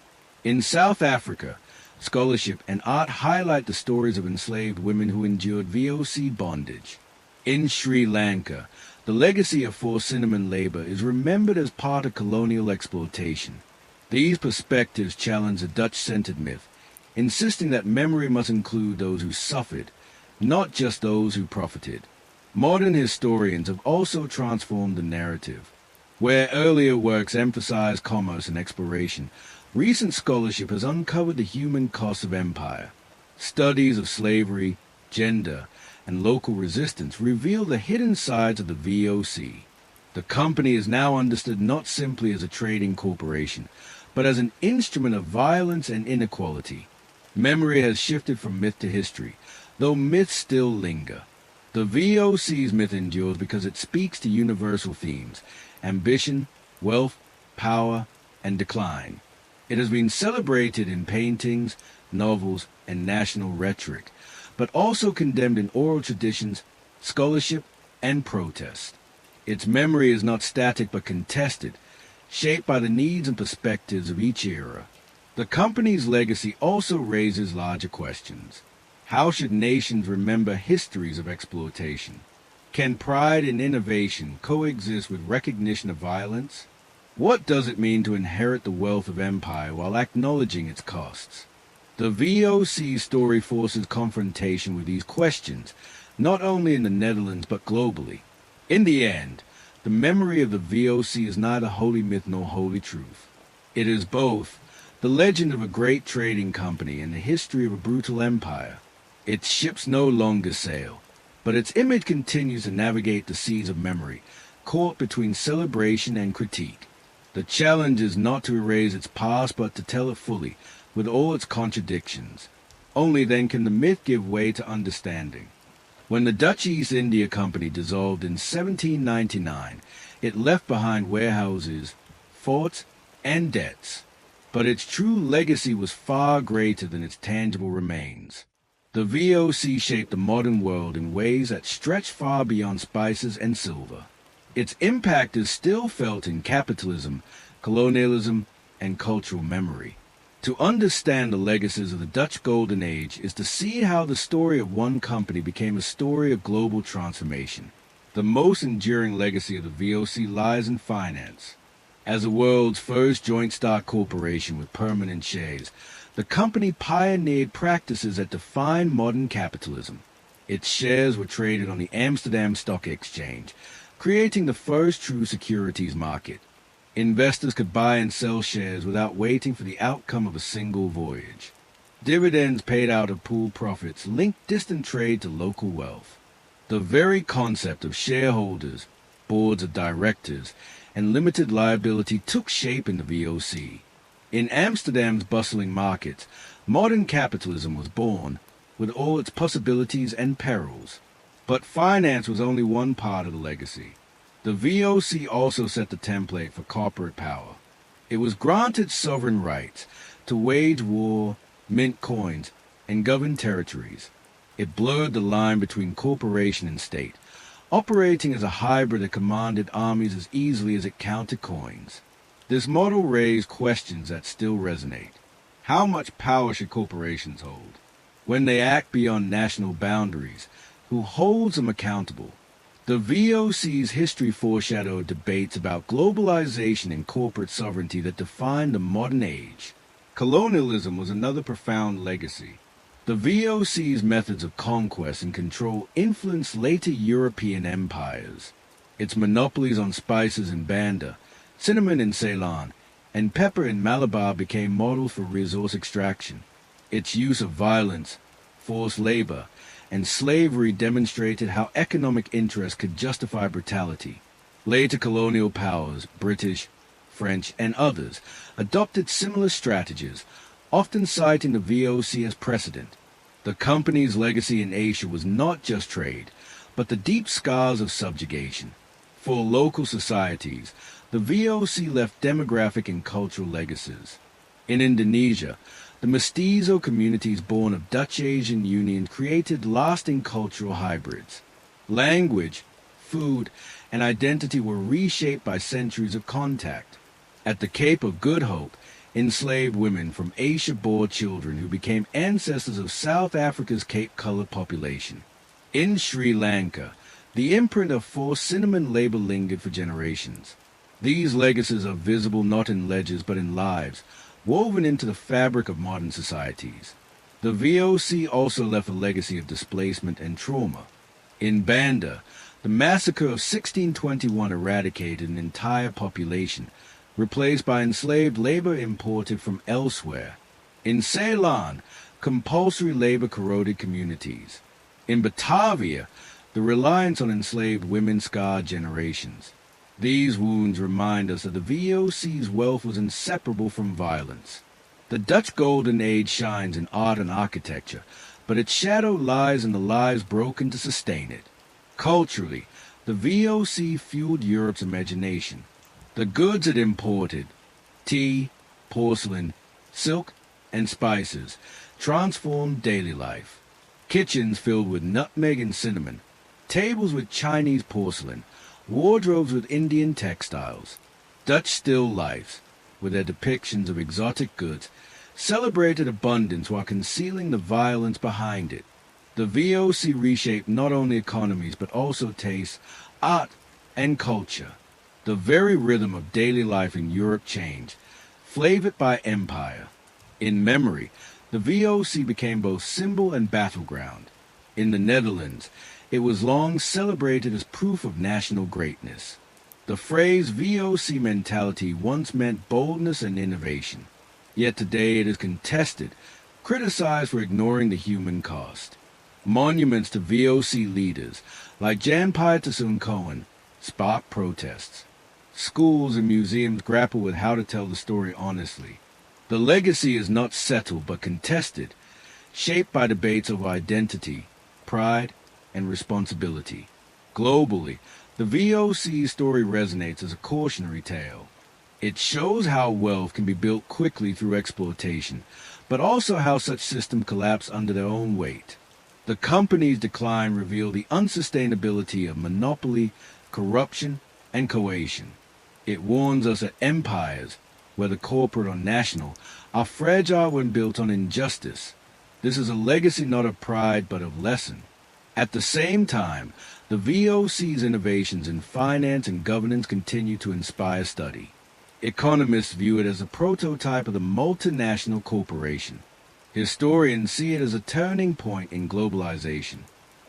In South Africa, scholarship and art highlight the stories of enslaved women who endured VOC bondage. In Sri Lanka, the legacy of forced cinnamon labor is remembered as part of colonial exploitation. These perspectives challenge the Dutch-centered myth, insisting that memory must include those who suffered, not just those who profited. Modern historians have also transformed the narrative. Where earlier works emphasized commerce and exploration, recent scholarship has uncovered the human cost of empire. Studies of slavery, gender, and local resistance reveal the hidden sides of the VOC. The company is now understood not simply as a trading corporation, but as an instrument of violence and inequality. Memory has shifted from myth to history, though myths still linger. The VOC's myth endures because it speaks to universal themes: ambition, wealth, power, and decline. It has been celebrated in paintings, novels, and national rhetoric, but also condemned in oral traditions, scholarship, and protest. Its memory is not static but contested, shaped by the needs and perspectives of each era. The company's legacy also raises larger questions. How should nations remember histories of exploitation? Can pride in innovation coexist with recognition of violence? What does it mean to inherit the wealth of empire while acknowledging its costs? The VOC story forces confrontation with these questions, not only in the Netherlands but globally. In the end, the memory of the VOC is neither holy myth nor holy truth. It is both the legend of a great trading company and the history of a brutal empire. Its ships no longer sail, but its image continues to navigate the seas of memory, caught between celebration and critique. The challenge is not to erase its past, but to tell it fully, with all its contradictions. Only then can the myth give way to understanding. When the Dutch East India Company dissolved in 1799, it left behind warehouses, forts, and debts. But its true legacy was far greater than its tangible remains. The VOC shaped the modern world in ways that stretch far beyond spices and silver. Its impact is still felt in capitalism, colonialism, and cultural memory. To understand the legacies of the Dutch Golden Age is to see how the story of one company became a story of global transformation. The most enduring legacy of the VOC lies in finance. As the world's first joint stock corporation with permanent shares, the company pioneered practices that define modern capitalism. Its shares were traded on the Amsterdam Stock Exchange, creating the first true securities market. Investors could buy and sell shares without waiting for the outcome of a single voyage. Dividends paid out of pooled profits linked distant trade to local wealth. The very concept of shareholders, boards of directors, and limited liability took shape in the VOC. In Amsterdam's bustling markets, modern capitalism was born, with all its possibilities and perils. But finance was only one part of the legacy. The VOC also set the template for corporate power. It was granted sovereign rights to wage war, mint coins, and govern territories. It blurred the line between corporation and state, operating as a hybrid that commanded armies as easily as it counted coins. This model raised questions that still resonate. How much power should corporations hold? When they act beyond national boundaries, who holds them accountable? The VOC's history foreshadowed debates about globalization and corporate sovereignty that defined the modern age. Colonialism was another profound legacy. The VOC's methods of conquest and control influenced later European empires. Its monopolies on spices in Banda, cinnamon in Ceylon, and pepper in Malabar became models for resource extraction. Its use of violence, forced labor, and slavery demonstrated how economic interest could justify brutality. Later colonial powers, British, French, and others, adopted similar strategies, often citing the VOC as precedent. The company's legacy in Asia was not just trade, but the deep scars of subjugation. For local societies, the VOC left demographic and cultural legacies. In Indonesia, the mestizo communities born of Dutch-Asian unions created lasting cultural hybrids. Language, food, and identity were reshaped by centuries of contact. At the Cape of Good Hope, enslaved women from Asia bore children who became ancestors of South Africa's Cape-colored population. In Sri Lanka, the imprint of forced cinnamon labor lingered for generations. These legacies are visible not in ledgers but in lives, woven into the fabric of modern societies. The VOC also left a legacy of displacement and trauma. In Banda, the massacre of 1621 eradicated an entire population, replaced by enslaved labor imported from elsewhere. In Ceylon, compulsory labor corroded communities. In Batavia, the reliance on enslaved women scarred generations. These wounds remind us that the VOC's wealth was inseparable from violence. The Dutch Golden Age shines in art and architecture, but its shadow lies in the lives broken to sustain it. Culturally, the VOC fueled Europe's imagination. The goods it imported, tea, porcelain, silk, and spices, transformed daily life. Kitchens filled with nutmeg and cinnamon, tables with Chinese porcelain, wardrobes with Indian textiles. Dutch still lifes, with their depictions of exotic goods, celebrated abundance while concealing the violence behind it. The VOC reshaped not only economies but also tastes, art, and culture. The very rhythm of daily life in Europe changed, flavored by empire. In memory, the VOC became both symbol and battleground. In the Netherlands, it was long celebrated as proof of national greatness. The phrase VOC mentality once meant boldness and innovation. Yet today it is contested, criticized for ignoring the human cost. Monuments to VOC leaders, like Jan Pietersen Cohen, spark protests. Schools and museums grapple with how to tell the story honestly. The legacy is not settled but contested, shaped by debates over identity, pride, and responsibility. Globally, the VOC's story resonates as a cautionary tale. It shows how wealth can be built quickly through exploitation, but also how such systems collapse under their own weight. The company's decline revealed the unsustainability of monopoly, corruption, and coercion. It warns us that empires, whether corporate or national, are fragile when built on injustice. This is a legacy not of pride but of lesson. At the same time, the VOC's innovations in finance and governance continue to inspire study. Economists view it as a prototype of the multinational corporation. Historians see it as a turning point in globalization.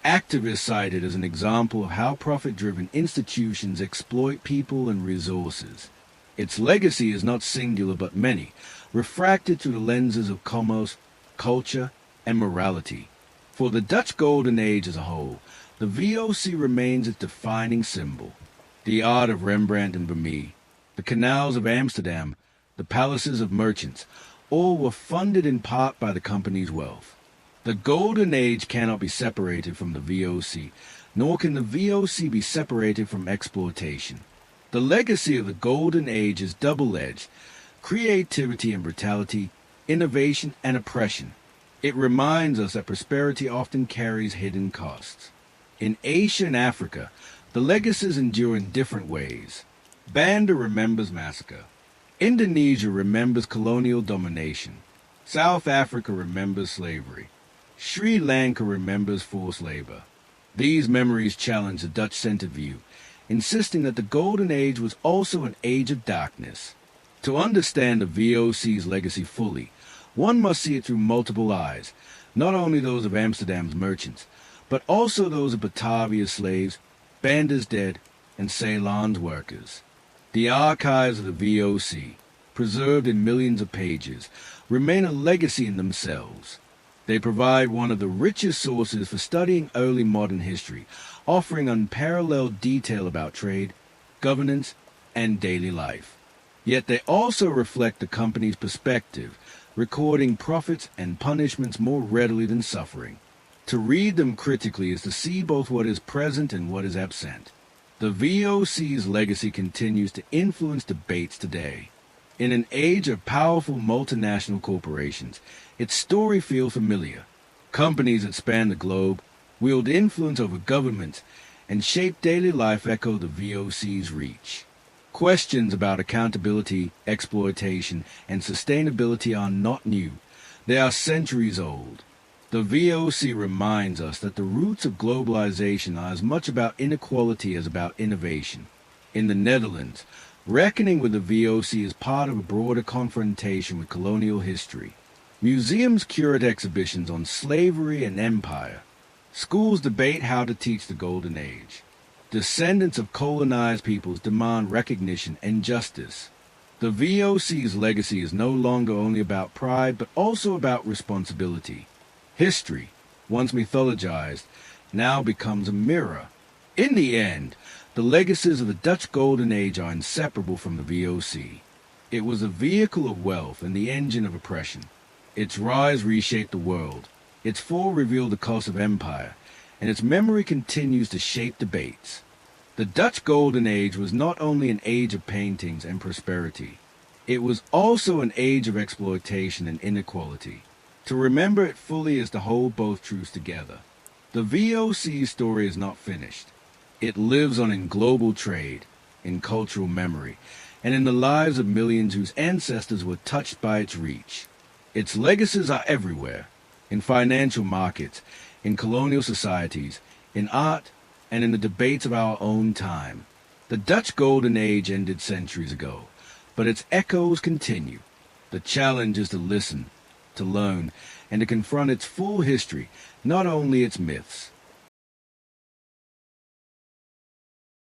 Activists cite it as an example of how profit-driven institutions exploit people and resources. Its legacy is not singular but many, refracted through the lenses of commerce, culture, and morality. For the Dutch Golden Age as a whole, the VOC remains its defining symbol. The art of Rembrandt and Vermeer, the canals of Amsterdam, the palaces of merchants, all were funded in part by the company's wealth. The Golden Age cannot be separated from the VOC, nor can the VOC be separated from exploitation. The legacy of the Golden Age is double-edged: creativity and brutality, innovation and oppression. It reminds us that prosperity often carries hidden costs. In Asia and Africa, the legacies endure in different ways. Banda remembers massacre. Indonesia remembers colonial domination. South Africa remembers slavery. Sri Lanka remembers forced labor. These memories challenge the Dutch-centered view, insisting that the Golden Age was also an age of darkness. To understand the VOC's legacy fully, one must see it through multiple eyes, not only those of Amsterdam's merchants, but also those of Batavia's slaves, Banda's dead, and Ceylon's workers. The archives of the VOC, preserved in millions of pages, remain a legacy in themselves. They provide one of the richest sources for studying early modern history, offering unparalleled detail about trade, governance, and daily life. Yet they also reflect the company's perspective, recording profits and punishments more readily than suffering. To read them critically is to see both what is present and what is absent. The VOC's legacy continues to influence debates today. In an age of powerful multinational corporations, its story feels familiar. Companies that span the globe, wield influence over governments, and shape daily life echo the VOC's reach. Questions about accountability, exploitation, and sustainability are not new. They are centuries old. The VOC reminds us that the roots of globalization are as much about inequality as about innovation. In the Netherlands, reckoning with the VOC is part of a broader confrontation with colonial history. Museums curate exhibitions on slavery and empire. Schools debate how to teach the Golden Age. Descendants of colonized peoples demand recognition and justice. The VOC's legacy is no longer only about pride, but also about responsibility. History, once mythologized, now becomes a mirror. In the end, the legacies of the Dutch Golden Age are inseparable from the VOC. It was a vehicle of wealth and the engine of oppression. Its rise reshaped the world. Its fall revealed the cost of empire, and its memory continues to shape debates. The Dutch Golden Age was not only an age of paintings and prosperity, it was also an age of exploitation and inequality. To remember it fully is to hold both truths together. The VOC's story is not finished. It lives on in global trade, in cultural memory, and in the lives of millions whose ancestors were touched by its reach. Its legacies are everywhere, in financial markets, in colonial societies, in art, and in the debates of our own time. The Dutch Golden Age ended centuries ago, but its echoes continue. The challenge is to listen, to learn, and to confront its full history, not only its myths.